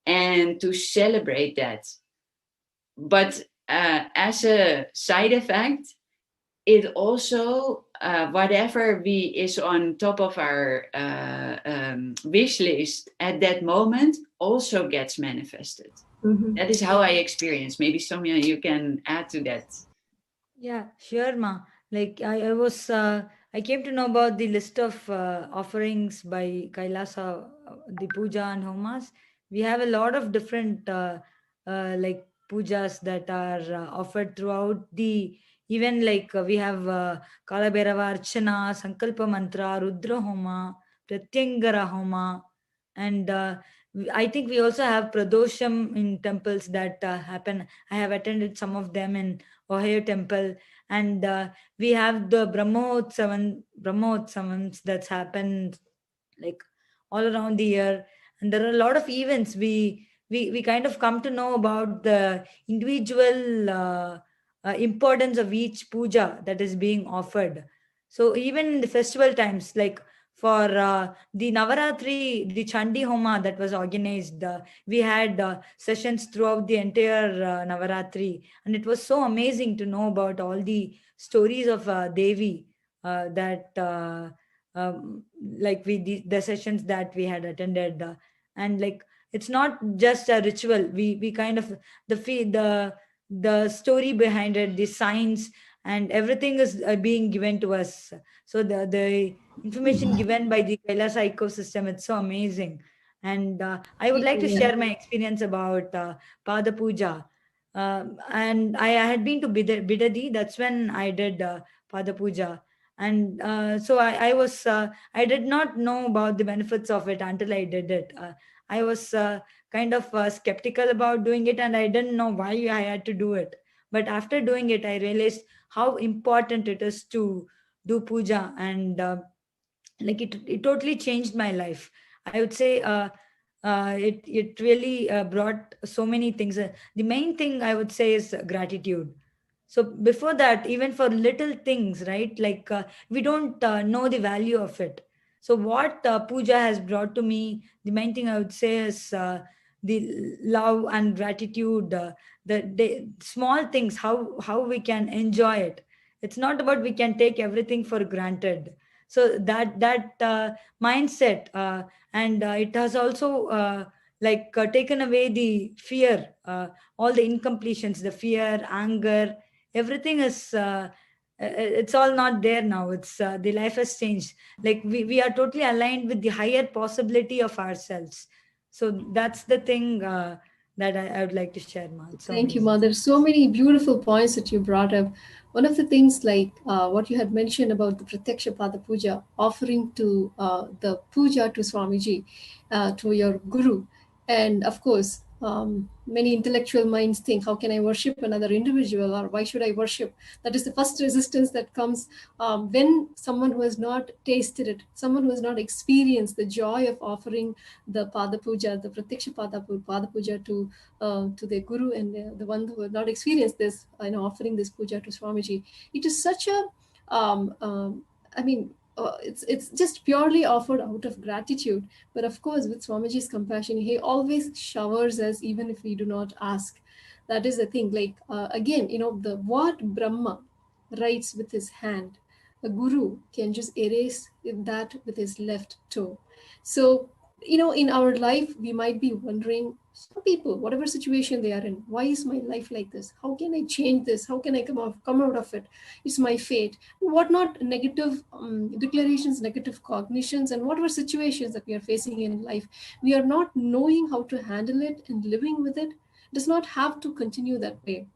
and to celebrate that. But as a side effect, it also, whatever is on top of our wish list at that moment also gets manifested. Mm-hmm. That is how I experience. Maybe Soumya, you can add to that. Yeah, sure, Ma. Like I came to know about the list of offerings by Kailasa, the puja and homas. We have a lot of different like pujas that are offered throughout the, even like we have Kalabhairava Archana, Sankalpa Mantra, Rudra Homa, Pratyangara Homa, and I think we also have pradosham in temples that happen. I have attended some of them in Ohio temple, and we have the Brahmotsavams that's happened like all around the year, and there are a lot of events. We kind of come to know about the individual importance of each puja that is being offered. So even in the festival times, like for the Navaratri, the Chandi Homa that was organized, we had sessions throughout the entire Navaratri, and it was so amazing to know about all the stories of Devi that like the sessions that we had attended, and like it's not just a ritual. We kind of the story behind it, the science, and everything is being given to us. So the information given by the Kailasa ecosystem, it's so amazing. And I would like to Yeah. share my experience about Pada Puja. And I had been to Bidadi. That's when I did Pada Puja. And so I did not know about the benefits of it until I did it. I was kind of skeptical about doing it, and I didn't know why I had to do it. But after doing it, I realized how important it is to do puja, and like it totally changed my life. I would say it really brought so many things. The main thing I would say is gratitude. So before that, even for little things, right, like we don't know the value of it. So what puja has brought to me, the main thing I would say is the love and gratitude, the small things, how we can enjoy it. It's not about we can take everything for granted. So that mindset, and it has also like taken away the fear, all the incompletions, the fear, anger, everything is it's all not there now. It's the life has changed. Like we are totally aligned with the higher possibility of ourselves. So that's the thing that I would like to share, Mal. So Thank you, amazing. Mother. So many beautiful points that you brought up. One of the things, like what you had mentioned about the Pratyaksha Pada Puja, offering to the puja to Swamiji, to your Guru. And of course, many intellectual minds think, how can I worship another individual, or why should I worship? That is the first resistance that comes when someone who has not tasted it, someone who has not experienced the joy of offering the Pada Puja, the Pratyaksha Pada Puja to their Guru, and the one who have not experienced this, offering this puja to Swamiji. It is such a, I mean, it's just purely offered out of gratitude. But of course, with Swamiji's compassion, he always showers us even if we do not ask. That is the thing. Like again, the what Brahma writes with his hand, a guru can just erase that with his left toe. So in our life, we might be wondering, some people, whatever situation they are in, why is my life like this? How can I change this? How can I come out of it? It's my fate. What not negative declarations, negative cognitions, and whatever situations that we are facing in life, we are not knowing how to handle it and living with it, does not have to continue that way.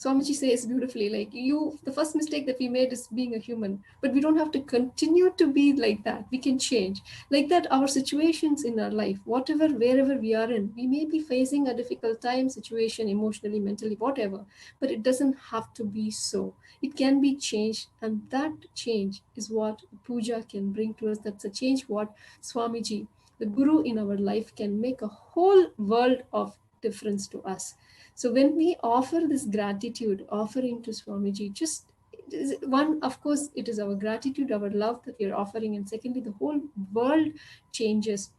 Swamiji says beautifully, like the first mistake that we made is being a human, but we don't have to continue to be like that. We can change. Like that, our situations in our life, wherever we are in, we may be facing a difficult time, situation, emotionally, mentally, whatever, but it doesn't have to be so. It can be changed, and that change is what puja can bring to us. That's a change what Swamiji, the Guru in our life, can make a whole world of difference to us. So when we offer this gratitude, offering to Swamiji, just one, of course, it is our gratitude, our love that we are offering, and secondly, the whole world changes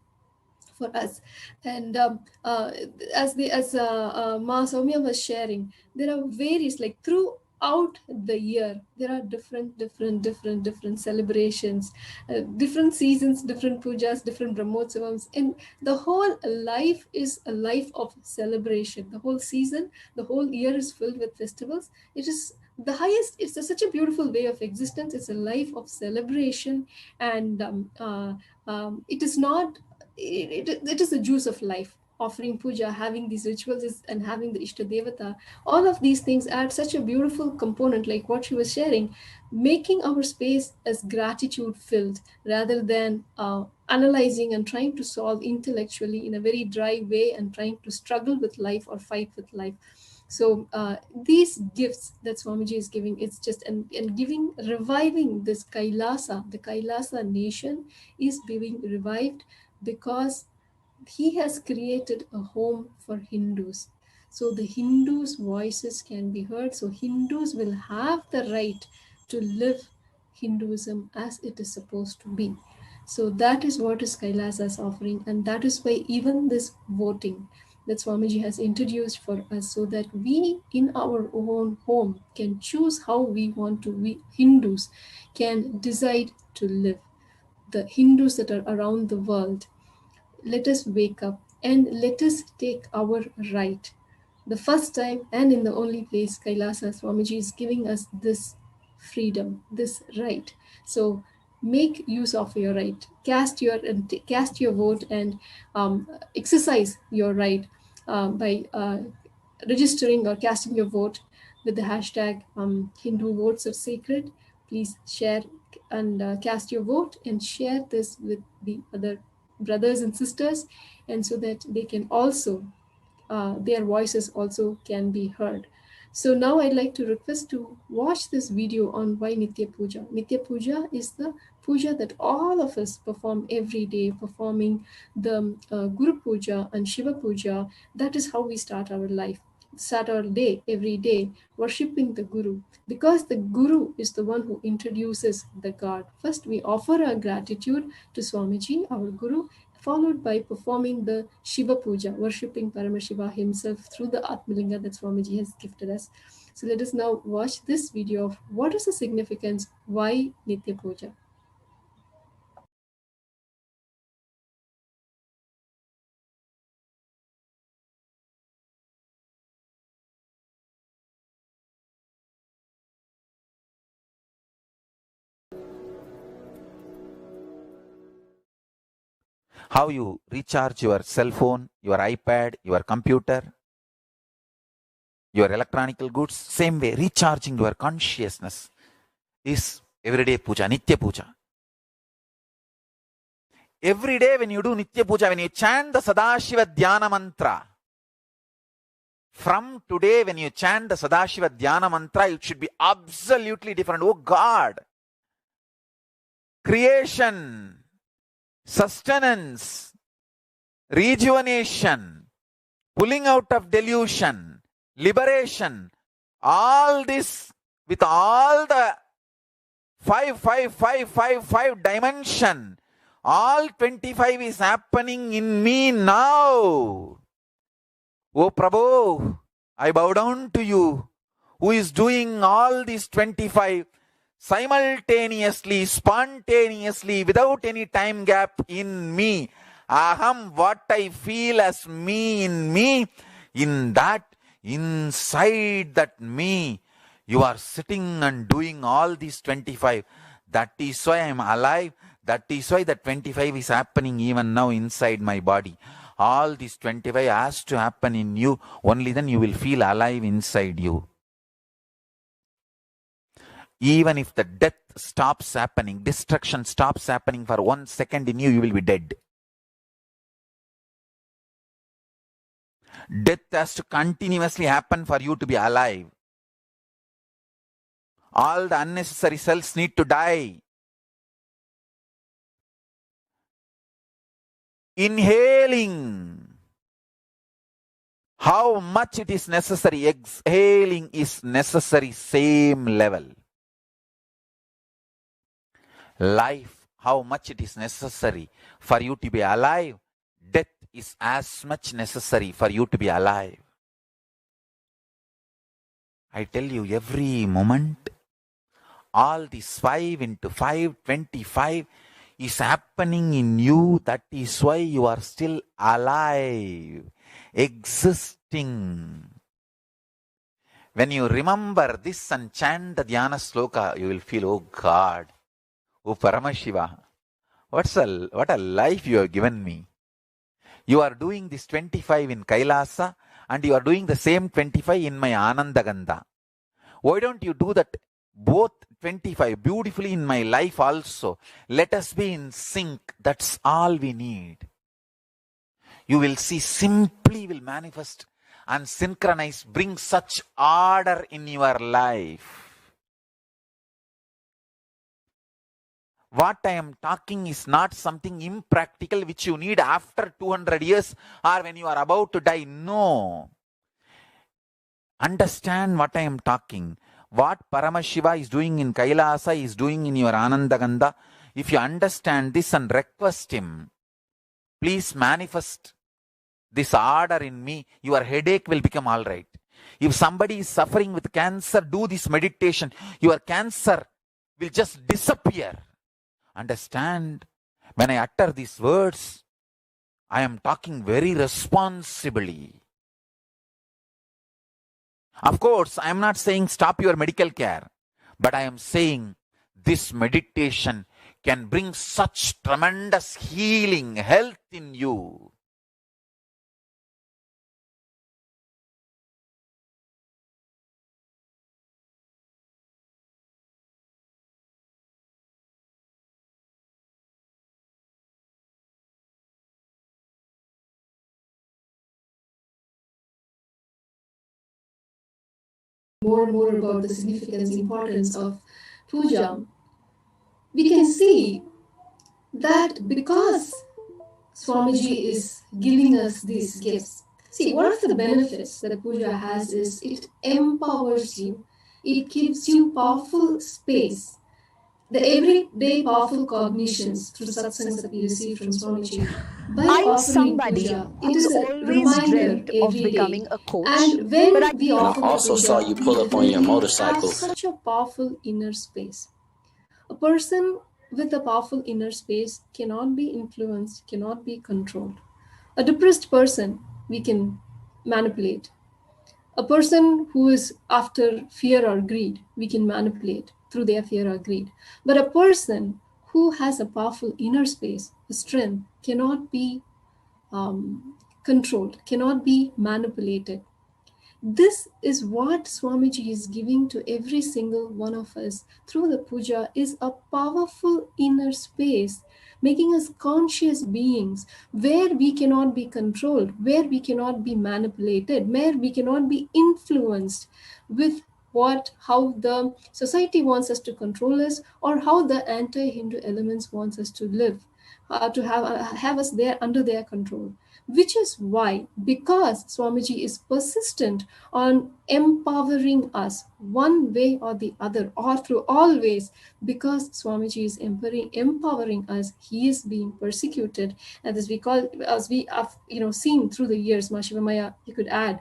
for us. And as Ma Soumya was sharing, there are various, like throughout the year, there are different celebrations, different seasons, different pujas, different brahmotsavams, and the whole life is a life of celebration. The whole season, the whole year is filled with festivals. It is the highest, it's such a beautiful way of existence. It's a life of celebration, and it is not, it is the juice of life. Offering puja, having these rituals, and having the Ishta Devata, all of these things add such a beautiful component, like what she was sharing, making our space as gratitude filled rather than analyzing and trying to solve intellectually in a very dry way and trying to struggle with life or fight with life. So these gifts that Swamiji is giving, it's just and giving, reviving this Kailasa, the Kailasa nation is being revived because he has created a home for Hindus. So the Hindus' voices can be heard. So Hindus will have the right to live Hinduism as it is supposed to be. So that is what is Kailasa's offering, and that is why even this voting that Swamiji has introduced for us, so that we in our own home can choose how we want to, we Hindus can decide to live. The Hindus that are around the world, let us wake up and let us take our right. The first time and in the only place, Kailasa, Swamiji is giving us this freedom, this right. So make use of your right. Cast your vote and exercise your right by registering or casting your vote with the hashtag Hindu votes are sacred. Please share and cast your vote and share this with the other brothers and sisters, and so that they can also their voices also can be heard. So now I'd like to request to watch this video on why Nitya Puja. Nitya Puja is the puja that all of us perform every day, performing the Guru Puja and Shiva Puja. That is how we start our life, start our day every day, worshipping the Guru, because the Guru is the one who introduces the God. First, we offer our gratitude to Swamiji, our Guru, followed by performing the Shiva Puja, worshipping Paramashiva himself through the Atmalinga that Swamiji has gifted us. So let us now watch this video of what is the significance, why Nitya Puja. How you recharge your cell phone, your iPad, your computer, your electronic goods, same way recharging your consciousness is everyday puja, Nitya Puja. Every day when you do Nitya Puja, when you chant the Sadashiva Dhyana Mantra, from today when you chant the Sadashiva Dhyana Mantra, it should be absolutely different. Oh God, creation, sustenance, rejuvenation, pulling out of delusion, liberation, all this with all the 5 dimension, all 25 is happening in me now. Oh Prabhu, I bow down to you, who is doing all these 25 simultaneously, spontaneously, without any time gap in me. Aham, what I feel as me, in that, inside that me, you are sitting and doing all these 25. That is why I am alive. That is why the 25 is happening even now inside my body. All these 25 has to happen in you. Only then you will feel alive inside you. Even if the death stops happening, destruction stops happening for 1 second in you, you will be dead. Death has to continuously happen for you to be alive. All the unnecessary cells need to die. Inhaling, how much it is necessary. Exhaling is necessary, same level. Life, how much it is necessary for you to be alive. Death is as much necessary for you to be alive. I tell you, every moment, all this 5 into 5, 25 is happening in you. That is why you are still alive, existing. When you remember this and chant the Dhyana Sloka, you will feel, oh God, oh Paramashiva, what a life you have given me. You are doing this 25 in Kailasa and you are doing the same 25 in my Anandagandha. Why don't you do that both 25 beautifully in my life also. Let us be in sync. That's all we need. You will see simply will manifest and synchronize, bring such order in your life. What I am talking is not something impractical which you need after 200 years or when you are about to die. No. Understand what I am talking. What Paramashiva is doing in Kailasa is doing in your Anandaganda. If you understand this and request him, please manifest this order in me, your headache will become all right. If somebody is suffering with cancer, do this meditation. Your cancer will just disappear. Understand? When I utter these words, I am talking very responsibly. Of course, I am not saying stop your medical care, but I am saying this meditation can bring such tremendous healing, health in you. More and more about the significance, importance of puja, we can see that because Swamiji is giving us these gifts. See, one of the benefits that a puja has is it empowers you. It gives you powerful space. The everyday powerful cognitions through satsangs that we receive from Swamiji. By I'm offering somebody puja, it who's is a always reminder dreamt of every day. becoming a coach, And but I when we don't offer know. the also puja, saw you pull we up on your definitely motorcycle. have such a powerful inner space. A person with a powerful inner space cannot be influenced, cannot be controlled. A depressed person we can manipulate. A person who is after fear or greed, we can manipulate through their fear or greed. But a person who has a powerful inner space, a strength, cannot be controlled, cannot be manipulated. This is what Swamiji is giving to every single one of us through the puja is a powerful inner space, making us conscious beings where we cannot be controlled, where we cannot be manipulated, where we cannot be influenced with how the society wants us to control us or how the anti-Hindu elements wants us to live, to have us there under their control. Which is why, because Swamiji is persistent on empowering us one way or the other, or through all ways, because Swamiji is empowering us, he is being persecuted. And as we have seen through the years, Mashiva Maya, you could add,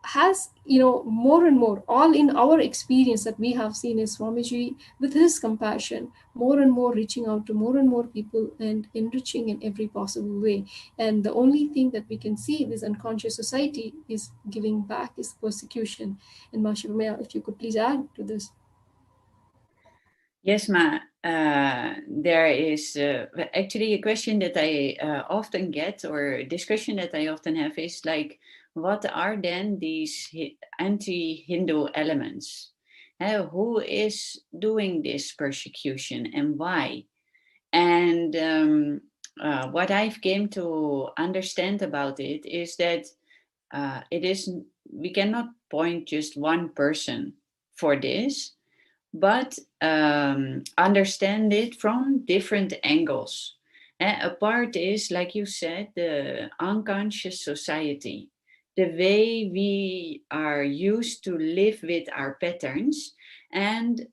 has more and more, all in our experience that we have seen is Swamiji with his compassion more and more reaching out to more and more people and enriching in every possible way. And the only thing that we can see this unconscious society is giving back is persecution. And Mashiva, if you could please add to this. Yes, Ma. There is actually a question that I often get, or a discussion that I often have, is like, what are then these anti-Hindu elements? Who is doing this persecution and why? And what I've came to understand about it is that we cannot point just one person for this, but understand it from different angles. A part is, like you said, the unconscious society, the way we are used to live with our patterns, and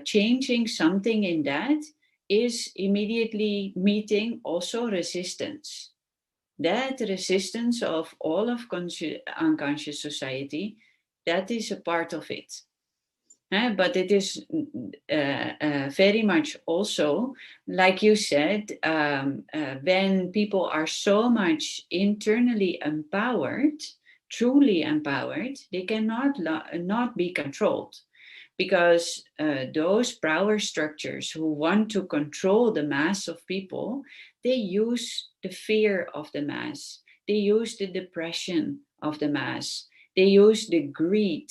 changing something in that is immediately meeting also resistance. That resistance of all of unconscious society, that is a part of it. But it is very much also, like you said, when people are so much internally empowered, truly empowered, they cannot not be controlled. Because those power structures who want to control the mass of people, they use the fear of the mass. They use the depression of the mass. They use the greed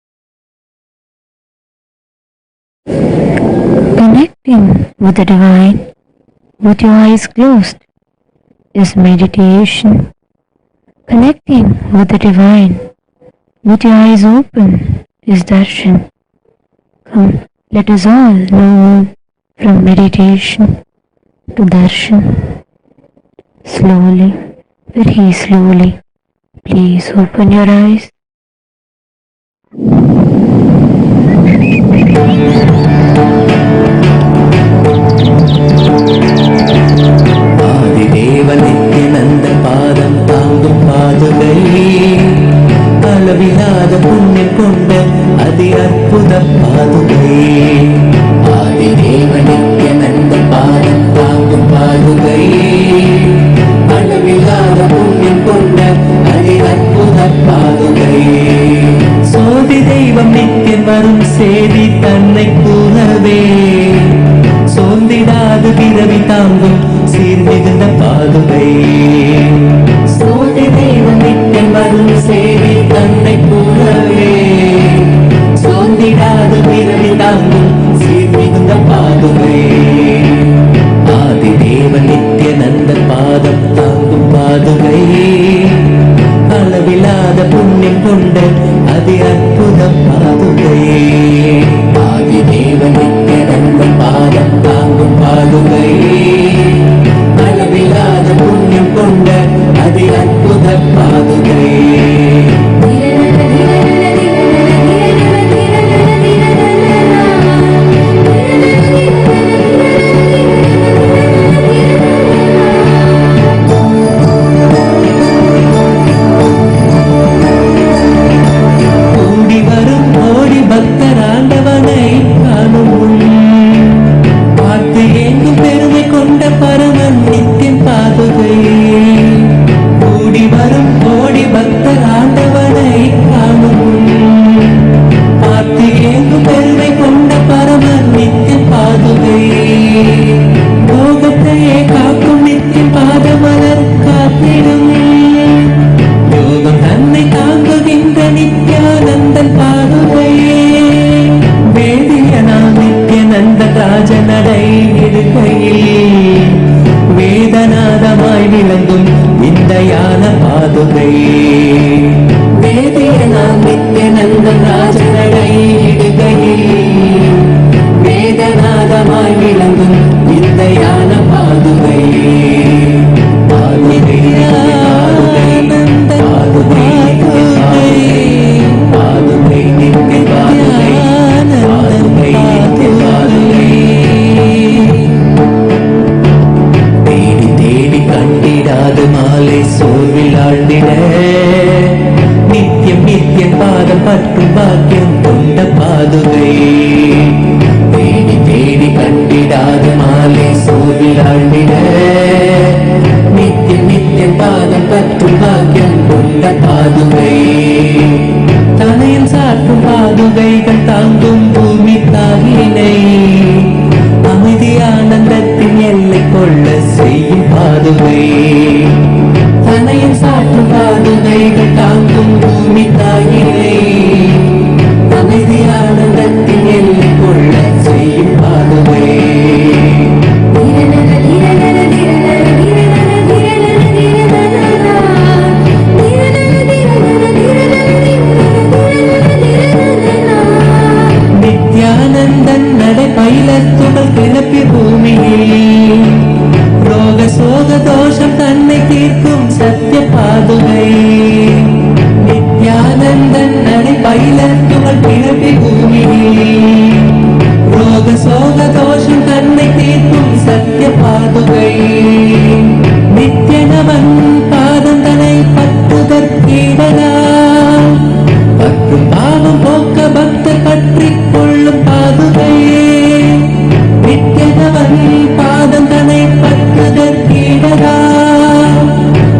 Connecting with the divine with your eyes closed is meditation. Connecting with the divine with your eyes open is darshan. Come, let us all now move from meditation to darshan. Slowly, very slowly, please open your eyes. ஆதிதேவ Nityananda பாதம் தாங்கும் பாதுகை அளவில்லாத புண்ணியம் கொண்ட அதி அற்புத பாதுகை. ஆதிதேவ நித்யானந்த பாதம் தாங்கும் பாதுகை அளவில்லாத புண்ணியம் கொண்ட அதி அற்புத பாதுகை. சோதி தெய்வம் நித்தியம் வரும் சேதி தன்னை கூறவே சோர்ந்திடாது பிறவி தாங்கும் சீர்மிகுந்த பாதுகை. சோதி தெய்வம் நித்தியம் வரும் சேதி தன்னை கூறவே சோர்ந்திடாது பிறவி தாங்கும் சீர்மிகுந்த பாதுகை. ஆதிதேவ நித்யானந்த பாதம் தாங்கும் பாதுகை அளவில்லாத புண்ணியம் கொண்ட அதி அற்புத பாதுகை. ஆதிதேவ நித்யானந்த பாதம் தாங்கும் பாதுகை அளவில்லாத புண்ணியம் கொண்ட அதி அற்புத பாதுகை. பக்தராண்டவனை காணும் பார்த்து ஏங்கும் பெருமை கொண்ட பரமன் நித்தியம் பாதுகை. கூடி வரும் கோடி பக்தராண்டவனை காணும் பார்த்து ஏங்கும் பெருமை கொண்ட பரமன் நித்தியம் பாதுகை. லோகத்தையே காக்கும் நித்தியம் பாதமலர் காத்திடும் யோகம் தன்னை தாங்குகின்ற நித்யானந்தன் பாதுகை. வேதியனாம் நித்யானந்த ராஜநடை இருக்கையில் வேதநாதமாய் விளங்கும் விந்தையான பாதுகை. வேதியனாம் நித்யானந்த ராஜநடை இருக்கையில் வேதநாதமாய் விளங்கும் விந்தையான பாதுகை. பாதுகை பாதுகை பாதுகை நித்திய பாதுகை பாதுகை நித்திய பாதுகை. தேடி தேடி கண்டிடாது மாலை சோர்வில் ஆழ்ந்திட நித்தியம் நித்தியம் பாதம் பற்றும் பாக்கியம் கொண்ட பாதுகை. தேடி தேடி கண்டிடாது மாலை சோர்வில் ஆழ்ந்திட நித்தியம் நித்தியம் பாதம் பற்றும் பாக்கியம் கொண்ட பாதுகை. தனையும் சாற்றும் பாதுகைகள் தாங்கும் பூமி தாயினை அமைதி ஆனந்தத்தின் எல்லை கொள்ள செய்யும் பாதுகை. தனையும் சாற்றும் பாதுகைகள் தாங்கும் பூமி தாயினை அமைதி ஆனந்தத்தின் எல்லை கொள்ள செய்யும் பாதுகை. நித்யானந்தன் நடை பைலத்துகள் கிளப்பி பூமியில் ரோக சோக தோஷம் தன்னை தீர்க்கும் சத்திய பாதுகை. நித்யானந்தன் நடை பைலத்துகள் கிளப்பி பூமியில் ரோக சோக தோஷம் தன்னை தீர்க்கும் சத்திய பாதுகை. நித்யனவன் பாதம் தனை பற்றுதற்கீடனால் பற்றும் பாவம் போக்க பக்தர் பற்றிக் கொள்ளும் பாதுகை. நித்யனவன் பாதம் தனை பற்றுதற்கீடனால்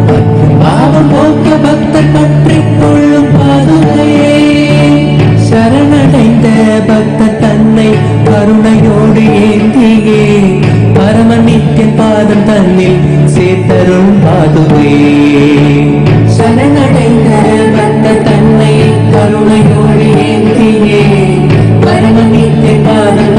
பற்றும் பாவம் போக்க பக்தர் பற்றிக் கொள்ளும் பாதுகை. சரணடைந்த பக்தர் தன்னை கருணையோடு ஏந்தியே பரம நித்தியன் பாதம் தன்னில் சேர்த்தருள் பாதுகை. சரணடைந்த பக்தர் தன்னை கருணையோடு ஏந்தியே பரம நித்தியன் பாதம்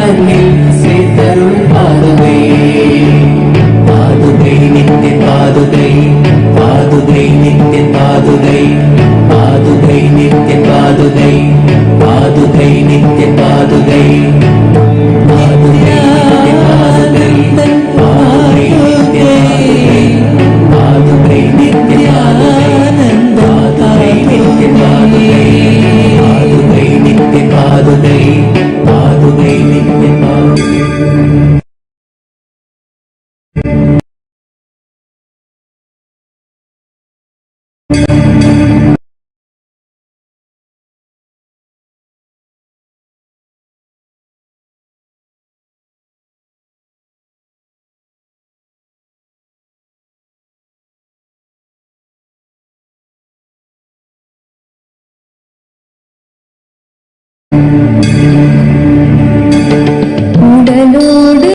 உடலோடு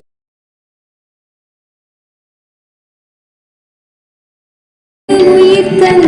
உயிர் தன்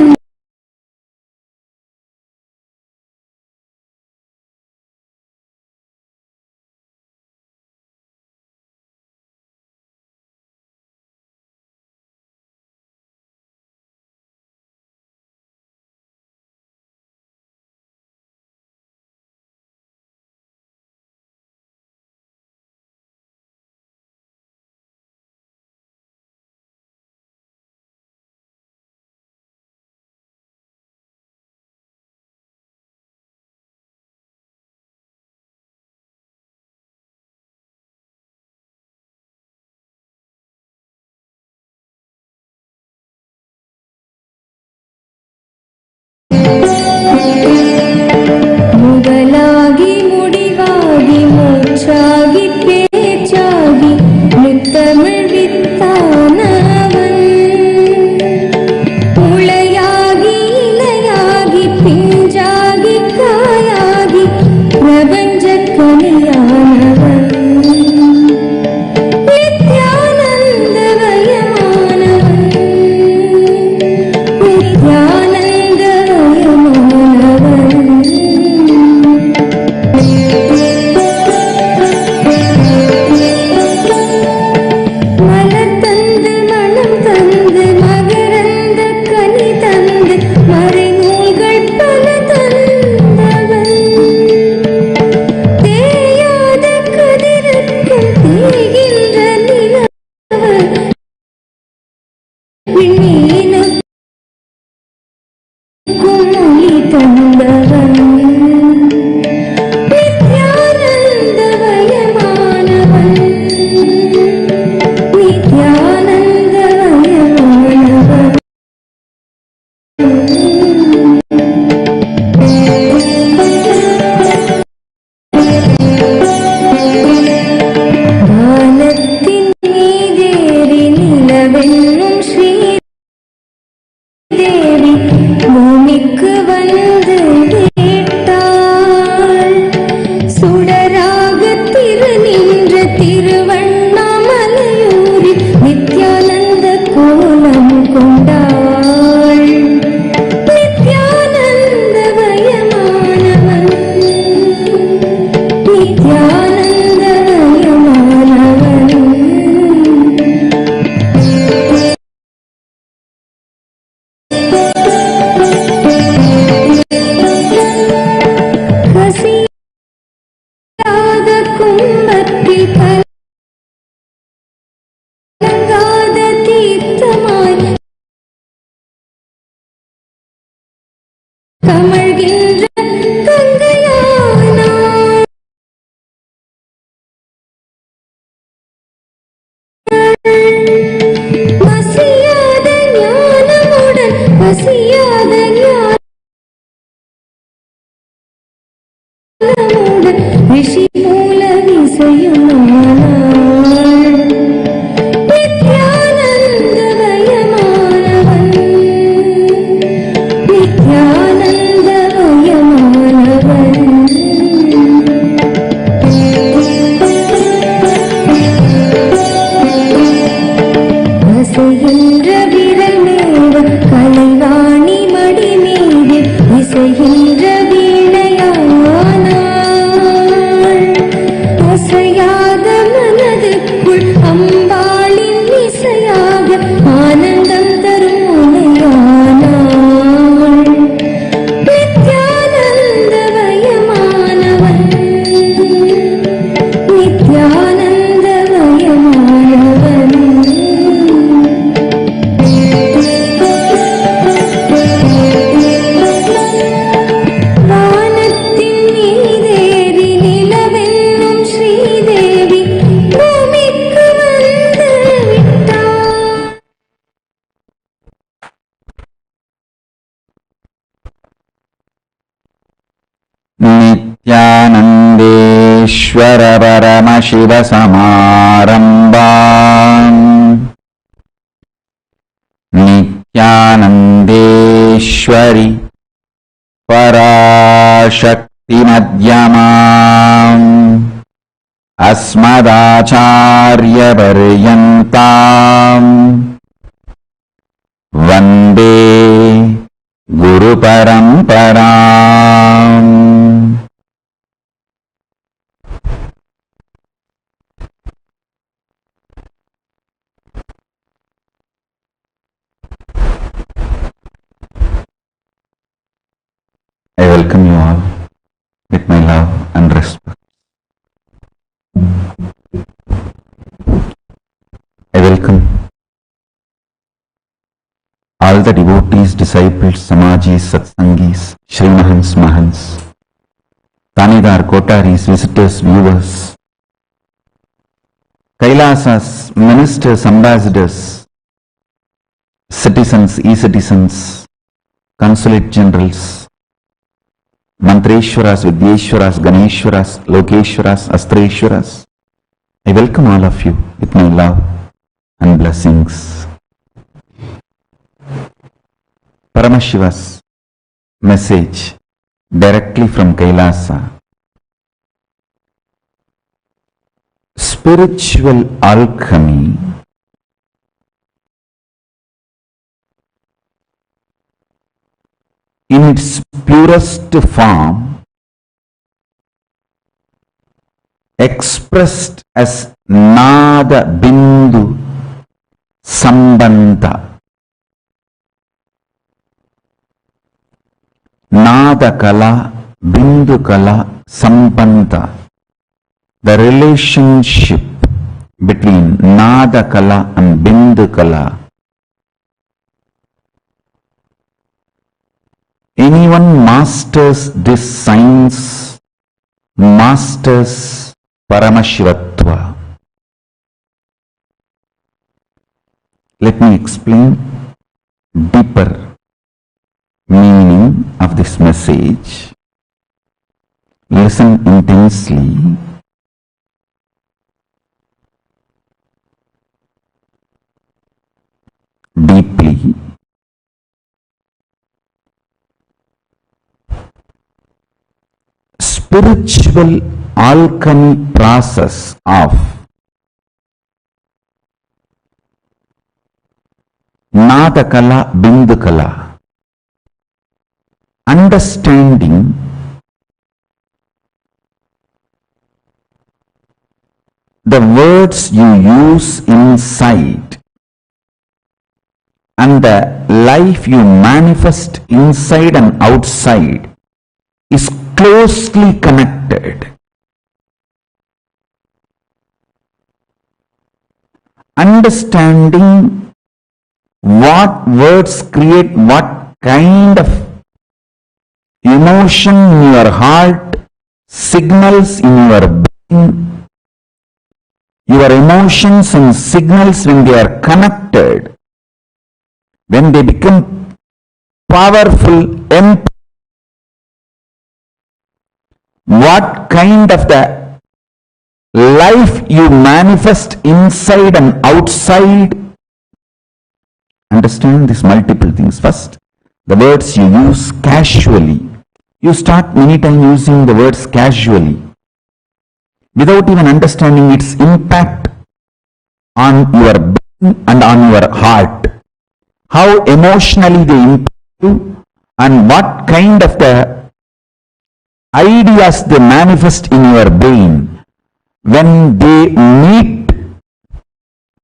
முதலாகி முடிவாகி மூச்சாகி பேச்சாகி முத்தமிழ் வித்தானவன் முளையாகி இலையாகி பிஞ்சாகி காயாகி பிரபஞ்ச கனியானவன் நித்யானந்தமயமானவன் மலர் தந்து மனம் தந்து மகரந்த கனி தந்து மறைநூல்கள் பல தந்தவன் தேயாத கதிருக்கும் தேகின்ற நிலவன் விண்ணீனுக்கும் ஒளி தந்தவன் நித்யானந்தமயமானவன் நித்யானந்தமயமானவன் வானத்தின் மீதேறி நிலவென்னும் ஸ்ரீதேவி பூமிக்கு வந்து கேட்டாள் சுடராக திரு நின்ற திருவண்ணாமலையூரில் நித்யானந்த கோலம் கொண்டாள் நித்யானந்தமயமானவன் கசியாத கும்பத்தில் கலங்காத தீர்த்தமாய் கமழ்கின்ற கங்கையானாள் மசியாத ஞானமுடன் பசியாத ஞானமுடன் ரிஷி மூல விசையுமானாள் நித்யானந்தமயமானவன் நித்யானந்தமயமானவன் அசைகின்ற விரல் மேவ கலைவாணி மடி மீது இசைகின்ற வீணையானாள் அசையாத மன Paramashivoham Nithyanandeshwari Parashakti Madhyamam Asmadacharya Paryantam Vande Guru Paramparam. I welcome you all with my love and respect. I welcome all the devotees, disciples, samajis, satsangis, Srimahans, Mahans, Tanidar, Kotaris, visitors, viewers, Kailasas, ministers, ambassadors, citizens, e-citizens, consulate generals, Mantreshwaras, Vidyeshwaras, Ganeshwaras, Lokeshwaras, Astreshwaras. I welcome all of you with my love and blessings. Paramashiva's message directly from Kailasa. Spiritual alchemy in its purest form, expressed as Nada Bindu Sambandha. Nada Kala, Bindu Kala, Sambandha. The relationship between Nada Kala and Bindu Kala. Anyone masters this science, masters Paramashivatva. Let me explain deeper meaning of this message. Listen intensely. Deeply. Spiritual alchemy process of Nadakala, Bindukala. Understanding the words you use inside and the life you manifest inside and outside is closely connected. Understanding what words create what kind of emotion in your heart, signals in your brain, your emotions and signals when they are connected, when they become powerful, what kind of the life you manifest inside and outside. Understand these multiple things. First, the words you use casually. You start many times using the words casually without even understanding its impact on your brain and on your heart. How emotionally they impact you and what kind of the ideas they manifest in your brain when they meet.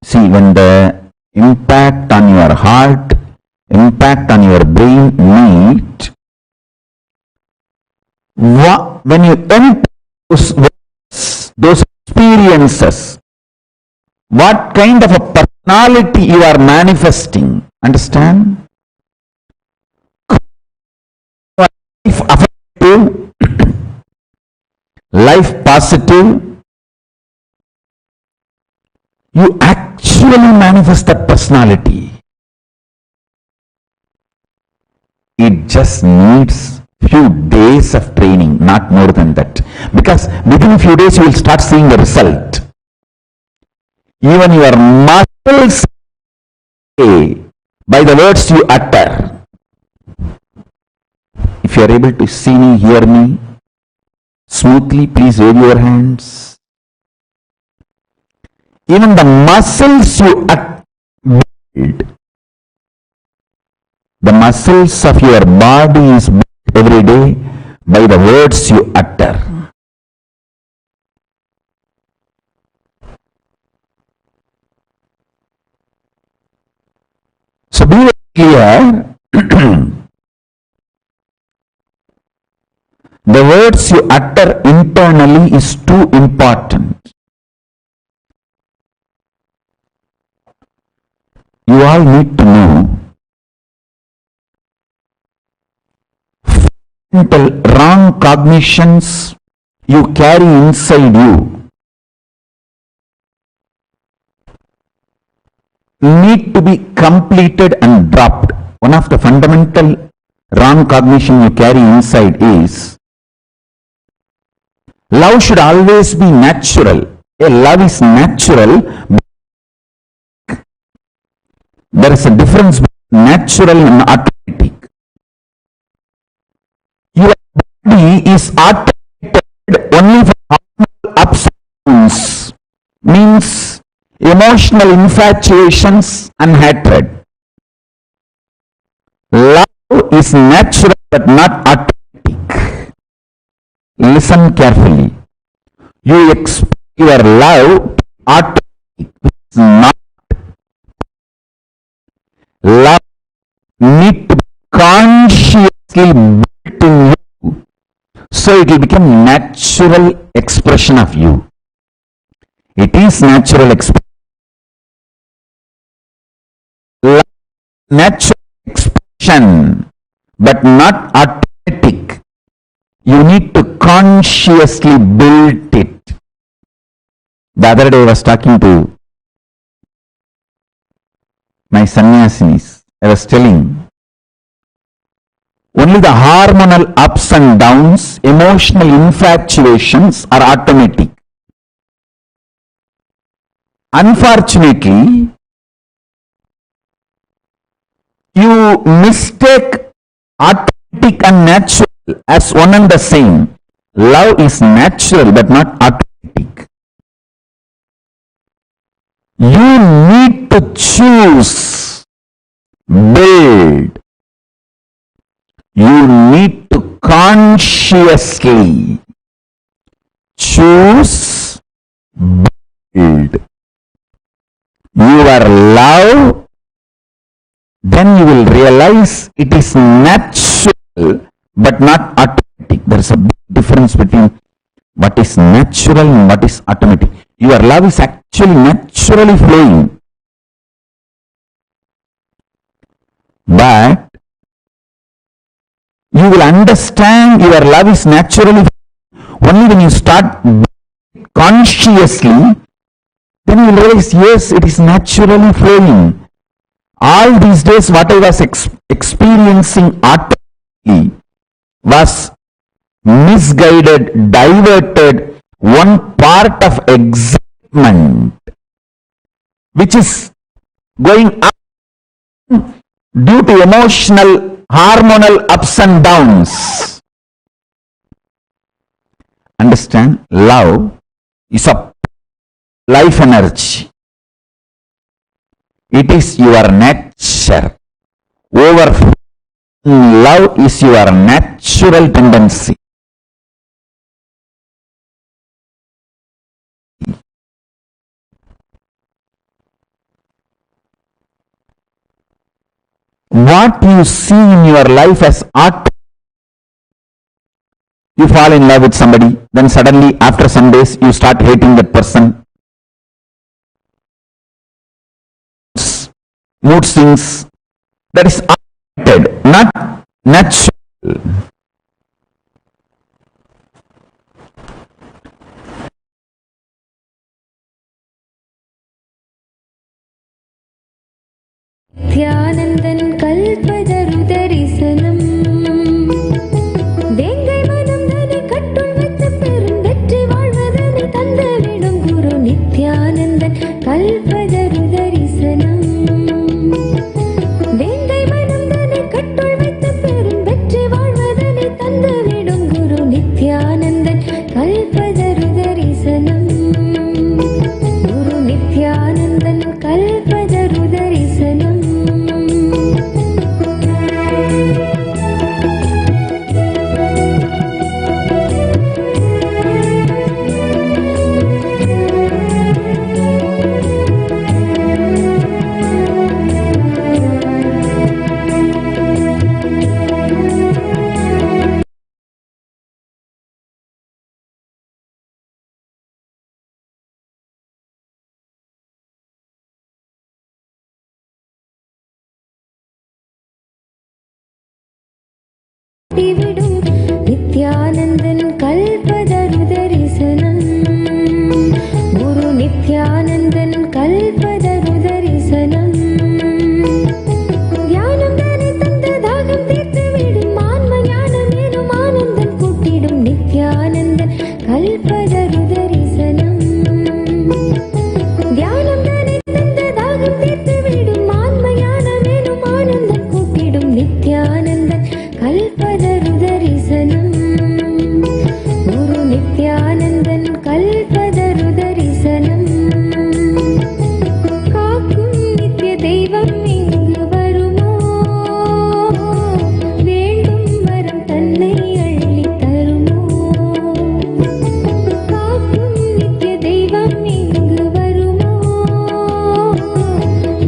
See, when the impact on your heart, impact on your brain meet, when you enter those experiences, what kind of a personality you are manifesting. Understand? Life affective, life positive, you actually manifest that personality. It just needs few days of training, not more than that. Because within a few days you will start seeing the result. Even your muscles say by the words you utter. If you are able to see me, hear me smoothly, please wave your hands. Even the muscles you build, the muscles of your body is built every day by the words you utter. So be very clear. The words you utter internally is too important. You all need to know wrong cognitions you carry inside you need to be completed and dropped. One of the fundamental wrong cognition you carry inside is love should always be natural. Love is natural. There is a difference between natural and automatic. Your body is automated only for hormonal ups and downs, means emotional infatuations and hatred. Love is natural but not automatic. Listen carefully. You expect your love automatic, which is not. Love need to be consciously built in you, so it will become natural expression of you. It is natural expression. Love, natural expression, but not automatic. You need to consciously build it. The other day I was talking to my sannyasinis. I was telling, only the hormonal ups and downs, emotional infatuations are automatic. Unfortunately, you mistake automatic and natural as one and the same. Love is natural but not automatic. You need to choose, build. You need to consciously choose, build your love. Then you will realize it is natural but not automatic. There is a big difference between what is natural and what is automatic. Your love is actually naturally flowing. But you will understand your love is naturally flowing only when you start consciously. Then you will realize, yes, it is naturally flowing. All these days what I was experiencing automatically was misguided, diverted, one part of excitement which is going up due to emotional, hormonal ups and downs. Understand? Love is a life energy. It is your nature. Overflowing love is your natural tendency. What you see in your life as art, you fall in love with somebody, then suddenly after some days you start hating that person. Mood swings, that is arted, not natural. Nithyanandan kalpadaru darisanam Kalpataru தரிசனம். வேங்கை மனம் தன்னை கட்டுள் வைத்து பெரும் வெற்றி வாழ்வதனை தந்துவிடும் குரு நித்யானந்தன் கல்பதரு தரிசனம். குரு நித்யானந்தன் கல்பதரு தரிசனம். விடும் நித்யானந்தன் கல்பதரு தரிசனம். குரு நித்யானந்தன் கல்பதரு தரிசனம். தியானம் தானே தந்த தாகம் தீர்த்து விடும் ஆன்ம ஞானம் எனும் ஆனந்தம் கூட்டிடும் நித்யானந்தன் கல்பதரு தரிசனம். தியானம் தானே தந்த தாகம் தீர்த்து விடும் ஆன்ம ஞானம் எனும் ஆனந்தம் கூட்டிடும் நித்யானந்தன் கல்பதரு தரிசனம். குரு நித்யானந்தன் கல்பதரு தரிசனம். காக்கும் நித்ய தெய்வம் இங்கு வருமோ, வேண்டும் வரம் தன்னை அள்ளி தருமோ. காக்கும் நித்ய தெய்வம் இங்கு வருமோ,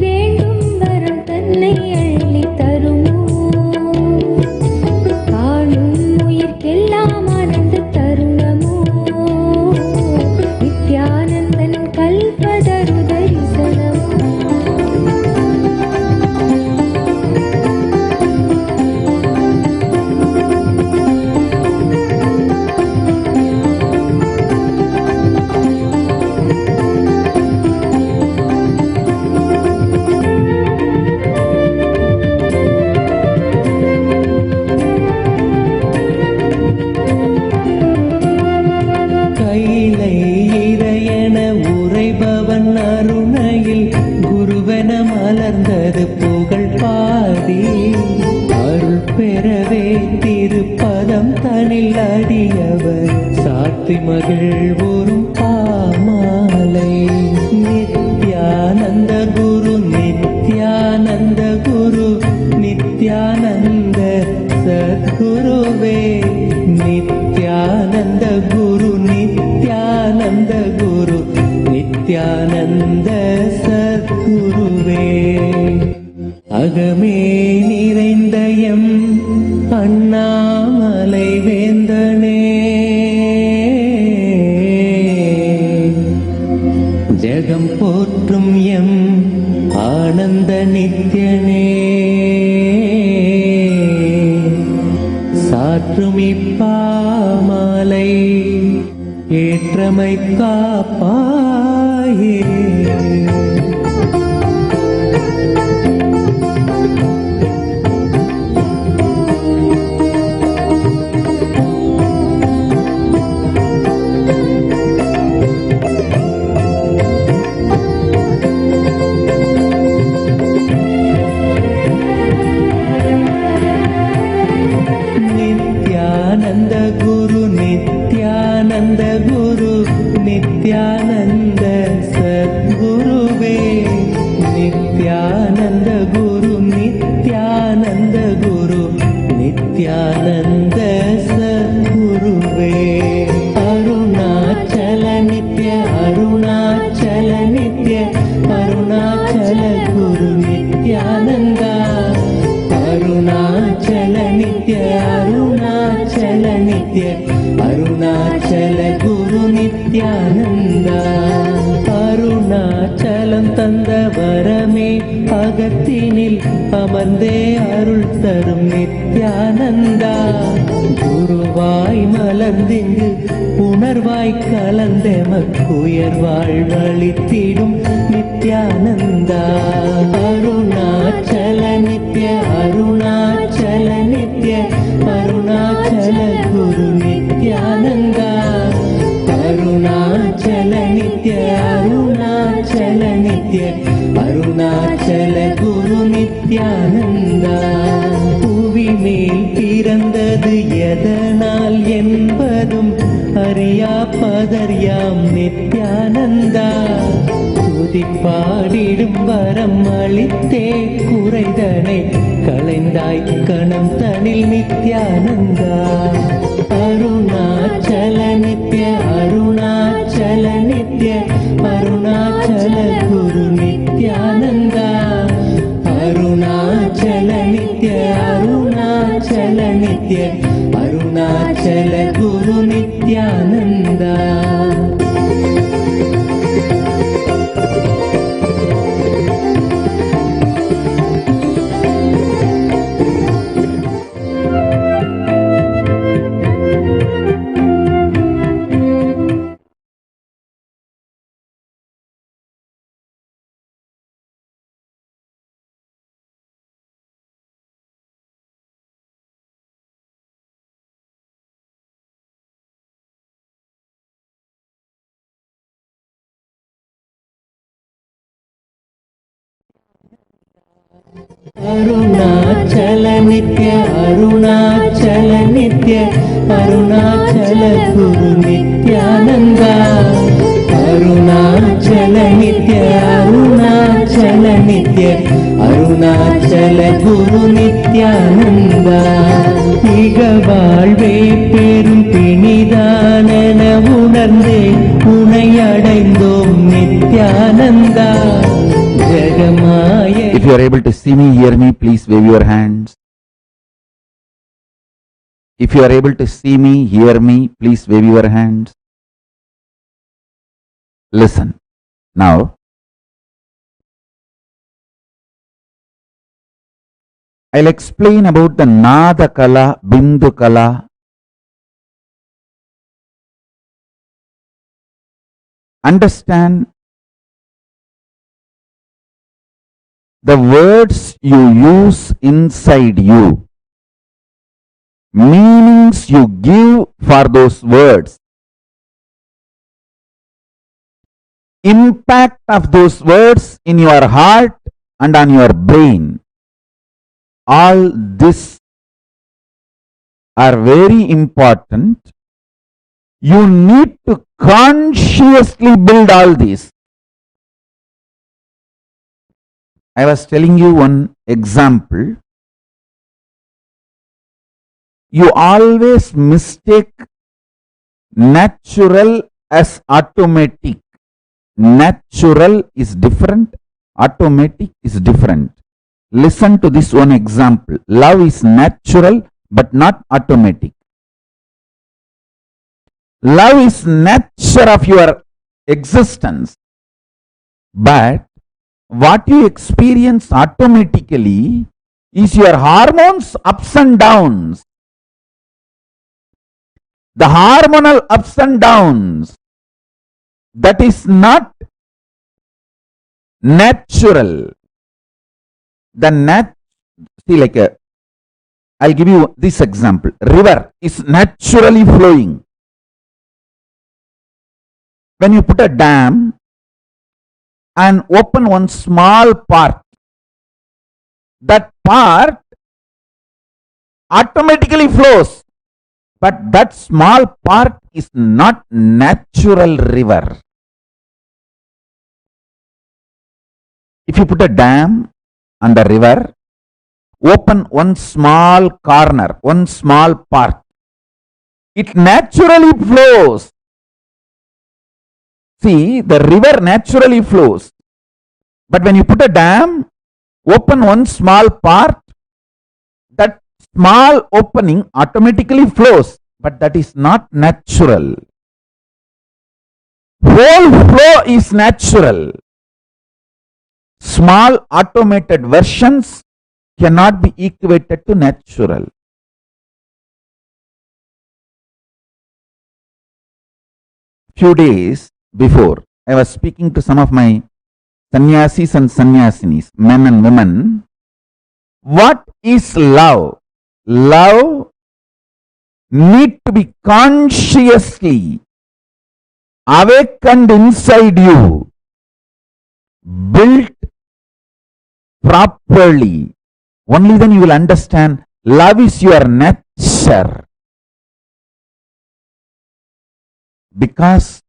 வேண்டும் வரம் தன்னை அள்ளி தருமோ. காணும் உயிர்க்கெல்லாம் ஆனந்த தருணமோ, நித்யானந்தன் கல்பதரு தரிசனம். கைலை இறையென உரைபவன் அருணையில் குருவென மலர்ந்தது புகழ் பாடி. அருள் பெறவே திருப்பதம் தனில் அடியவர் சாத்தி மகிழ்வுறும் பாமாலை. நித்யானந்த குரு நித்யானந்த குரு நித்யானந்த சத்குருவே. நித்யானந்த குரு நித்யானந்த குரு நித்யானந்த சத்குருவே. அகமே நிறைந்த எம் அண்ணாமலை வேந்தனே, ஜெகம் போற்றும் எம் ஆனந்த நித்யனே. சாற்றும் இப்பாமாலை ஏற்றமை காப்பாயே. நித்யானந்த குரு நித்யானந்த குரு நித்யானந்த சத்குருவே. நித்யானந்த குரு நித்யானந்த குரு நித்யானந்த சத்குருவே. அருணாச்சல நித்ய அருணாச்சல நித்ய அருணாச்சல குரு நித்யானந்தா. அருணாச்சல நித்ய அருணாச்சல நித்ய அருணாச்சல குரு நித்யானந்தா. அருணாச்சலம் தந்த வரமே அகத்தினில் அமர்ந்தே அருள் தரும் நித்யானந்தா. குருவாய் மலர்ந்திங்கு உணர்வாய் கலந்தெமக்குயர் வாழ்வழித்திடும் நித்யானந்தா. அருணாச்சல நித்ய அருணாச்சல நித்ய அருணாச்சல குரு நித்யானந்தா. அருணாச்சல நித்ய அருணாச்சல அருணாச்சல நித்ய அருணாச்சல குரு நித்யானந்தா. புவி மேல் பிறந்தது எதனால் என்பதும் அறியா பதர்யாம் நித்யானந்தா. துதிப்பாடிடும் வரம் அளித்தே குறைதனை களைந்தாய் கணம் தனில் நித்யானந்தா. அருணாச்சல நித்ய அருணாச்சல நித்ய அருணாச்சல குரு நித்யானந்தா. அருணாச்சல நித்ய அருணாச்சல நித்ய அருணாச்சல குரு நித்யானந்தா. அருணாச்சல நித்ய அருணாச்சல நித்ய அருணாச்சல குரு நித்யானந்தா. அருணாச்சல நித்ய அருணாச்சல நித்ய அருணாச்சல குரு நித்யானந்தா. மிக வாழ்வே பெரும் பிணிதானென உணர்ந்தே உனை அடைந்தோம் Nithyananda. If you are able to see me, hear me, please wave your hands. If you are able to see me, hear me, please wave your hands. Listen. Now, I'll explain about the Nada Kala, Bindu Kala. Understand the words you use inside you, meanings you give for those words, impact of those words in your heart and on your brain. All this are very important. You need to consciously build all this. I was telling you one example. You always mistake natural as automatic. Natural is different, automatic is different. Listen to this one example. Love is natural but not automatic. Love is nature of your existence, but what you experience automatically is your hormones ups and downs. The hormonal ups and downs, that is not natural. See, I'll give you this example. River is naturally flowing. When you put a dam and open one small part, that part automatically flows, but that small part is not natural river. If you put a dam on the river, open one small corner, one small part, it naturally flows. See, the river naturally flows. But when you put a dam, open one small part, that small opening automatically flows. But that is not natural. Whole flow is natural. Small automated versions cannot be equated to natural. Few days before, I was speaking to some of my sannyasis and sannyasinis, men and women. What is love? Love need to be consciously awakened inside you. properly, only then you will understand love is your nature. Because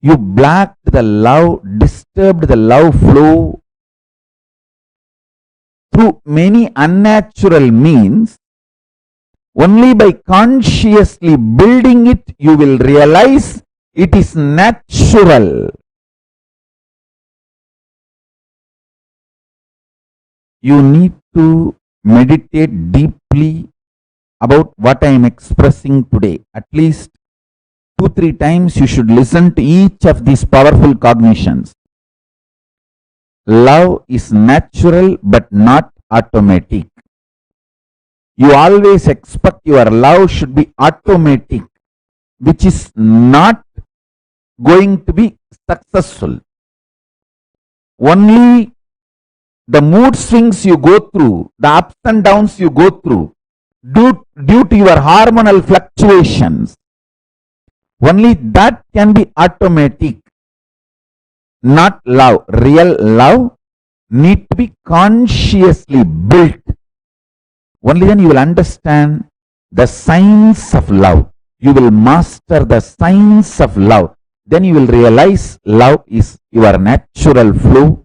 you blocked the love, disturbed the love flow through many unnatural means, only by consciously building it, you will realize it is natural. You need to meditate deeply about what I am expressing today. At least 2-3 times you should listen to each of these powerful cognitions. Love is natural but not automatic. You always expect your love should be automatic, which is not going to be successful. Only the mood swings you go through, the ups and downs you go through, due to your hormonal fluctuations, only that can be automatic, not love. Real love need to be consciously built. Only then you will understand the science of love. You will master the science of love. Then you will realize love is your natural flow.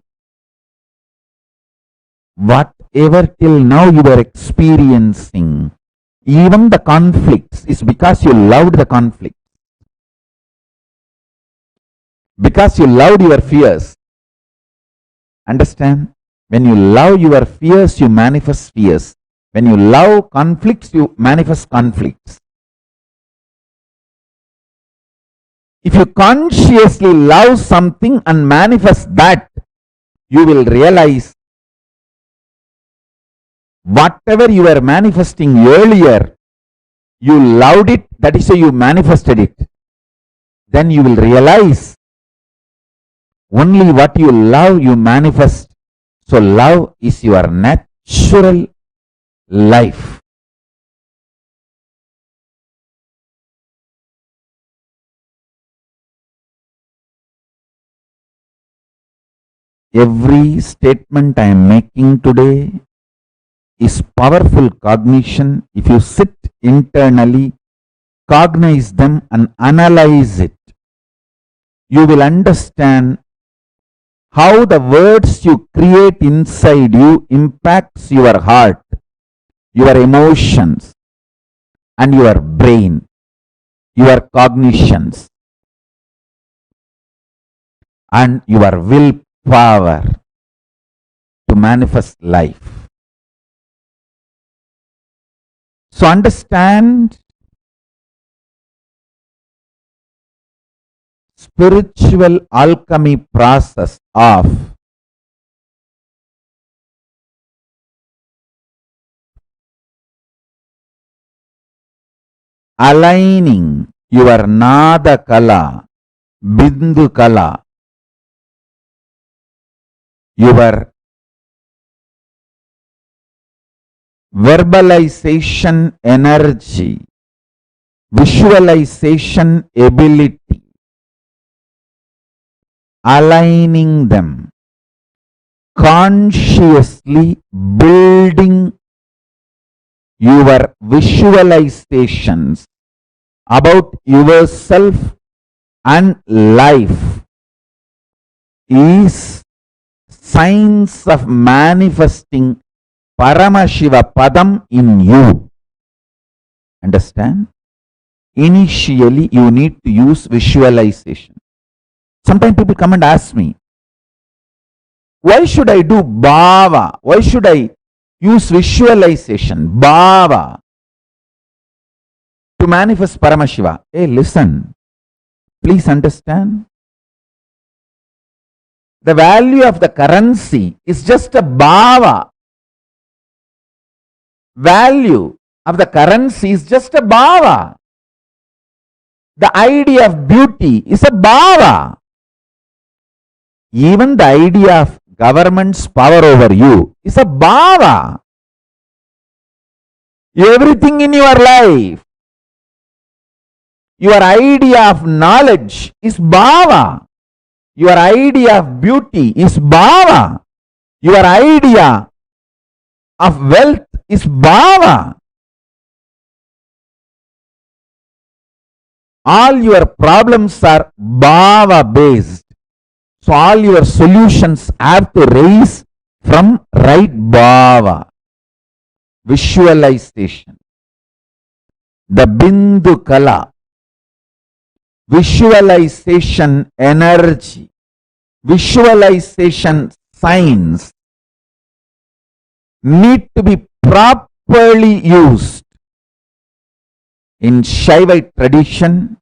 Whatever till now you were experiencing, even the conflicts, is because you loved the conflict. Because you loved your fears. Understand? When you love your fears, you manifest fears. When you love conflicts, you manifest conflicts. If you consciously love something and manifest that, you will realize whatever you were manifesting earlier, you loved it, that is why you manifested it. Then you will realize only what you love, you manifest. So love is your natural life. Every statement I am making today is powerful cognition. If you sit internally, cognize them and analyze it, you will understand how the words you create inside you impacts your heart, your emotions, and your brain, your cognitions, and your willpower to manifest life. So understand spiritual alchemy process of aligning your nada kala, bindu kala, your verbalization energy, visualization ability, aligning them, consciously building your visualizations about yourself and life is science of manifesting Paramashiva Padam in you. Understand? Initially, you need to use visualization. Sometimes people come and ask me, why should I do bhava? Why should I use visualization, bhava, to manifest Paramashiva? Hey, listen. Please understand. The value of the currency is just a bhava. Value of the currency is just a bhava. The idea of beauty is a bhava. Even the idea of government's power over you is a bhava. Everything in your life, your idea of knowledge is bhava. Your idea of beauty is bhava. Your idea of wealth is bhava. All your problems are bhava based. So all your solutions have to raise from right bhava. Visualization. The bindu kala. Visualization energy. Visualization science need to be properly used. In Shaivite tradition,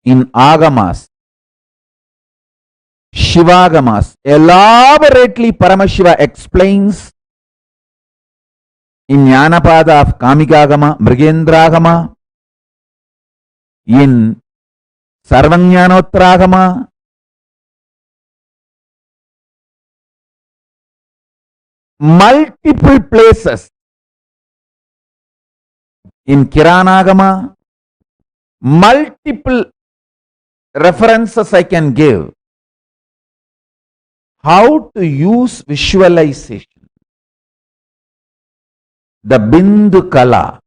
in Agamas, Shivagamas, elaborately Paramashiva explains in Jnanapada of Kamikagama, Mrigendragama, in Sarvajnanottaragama, multiple places. In Kiranagama, multiple references I can give. How to use visualization, the bindu kala,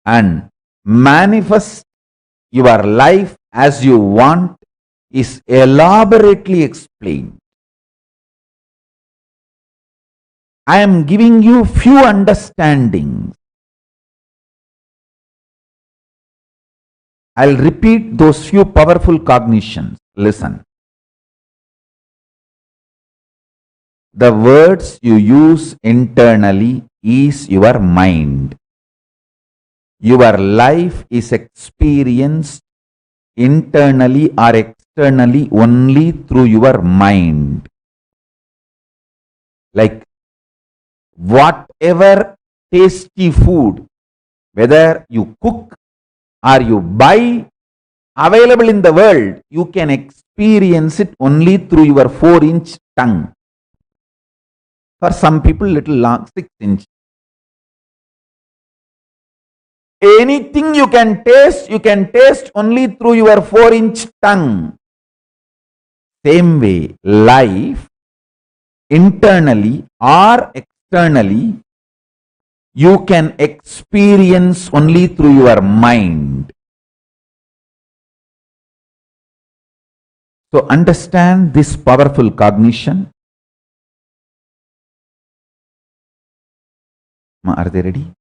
and manifest your life as you want is elaborately explained. I am giving you few understandings. I'll repeat those few powerful cognitions. Listen. The words you use internally is your mind. Your life is experienced internally or externally only through your mind. Like whatever tasty food, whether you cook or you buy, available in the world, you can experience it only through your 4-inch tongue. For some people, little long, 6-inch. Anything you can taste only through your 4-inch tongue. Same way, life, internally or externally, you can experience only through your mind. So understand this powerful cognition. Are they ready?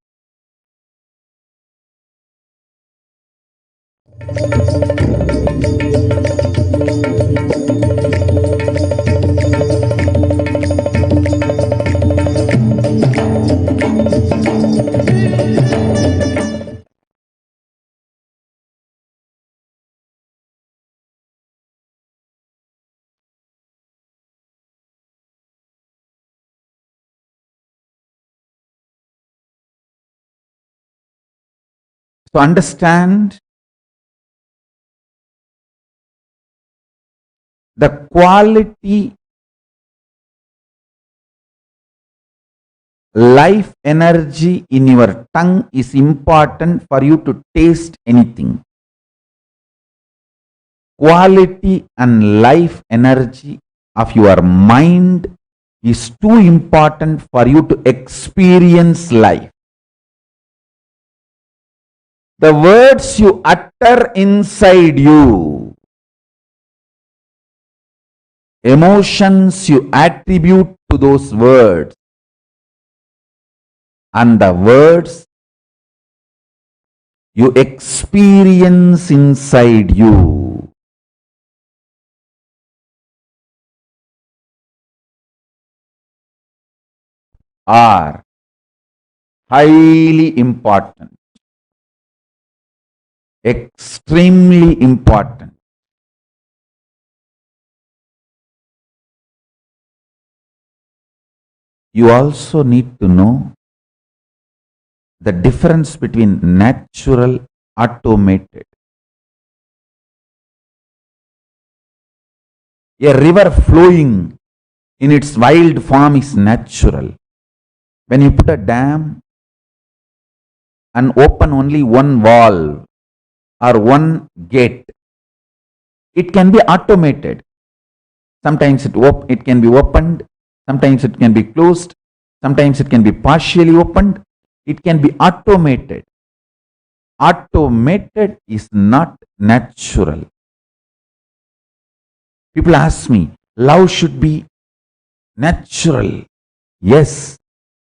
So understand the quality life energy in your tongue is important for you to taste anything. Quality and life energy of your mind is too important for you to experience life. The words you utter inside you, emotions you attribute to those words, and the words you experience inside you. Are highly important, extremely important. You also need to know the difference between natural, automated. A river flowing in its wild form is natural. When you put a dam and open only one valve or one gate, it can be automated. Sometimes it can be opened, sometimes it can be closed, sometimes it can be partially opened, it can be automated. Automated is not natural. People ask me, love should be natural. Yes,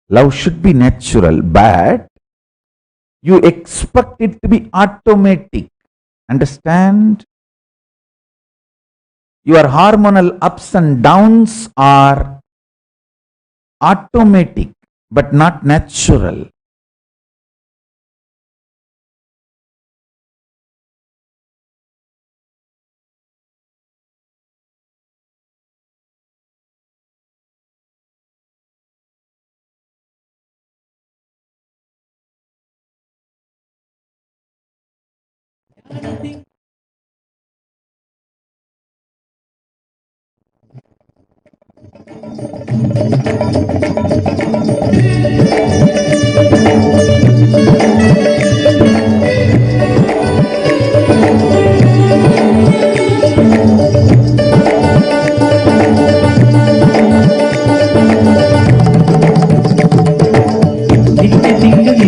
love should be natural, but you expect it to be automatic. Understand? Your hormonal ups and downs are automatic, but not natural.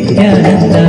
Nityananda,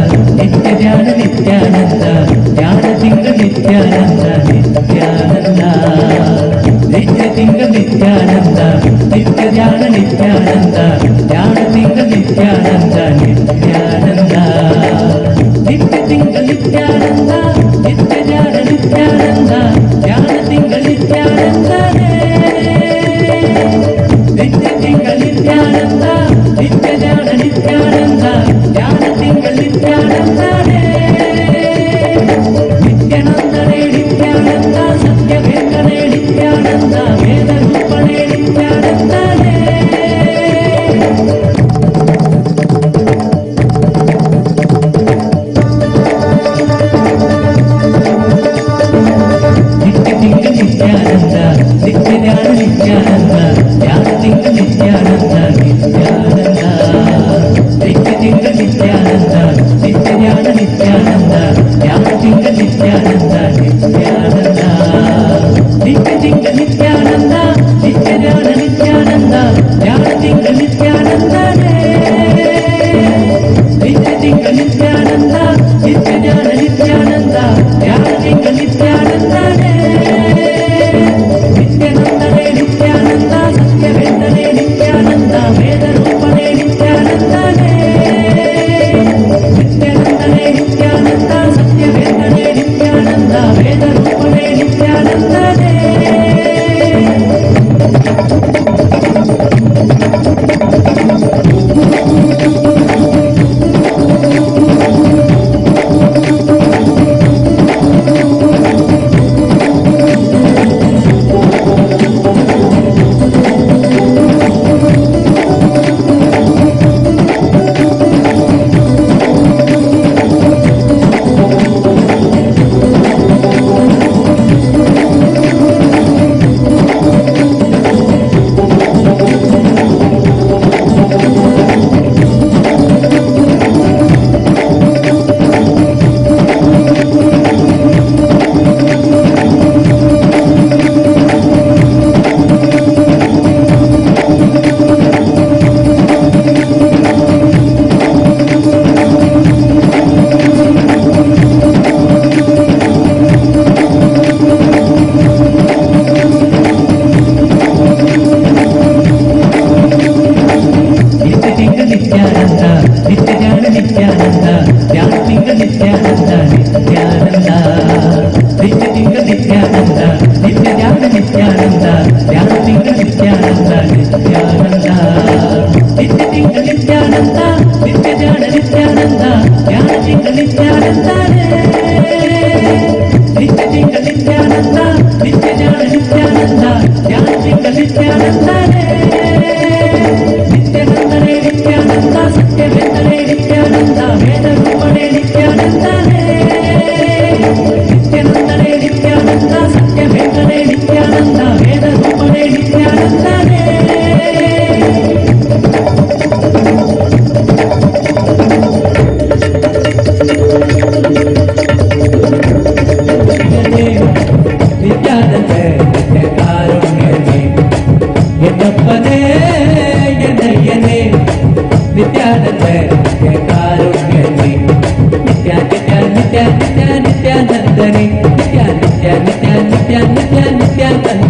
Karunya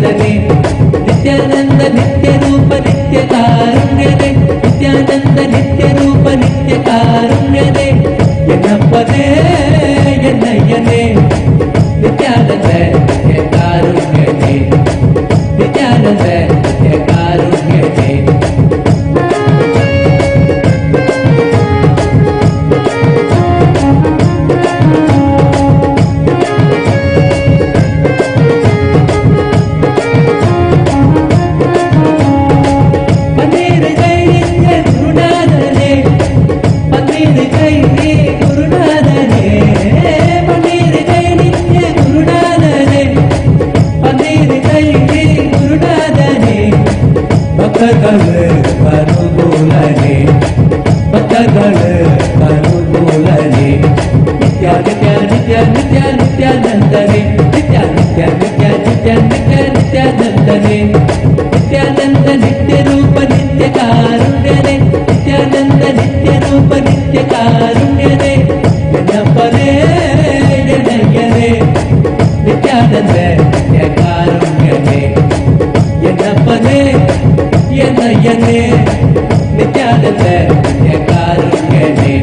नित्यानन्दने Nityanand नित्यरूप नित्यकारुण्यने Nityanand नित्यरूप नित्यकारुण्यने यन्नप्पने यन्नय्यने Nityanand नित्यकारुण्यने Nityanand नित्यकारुण्यने नित्यानन्दने नित्यानन्दने Nityanand नित्यरूप नित्यकारुण्यने Nityanand नित्यरूप नित्यकारुण्यने यन्नप्पने यन्नय्यने Nityanand नित्यकारुण्यने यन्नप्पने यन्नय्यने Nityanand नित्यकारुण्यने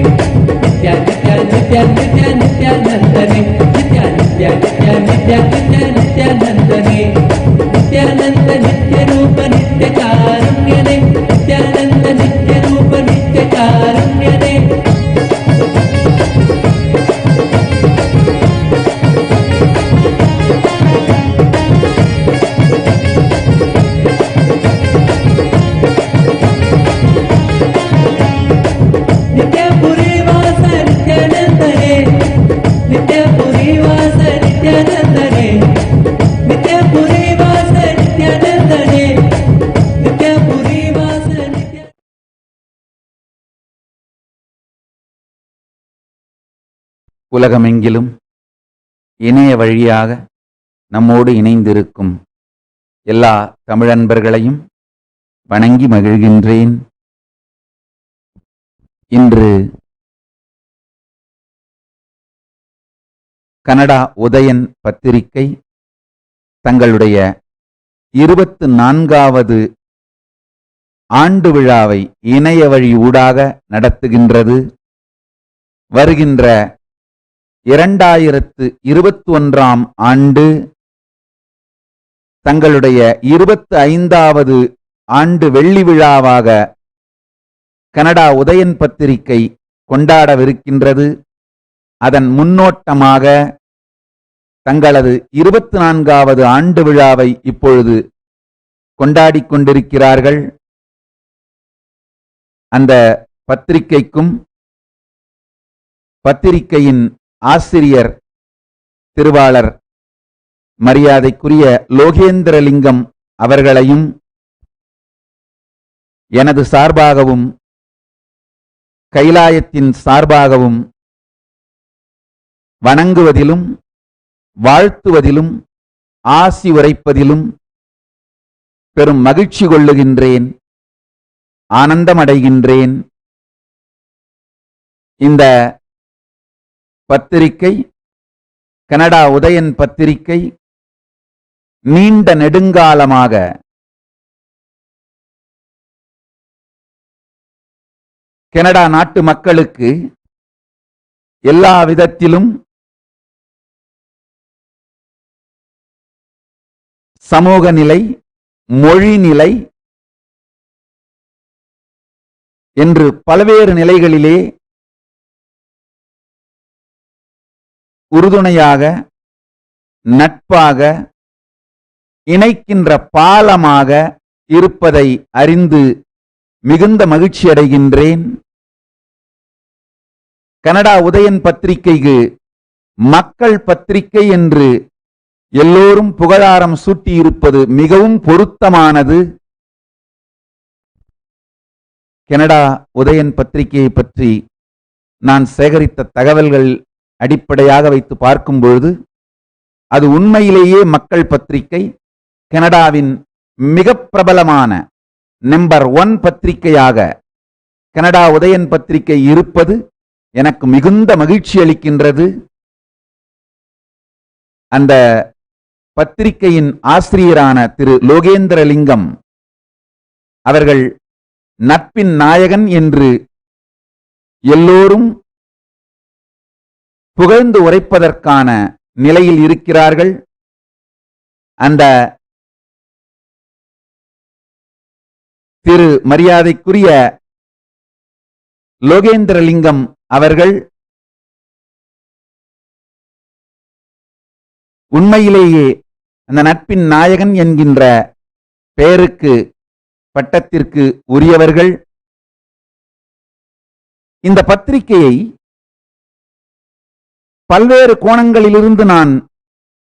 नित्यानन्दने नित्यानन्दने Nityanand नित्यरूप नित्यकारुण्यने Nityanand नित्यरूप नित्यकारुण्यने உலகமெங்கிலும் இணைய வழியாக நம்மோடு இணைந்திருக்கும் எல்லா தமிழன்பர்களையும் வணங்கி மகிழ்கின்றேன். இன்று Canada Udayan பத்திரிகை தங்களுடைய 24வது ஆண்டு விழாவை இணைய வழி ஊடாக நடத்துகின்றது. வருகின்ற 2021ஆம் ஆண்டு தங்களுடைய 25வது ஆண்டு வெள்ளி விழாவாக கனடா உதயன் பத்திரிகை கொண்டாடவிருக்கின்றது. அதன் முன்னோட்டமாக தங்களது 24வது ஆண்டு விழாவை இப்பொழுது கொண்டாடிக் கொண்டிருக்கிறார்கள். அந்த பத்திரிகைக்கும் பத்திரிகையின் ஆசிரியர் திருவாளர் மரியாதைக்குரிய லோகேந்திரலிங்கம் அவர்களையும் எனது சார்பாகவும் கைலாயத்தின் சார்பாகவும் வணங்குவதிலும் வாழ்த்துவதிலும் ஆசி உரைப்பதிலும் பெரும் மகிழ்ச்சி கொள்ளுகின்றேன், ஆனந்தமடைகின்றேன். இந்த பத்திரிகை கனடா உதயன் பத்திரிகை நீண்ட நெடுங்காலமாக கனடா நாட்டு மக்களுக்கு எல்லா விதத்திலும் சமூக நிலை, மொழி நிலை என்று பல்வேறு நிலைகளிலே உறுதுணையாக, நட்பாக, இணைக்கின்ற பாலமாக இருப்பதை அறிந்து மிகுந்த மகிழ்ச்சி அடைகின்றேன். கனடா உதயன் பத்திரிகைக்கு மக்கள் பத்திரிகை என்று எல்லோரும் புகழாரம் சூட்டியிருப்பது மிகவும் பொருத்தமானது. கனடா உதயன் பத்திரிகையை பற்றி நான் சேகரித்த தகவல்கள் அடிப்படையாக வைத்து பார்க்கும் பொழுது அது உண்மையிலேயே மக்கள் பத்திரிகை, கனடாவின் மிக பிரபலமான நம்பர் 1 பத்திரிகையாக கனடா உதயன் பத்திரிகை இருப்பது எனக்கு மிகுந்த மகிழ்ச்சி அளிக்கின்றது. அந்த பத்திரிகையின் ஆசிரியரான திரு லோகேந்திரலிங்கம் அவர்கள் நட்பின் நாயகன் என்று எல்லோரும் புகழ்ந்து உரைப்பதற்கான நிலையில் இருக்கிறார்கள். அந்த திரு மரியாதைக்குரிய லோகேந்திரலிங்கம் அவர்கள் உண்மையிலேயே அந்த நட்பின் நாயகன் என்கின்ற பெயருக்கு பட்டத்திற்கு உரியவர்கள். இந்த பத்திரிகையை பல்வேறு கோணங்களிலிருந்து நான்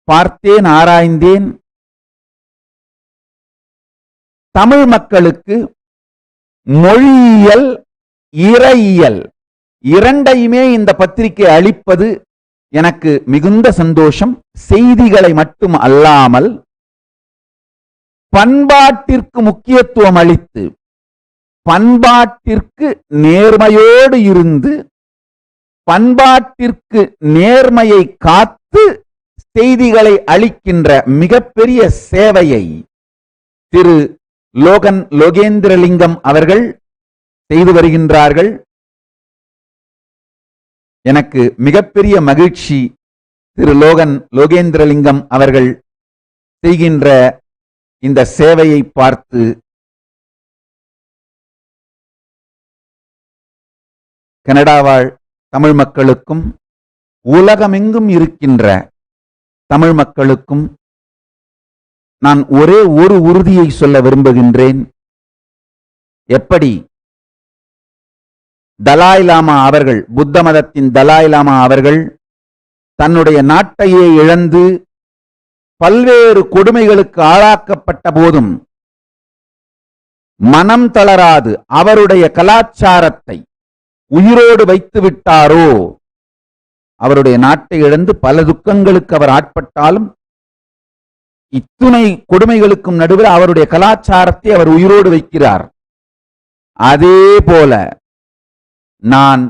பார்த்தேன், ஆராய்ந்தேன். தமிழ் மக்களுக்கு மொழியியல், இறையியல் இரண்டையுமே இந்த பத்திரிகை அளிப்பது எனக்கு மிகுந்த சந்தோஷம். செய்திகளை மட்டும் அல்லாமல் பண்பாட்டிற்கு முக்கியத்துவம் அளித்து, பண்பாட்டிற்கு நேர்மையோடு இருந்து, பண்பாட்டிற்கு நேர்மையை காத்து செய்திகளை அளிக்கின்ற மிகப்பெரிய சேவையை திரு லோகேந்திரலிங்கம் அவர்கள் செய்து வருகின்றார்கள். எனக்கு மிகப்பெரிய மகிழ்ச்சி திரு லோகேந்திரலிங்கம் அவர்கள் செய்கின்ற இந்த சேவையை பார்த்து. கனடா வாழ் தமிழ் மக்களுக்கும் உலகமெங்கும் இருக்கின்ற தமிழ் மக்களுக்கும் நான் ஒரே ஒரு உறுதியை சொல்ல விரும்புகின்றேன். எப்படி தலாய் லாமா அவர்கள், புத்த மதத்தின் தலாய் லாமா அவர்கள் தன்னுடைய நாட்டையே இழந்து பல்வேறு கொடுமைகளுக்கு ஆளாக்கப்பட்ட போதும் மனம் தளராது அவருடைய கலாச்சாரத்தை உயிரோடு வைத்து விட்டாரோ, அவருடைய நாட்டை இழந்து பல துக்கங்களுக்கு அவர் ஆட்பட்டாலும் இத்துணை கொடுமைகளுக்கும் நடுவில் அவருடைய கலாச்சாரத்தை அவர் உயிரோடு வைக்கிறார். அதே போல நான்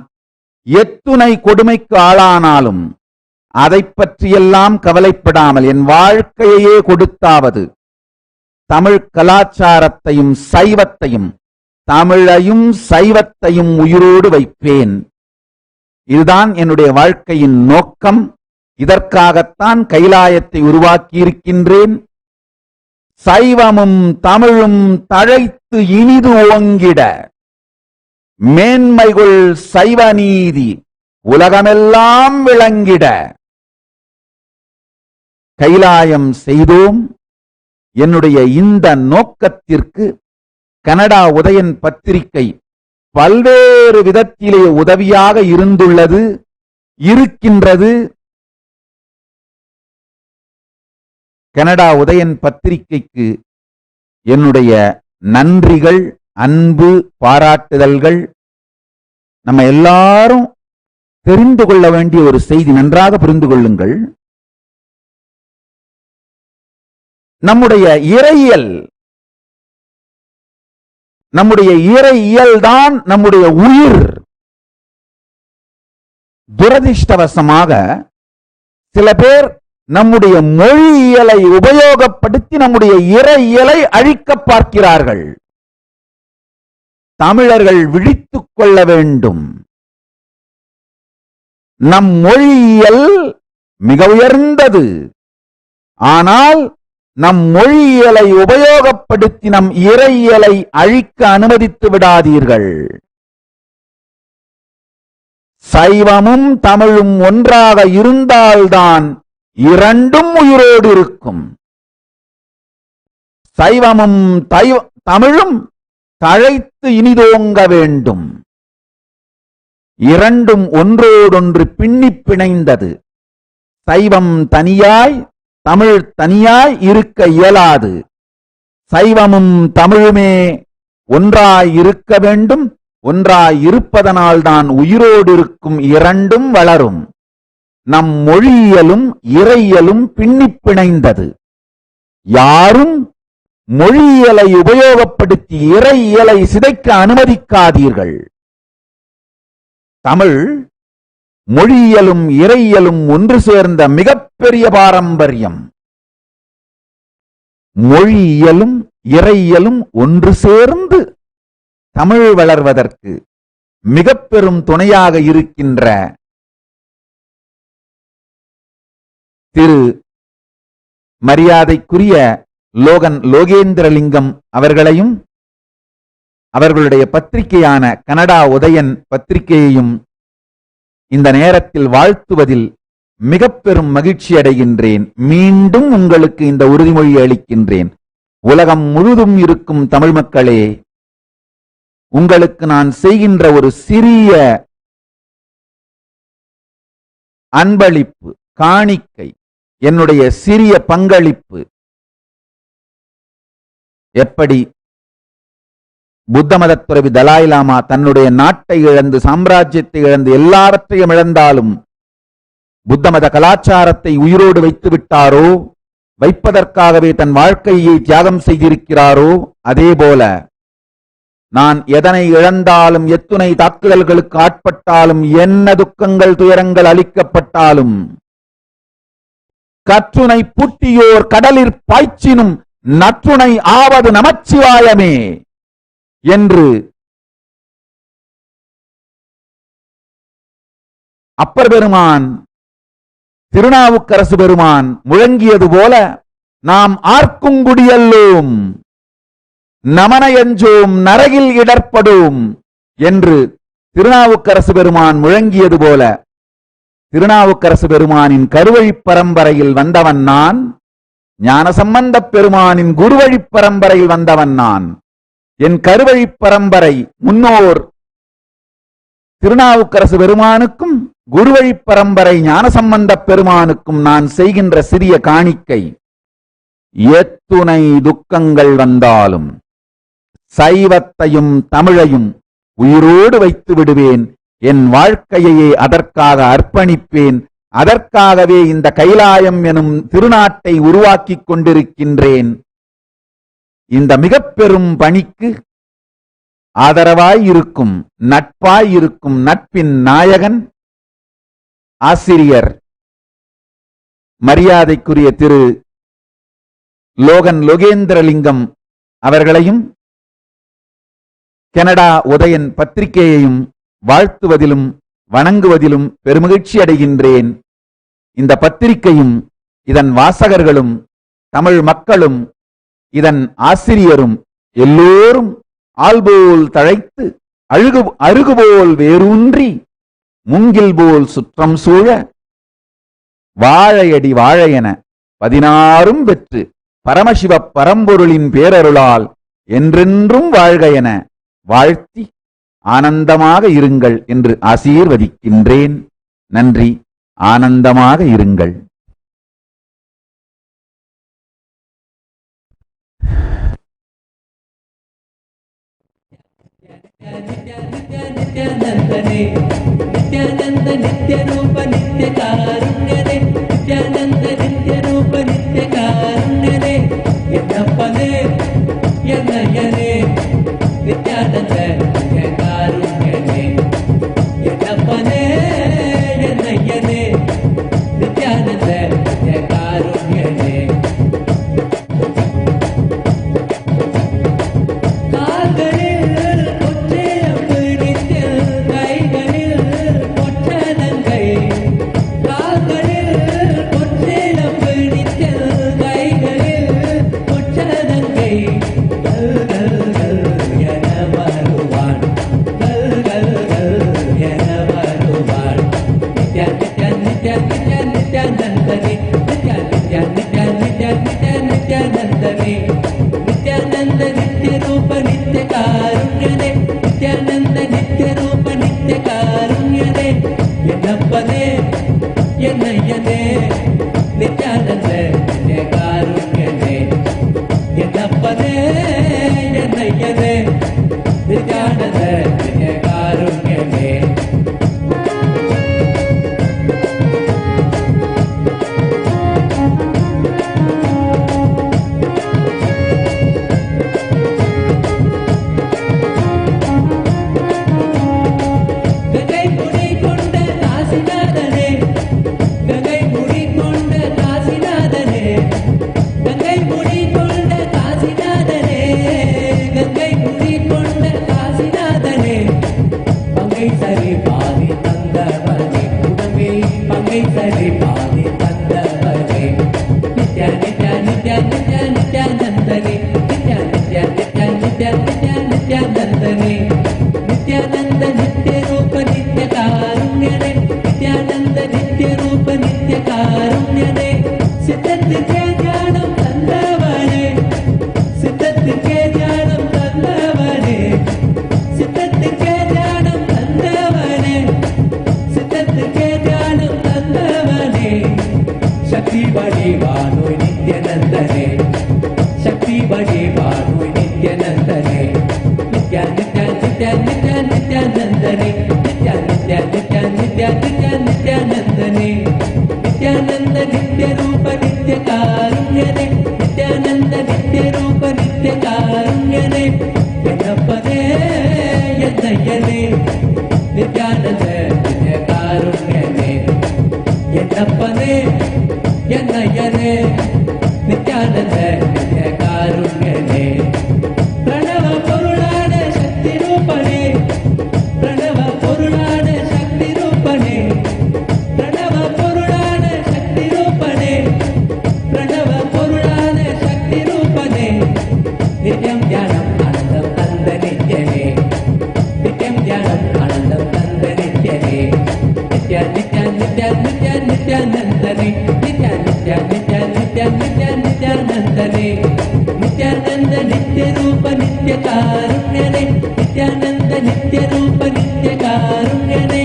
எத்துணை கொடுமைக்கு ஆளானாலும் அதை பற்றியெல்லாம் கவலைப்படாமல் என் வாழ்க்கையே கொடுத்தாவது தமிழ் கலாச்சாரத்தையும் சைவத்தையும், தமிழையும் சைவத்தையும் உயிரோடு வைப்பேன். இதுதான் என்னுடைய வாழ்க்கையின் நோக்கம். இதற்காகத்தான் கைலாயத்தை உருவாக்கி இருக்கின்றேன். சைவமும் தமிழும் தழைத்து இனிது ஓங்கிட, மேன்மைகள் சைவ நீதி உலகமெல்லாம் விளங்கிட கைலாயம் செய்தோம். என்னுடைய இந்த நோக்கத்திற்கு கனடா உதயன் பத்திரிகை பல்வேறு விதத்திலே உதவியாக இருந்துள்ளது, இருக்கின்றது. கனடா உதயன் பத்திரிகைக்கு என்னுடைய நன்றிகள், அன்பு, பாராட்டுதல்கள். நம்ம எல்லாரும் தெரிந்து கொள்ள வேண்டிய ஒரு செய்தி, நன்றாக புரிந்து கொள்ளுங்கள். நம்முடைய இறையியல் தான் நம்முடைய உயிர். துரதிர்ஷ்டவசமாக சில பேர் நம்முடைய மொழியியலை உபயோகப்படுத்தி நம்முடைய இறையியலை அழிக்க பார்க்கிறார்கள். தமிழர்கள் விழித்துக் கொள்ள வேண்டும். நம் மொழியியல் மிக உயர்ந்தது. ஆனால் நம் மொழியியலை உபயோகப்படுத்தி நம் இறையியலை அழிக்க அனுமதித்து விடாதீர்கள். சைவமும் தமிழும் ஒன்றாக இருந்தால்தான் இரண்டும் உயிரோடு இருக்கும். சைவமும் தமிழும் தழைத்து இனிதோங்க வேண்டும். இரண்டும் ஒன்றோடொன்று பின்னி பிணைந்தது. சைவம் தனியாய் தமிழ் தனியாய் இருக்க இயலாது. சைவமும் தமிழுமே ஒன்றாய் இருக்க வேண்டும். ஒன்றாய் இருப்பதனால்தான் உயிரோடு இருக்கும் இரண்டும் வளரும். நம் மொழியியலும் இறையியலும் பின்னி பிணைந்தது. யாரும் மொழியியலை உபயோகப்படுத்தி இறையியலை சிதைக்க அனுமதிக்காதீர்கள். தமிழ் மொழியியலும் இறையியலும் ஒன்று சேர்ந்த மிகப்பெரிய பாரம்பரியம். மொழியியலும் இறையியலும் ஒன்று சேர்ந்து தமிழ் வளர்வதற்கு மிக பெரும் துணையாக இருக்கின்ற திரு மரியாதைக்குரிய லோகேந்திரலிங்கம் அவர்களையும் அவர்களுடைய பத்திரிகையான கனடா உதயன் பத்திரிகையையும் இந்த நேரத்தில் வாழ்த்துவதில் மிக பெரும் மகிழ்ச்சி அடைகின்றேன். மீண்டும் உங்களுக்கு இந்த உறுதிமொழி அளிக்கின்றேன். உலகம் முழுதும் இருக்கும் தமிழ் மக்களே, உங்களுக்கு நான் செய்கின்ற ஒரு சிறிய அன்பளிப்பு, காணிக்கை, என்னுடைய சிறிய பங்களிப்பு, எப்படி புத்த மதத்துறவி தலாய் லாமா தன்னுடைய நாட்டை இழந்து, சாம்ராஜ்யத்தை இழந்து, எல்லாவற்றையும் இழந்தாலும் புத்த மத கலாச்சாரத்தை உயிரோடு வைத்து விட்டாரோ, வைப்பதற்காகவே தன் வாழ்க்கையை தியாகம் செய்திருக்கிறாரோ, அதே போல நான் எதனை இழந்தாலும், எத்துணை தாக்குதல்களுக்கு ஆட்பட்டாலும், என்ன துக்கங்கள் துயரங்கள் அளிக்கப்பட்டாலும், கற்றுனை பூட்டியோர் கடலிற் பாய்ச்சினும் நற்றுணை ஆவது நமச்சிவாயமே என்று அப்பர் பெருமான், திருநாவுக்கரசு பெருமான் முழங்கியது போல நாம் ஆர்க்குங்குடியல்லோம், நமனையஞ்சோம், நரகில் இடர்படோம் என்று திருநாவுக்கரசு பெருமான் முழங்கியது போல, திருநாவுக்கரசு பெருமானின் கருவழிப் பரம்பரையில் வந்தவன் நான், ஞானசம்பந்தப் பெருமானின் குருவழிப் பரம்பரையில் வந்தவன் நான். என் கருவழிப் பரம்பரை முன்னோர் திருநாவுக்கரசு பெருமானுக்கும் குருவழிப் பரம்பரை ஞானசம்பந்தப் பெருமானுக்கும் நான் செய்கின்ற சிறிய காணிக்கை, எத்துணை துக்கங்கள் வந்தாலும் சைவத்தையும் தமிழையும் உயிரோடு வைத்து விடுவேன். என் வாழ்க்கையையே அதற்காக அர்ப்பணிப்பேன். அதற்காகவே இந்த கைலாயம் எனும் திருநாட்டை உருவாக்கிக் கொண்டிருக்கின்றேன். இந்த மிக பெரும் பணிக்கு ஆதரவாயிருக்கும், நட்பாயிருக்கும் நட்பின் நாயகன் ஆசிரியர் மரியாதைக்குரிய திரு லோகேந்திரலிங்கம் அவர்களையும் கனடா உதயன் பத்திரிகையையும் வாழ்த்துவதிலும் வணங்குவதிலும் பெருமகிழ்ச்சி அடைகின்றேன். இந்த பத்திரிகையும் இதன் வாசகர்களும் தமிழ் மக்களும் இதன் ஆசிரியரும் எல்லோரும் ஆள்போல் தழைத்து அருகுபோல் வேரூன்றி முங்கில் போல் சுற்றம் சூழ வாழையடி வாழையென 16 பெற்று பரமசிவ பரம்பொருளின் பேரருளால் என்றென்றும் வாழ்க என வாழ்த்தி ஆனந்தமாக இருங்கள் என்று ஆசீர்வதிக்கின்றேன். நன்றி. ஆனந்தமாக இருங்கள். नित्यानंदने नित्यानंद नित्य रूप नित्य कारुण्यने नित्यानंद नित्य रूप नित्य कारुण्यने यज्ञपने यज्ञयने नित्यानंद नित्य कारुण्यने यज्ञपने यज्ञयने नित्यानंद नित्य कारुण्यने Bhagavan नित्यानन्दने नित्यानन्द नित्यरूप नित्यकारुण्यने नित्यानन्द नित्यरूप नित्यकारुण्यने सिद्धत्तिके ज्ञानं तन्दवने सिद्धत्तिके ज्ञानं तन्दवने सिद्धत्तिके ज्ञानं तन्दवने सिद्धत्तिके ज्ञानं तन्दवने शक्ति बड़ी वाणु नित्यानन्दने शक्ति बड़ी वाणु नित्यानन्दने नित्या नित्या नित्या नित्या नित्यानन्दने नित्या नित्या नित्या नित्या नित्या नित्यानन्दने नित्यानन्द नित्यरूप नित्यकारुण्यने नित्यानन्द नित्यरूप नित्यकारुण्यने यन्नप्पने यन्नय्यने नित्यानन्द नित्यकारुण्यने यन्नप्पने यन्नय्यने नित्यानन्द नित्यकारुण्यने प्रणव पुरुणान शक्ति रूपणे प्रणव पुरुणान शक्ति रूपणे प्रणव पुरुणान शक्ति रूपणे प्रणव पुरुणान शक्ति रूपणे नित्यं ध्यानम् आनन्दं तन्द नित्यने नित्यं ध्यानम् आनन्दं तन्द नित्यने नित्या नित्या नित्या नित्या नित्यानन्दने नित्या नित्या नित्या नित्या नित्या नित्यानन्दने नित्यानन्द नित्यरूप नित्यकारुण्यने नित्यानन्द नित्यरूप नित्यकारुण्यने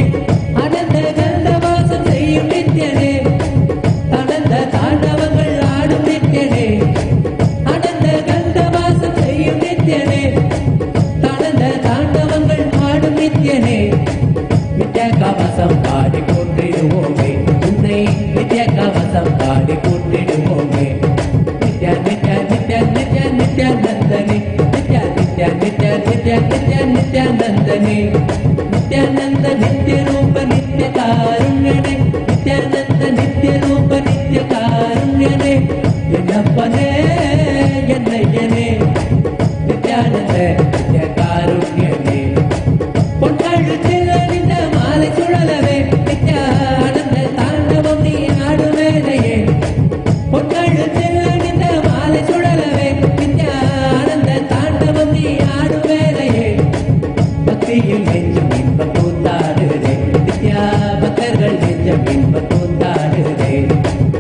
आनन्द गन्धवासं செய்யும் நித்யனே ஆனந்த தாண்டவங்கள் ஆடும் நித்யனே ஆனந்த கந்தவாசம் செய்யும் நித்யனே ஆனந்த தாண்டவங்கள் ஆடும் நித்யனே நித்ய கவசம் பாடி போற்றிடுவோமே உன்னை நித்ய கவசம் பாடி போற்றிடுவோமே நித்யா நித்யா நித்யா நித்யா நித்யானந்தனே நித்யா நித்யா நித்யா நித்யா நித்யா நித்யானந்தனே நித்யானந்த நித்யரூப நித்யகாருண்யனே நித்யானந்த நித்யரூப நித்யகாருண்யனே என்னப்பனே என்னையனே நித்யானந்த நித்யகாருண்யனே பொன்னழுத்தில் அணிந்த மாலை சுழலவே நித்யானந்த தாண்டவம் நீ ஆடும் வேலையே பொன்னழுத்தில் அணிந்த மாலை சுழலவே நித்யானந்த தாண்டவம் நீ ஆடும் வேலையே பக்தியில் நெஞ்சம் இன்ப கூத்தாடுதே நித்யா பக்தர்கள் நெஞ்சம் இன்ப கூத்தாடுதே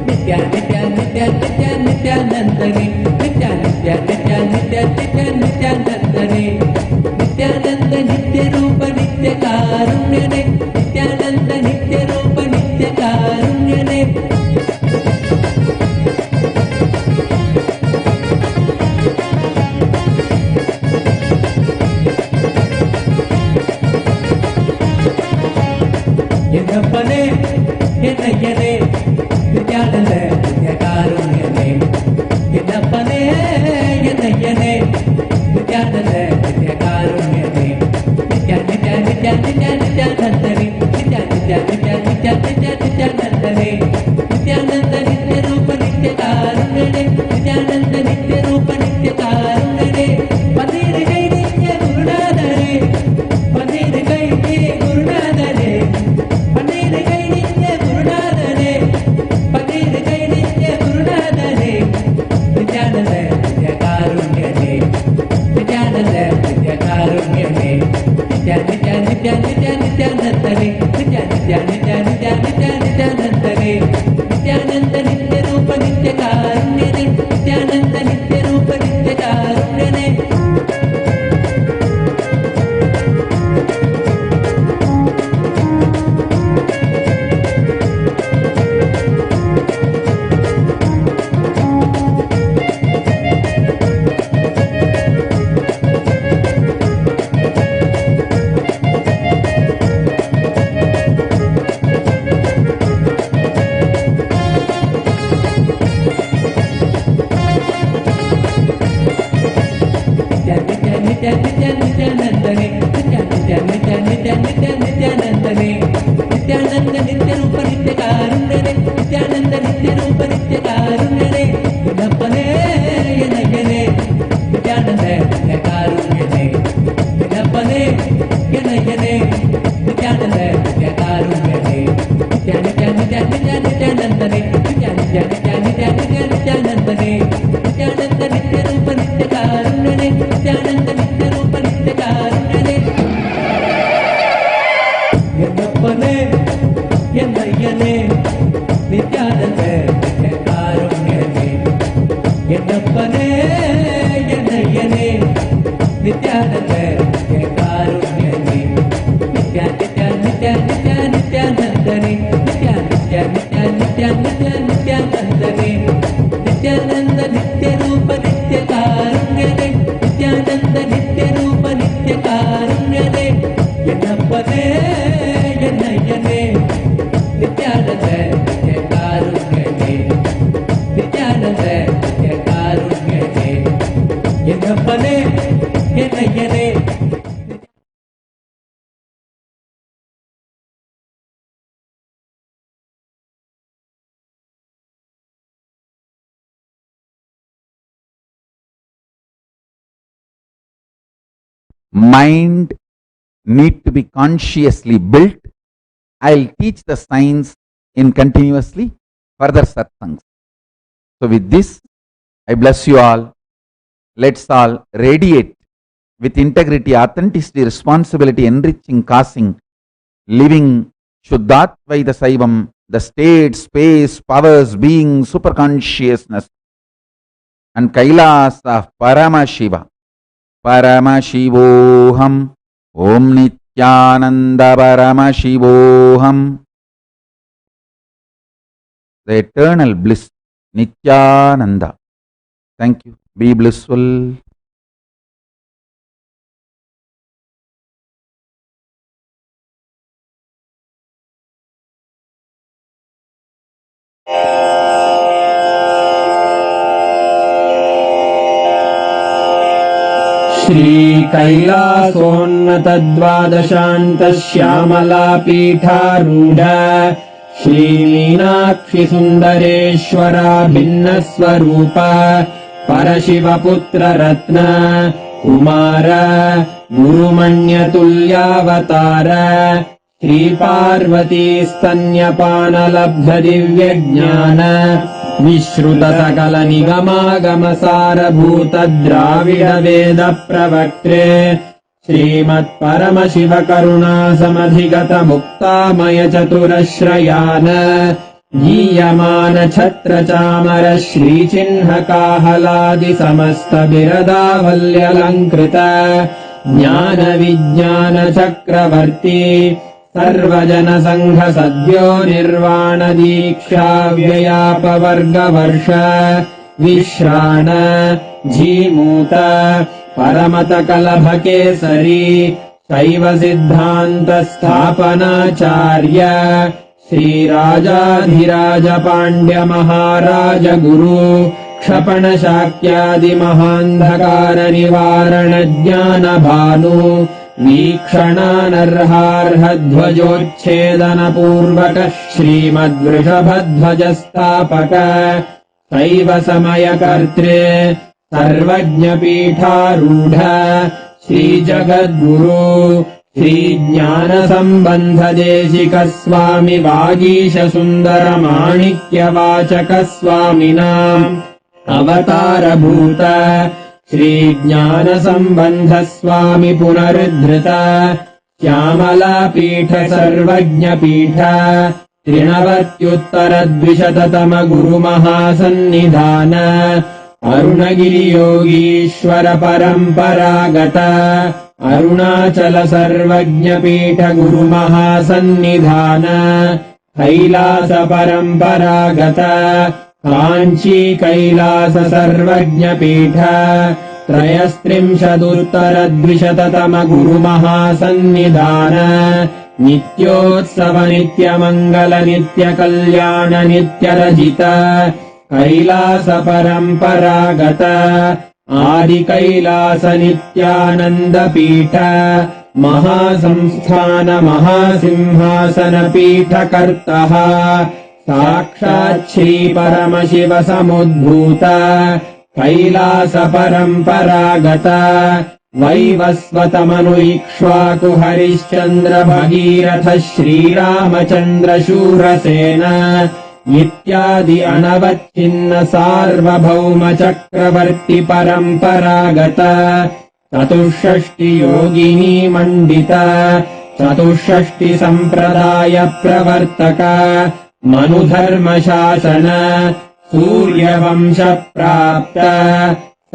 நித்யா நித்யா நித்யா நித்யா நித்யானந்தனே நித்யா நித்யா நித்யா நித்யா நித்யா நித்யானந்தனே நித்யானந்த நித்யரூப நித்யகாருண்யனே நித்யானந்த நித்யரூப நித்யகாருண்யனே என்னப்பனே என்னையனே நித்யானந்த நித்யகாருண்யனே என்னப்பனே என்னையனே நித்யானந்த நித்யகாருண்யனே நித்யா நித்யா நித்யா நித்யா நித்யானந்தனே நித்யா நித்யா நித்யா நித்யா நித்யா நித்யானந்தனே நித்யானந்த நித்யரூப நித்யகாருண்யனே நித்யானந்த நித்யரூப நித்யகாருண்யனே பன்னிருகை நித்ய குருநாதனே பன்னிருகை நித்ய குருநாதனே பன்னிருகை நித்ய குருநாதனே பன்னிருகை நித்ய குருநாதனே நித்யானந்த நித்யகாருண்யனே நித்யானந்த நித்யகாருண்யனே நித்யா நித்யா நித்யா நித்யா நித்யானந்தனே நித்யா நித்யா நித்யா நித்யா நித்யா நித்யானந்தனே நித்யானந்த நித்யரூப நித்யகாருண்யனே நித்யானந்த நித்யரூப நித்யகாருண்யனே नित्यानंदने नित्या नित्या नित्या नित्या नित्या नित्यानंदने नित्यानंद नित्य रूप नित्य कारुण्यने नित्यानंद नित्य रूप नित्य कारुण्यने विनपने यनयने नित्यानंद नित्य कारुण्यने विनपने यनयने नित्यानंद नित्य कारुण्यने नित्या नित्या नित्या नित्या नित्यानंदने नित्या नित्या नित्या नित्या नित्या नित्यानंदने नित्यानंद नित्य रूप नित्य कारुण्यने नित्यानंद नित्य कारुण्य रे नित्य नित्य नित्य नित्य नित्यानंद रे नित्य नित्य नित्य नित्य नित्य नित्यानंद रे नित्यानंद नित्य रूप नित्य कारुण्य रे नित्यानंद नित्य रूप नित्य कारुण्य रे यन्नप्पने यन्नय्यने नित्यानंद नित्य कारुण्य रे नित्यानंद नित्य कारुण्य रे यन्नप्पने यन्नय्यने Mind need to be consciously built. I'll teach the science in continuously further satsangs. So with this, I bless you all. Let's all radiate with integrity, authenticity, responsibility, enriching, causing, living Shuddhatvaida Saivam, the state, space, powers, being, superconsciousness, and Kailasa of Paramashiva. Paramashivoham, Om Nithyananda Paramashivoham. The eternal bliss, Nithyananda. Thank you. Be blissful. श्रीकैलासोन्नतद्वादशान्तश्यामलापीठारूढ श्रीमीनाक्षिसुन्दरेश्वरा भिन्नस्वरूप परशिवपुत्ररत्न Kumar गुरुमण्यतुल्यावतार श्रीपार्वतीस्तन्यपानलब्धदिव्यज्ञान विश्रुतसकलनिगमागमसारभूत द्राविडवेदप्रवक्त्रे श्रीमत्परमशिवकरुणासमधिगतमुक्तामयचतुरश्रयान् गीयमानछत्रचामर श्रीचिह्नकाहलादिसमस्तबिरदावल्यलङ्कृत ज्ञानविज्ञानचक्रवर्ती सर्वजनसङ्घ सद्यो निर्वाणदीक्षा व्ययापवर्गवर्ष विश्राण जीमूत परमतकलभकेसरी शैवसिद्धान्तस्थापनाचार्य श्रीराजाधिराज पाण्ड्यमहाराज गुरु क्षपणशाक्यादिमहान्धकारनिवारणज्ञानभानु वीक्षणानर्हार्हध्वजोच्छेदनपूर्वक श्रीमद्वृषभध्वजस्थापक शैव समयकर्त्रे सर्वज्ञपीठारूढ श्रीजगद्गुरु श्रीज्ञानसम्बन्धदेशिकस्वामि वागीशसुन्दरमाणिक्यवाचकस्वामिनाम् अवतारभूत श्रीज्ञानसम्बन्धस्वामि पुनरुद्धृत श्यामलापीठ सर्वज्ञपीठ त्रिनवत्युत्तरद्विशततम गुरुमहासन्निधान अरुणगिरियोगीश्वर परम्परागत अरुणाचल सर्वज्ञपीठ गुरुमहासन्निधान कैलास परम्परागत काञ्ची कैलास सर्वज्ञपीठ त्रयस्त्रिंशदुत्तरद्विशततम गुरुमहासन्निधान नित्योत्सव नित्यमङ्गल नित्यकल्याण नित्यरजित कैलास परम्परागत आदिकैलास नित्यानन्दपीठ महासंस्थान महासिंहासन पीठकर्तः साक्षात् श्रीपरमशिव समुद्भूत कैलास परम्परागत वैवस्वतमनु इक्ष्वाकु हरिश्चन्द्र भगीरथ श्रीरामचन्द्र शूरसेन इत्यादि अनवच्छिन्न सार्वभौम चक्रवर्ति परम्परागत चतुष्षष्टि योगिनी मण्डित चतुष्षष्टि सम्प्रदाय प्रवर्तक मनुधर्म शासन सूर्यवंश प्राप्त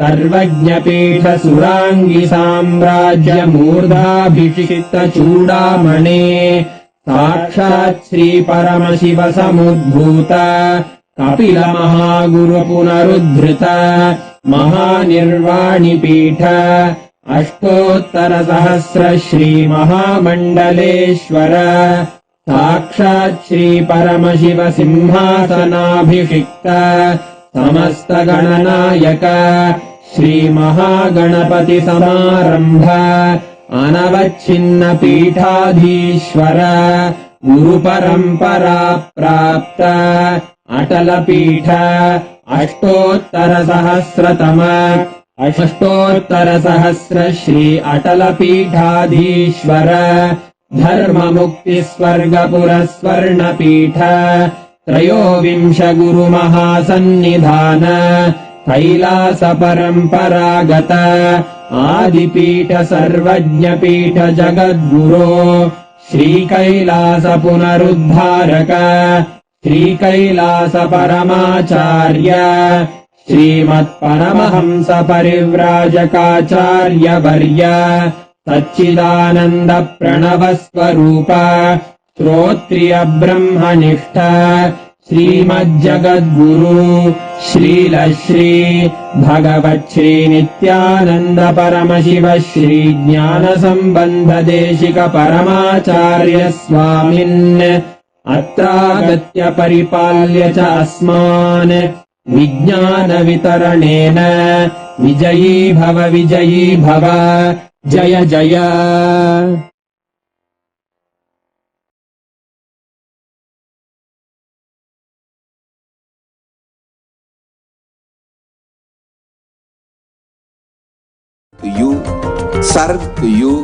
सर्वज्ञपीठ सुराङ्गि साम्राज्यमूर्धाभिषिक्तचूडामणे साक्षात् श्रीपरमशिव समुद्भूत कपिलमहागुरु पुनरुद्धृत महानिर्वाणिपीठ अष्टोत्तरसहस्र श्रीमहामण्डलेश्वर साक्षात् श्रीपरमशिव सिंहासनाभिषिक्त समस्तगणनायक श्रीमहागणपति समारम्भ अनवच्छिन्न पीठाधीश्वर गुरुपरम्परा प्राप्त अटलपीठ अष्टोत्तरसहस्र श्री अटलपीठाधीश्वर धर्ममुक्तिस्वर्गपुरस्वर्णपीठ त्रयोविंश गुरु महासन्निधान कैलास परम्परागत आदिपीठ सर्वज्ञपीठ जगद्गुरो श्रीकैलास पुनरुद्धारक श्रीकैलास परमाचार्य श्रीमत्परमहंस परिव्राजकाचार्य वर्य सच्चिदानन्द प्रणव स्वरूप श्रोत्रिय ब्रह्मनिष्ठ श्रीमज्जगद्गुरु श्रील श्री भगवत् श्री नित्यानंद परमशिव श्री ज्ञान संबंध देशिक परमाचार्य स्वामिन् अत्रागत्य परिपाल्य च अस्मान् विज्ञान वितरणेन विजयी भव जय जय। To you, serve to you.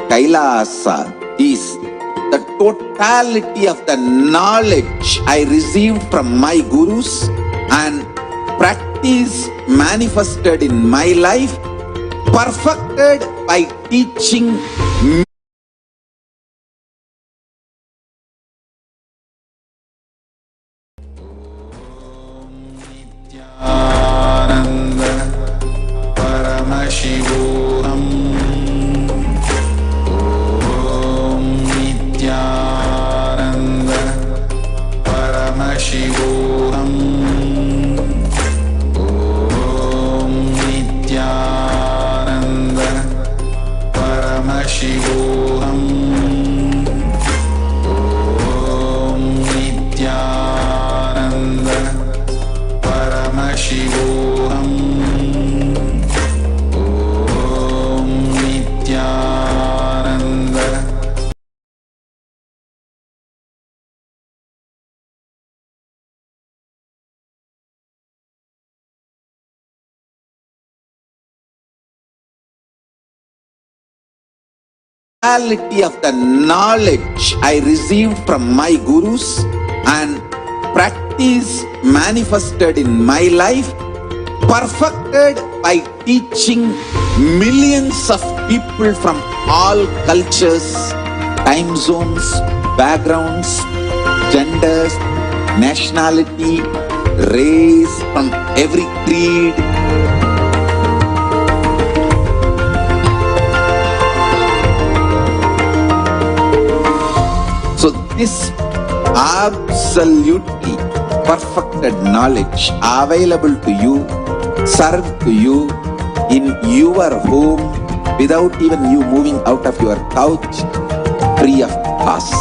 Kailasa is the totality of the knowledge I received from my gurus and practice manifested in my life, perfected by teaching me. Paramashivoham. Om Nithyananda Paramashivoham. Om Nithyananda Paramashivoham. Om Nithyananda Paramashivoham. Totality of the knowledge I received from my gurus and practice manifested in my life, perfected by teaching millions of people from all cultures, time zones, backgrounds, genders, nationality, race, from every creed. So this absolutely perfected knowledge available to you, served to you in your home without even you moving out of your couch, free of cost.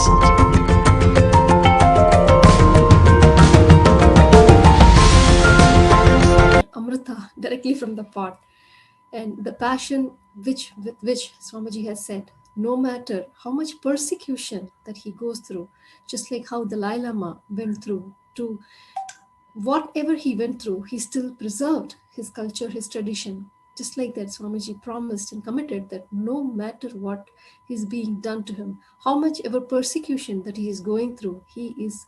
Amrita directly from the pot, and the passion with which Swamiji has said, no matter how much persecution that he goes through, just like how Dalai Lama went through, to whatever he went through, he still preserved his culture, his tradition. Just like that, Swamiji promised and committed that no matter what is being done to him, how much ever persecution that he is going through, he is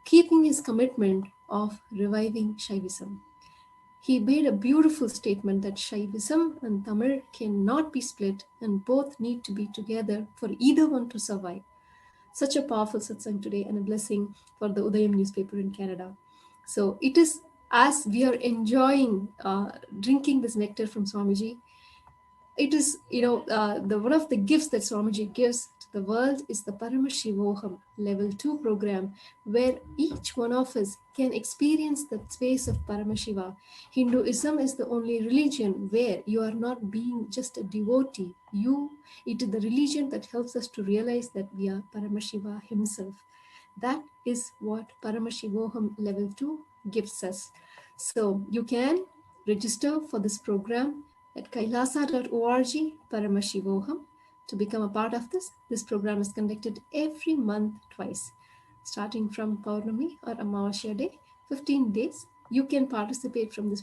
keeping his commitment of reviving Shaivism. He made a beautiful statement that Shaivism and Tamil cannot be split and both need to be together for either one to survive. such a powerful satsang today and a blessing for the Udayam newspaper in Canada. So it is, as we are enjoying drinking this nectar from Swamiji, it is, the one of the gifts that Swamiji gives to the world is the Paramashivoham level 2 program, where each one of us can experience the space of Paramashiva. Hinduism is the only religion where you are not being just a devotee. It is the religion that helps us to realize that we are Paramashiva himself. That is what Paramashivoham level 2 gives us. So you can register for this program at kailasa.org Paramashivoham to become a part of this. This program is conducted every month twice, starting from Paurnami or Amavasya day, 15 days. You can participate in this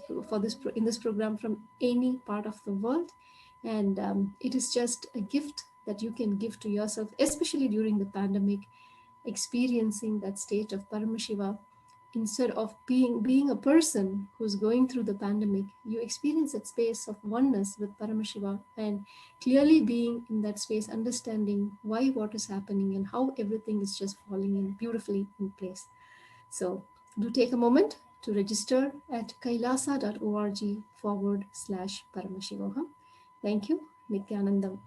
program from any part of the world, and it is just a gift that you can give to yourself, especially during the pandemic, experiencing that state of Paramashiva. Instead of being a person who's going through the pandemic, you experience that space of oneness with Paramashiva, and clearly being in that space, understanding why what is happening and how everything is just falling in beautifully in place. So do take a moment to register at kailasa.org/Paramashivoham. Thank you. Nithyanandam.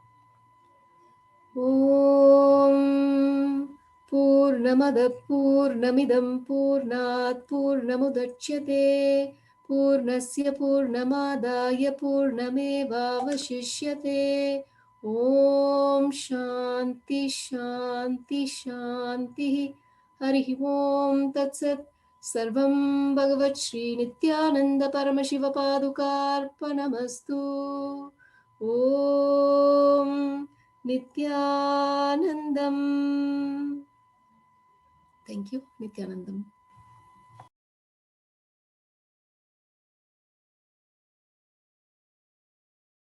Om Purnamada Purnamidam Purnat Purnamudachyate Purnasya Purnamadaya Purnameva Vashishyate. Om Shanti Shanti Shanti. Harihi Om Tatsat. Sarvam Bhagavat Shri Nithyananda Paramashiva Padukarpanamastu. Om Nithyanandam. Thank you, Nithyanandam.